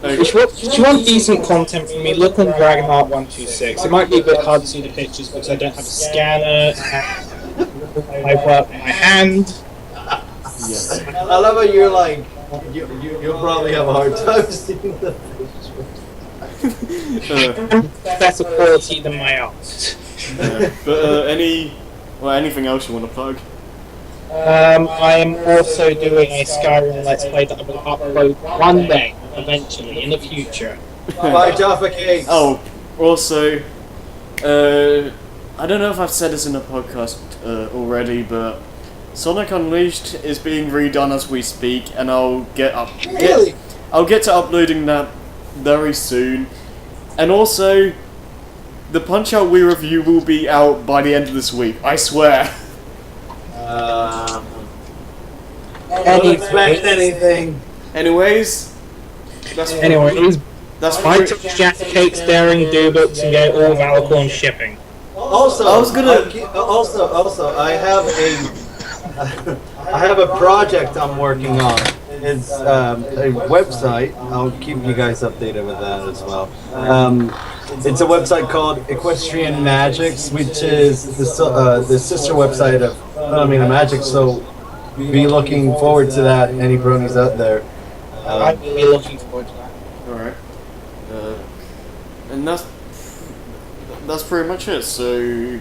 [SPEAKER 6] If you want decent content from me, look on Dragonheart 126. It might be a bit hard to see the pictures because I don't have a scanner. I work by hand.
[SPEAKER 3] Yeah.
[SPEAKER 1] I love how you're like, you'll probably have a hard time seeing the
[SPEAKER 6] Better quality than my art.
[SPEAKER 3] But anything else you want to plug?
[SPEAKER 6] I am also doing a Skyrim Let's Play that I will upload one day, eventually, in the future.
[SPEAKER 1] By Jaffa Cakes.
[SPEAKER 3] Oh, also, I don't know if I've said this in the podcast already, but Sonic Unleashed is being redone as we speak, and I'll get to uploading that very soon. And also, the Punch-Out Wii review will be out by the end of this week, I swear.
[SPEAKER 1] Don't expect anything.
[SPEAKER 3] Anyways, that's
[SPEAKER 6] buy Jack Cakes, Daring Do Books, and get all Valcorn shipping.
[SPEAKER 1] Also, I have a project I'm working on. It's a website. I'll keep you guys updated with that as well. It's a website called Equestrian Magics, which is the sister website of Phenomenon Magic. So be looking forward to that. Any bronies out there?
[SPEAKER 6] I'd be looking forward to that.
[SPEAKER 3] alright. And that's pretty much it. So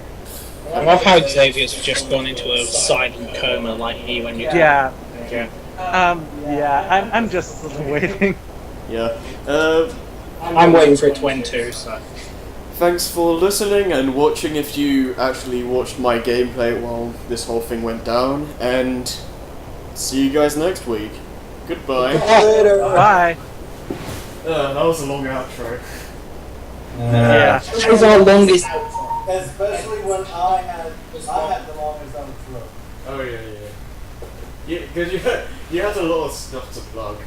[SPEAKER 6] I love how Xavier's just gone into a silent coma like me when you
[SPEAKER 7] Yeah.
[SPEAKER 6] Yeah.
[SPEAKER 7] I'm just waiting.
[SPEAKER 3] yeah.
[SPEAKER 6] I'm waiting for it to end too, so.
[SPEAKER 3] Thanks for listening and watching if you actually watched my gameplay while this whole thing went down, and see you guys next week. Goodbye.
[SPEAKER 7] Bye.
[SPEAKER 3] That was a long outro.
[SPEAKER 7] Yeah.
[SPEAKER 6] This is our longest.
[SPEAKER 1] Especially when I had the longest outro.
[SPEAKER 3] Oh yeah. Yeah, because you had a lot of stuff to plug.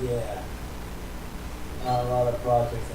[SPEAKER 1] Yeah. A lot of projects.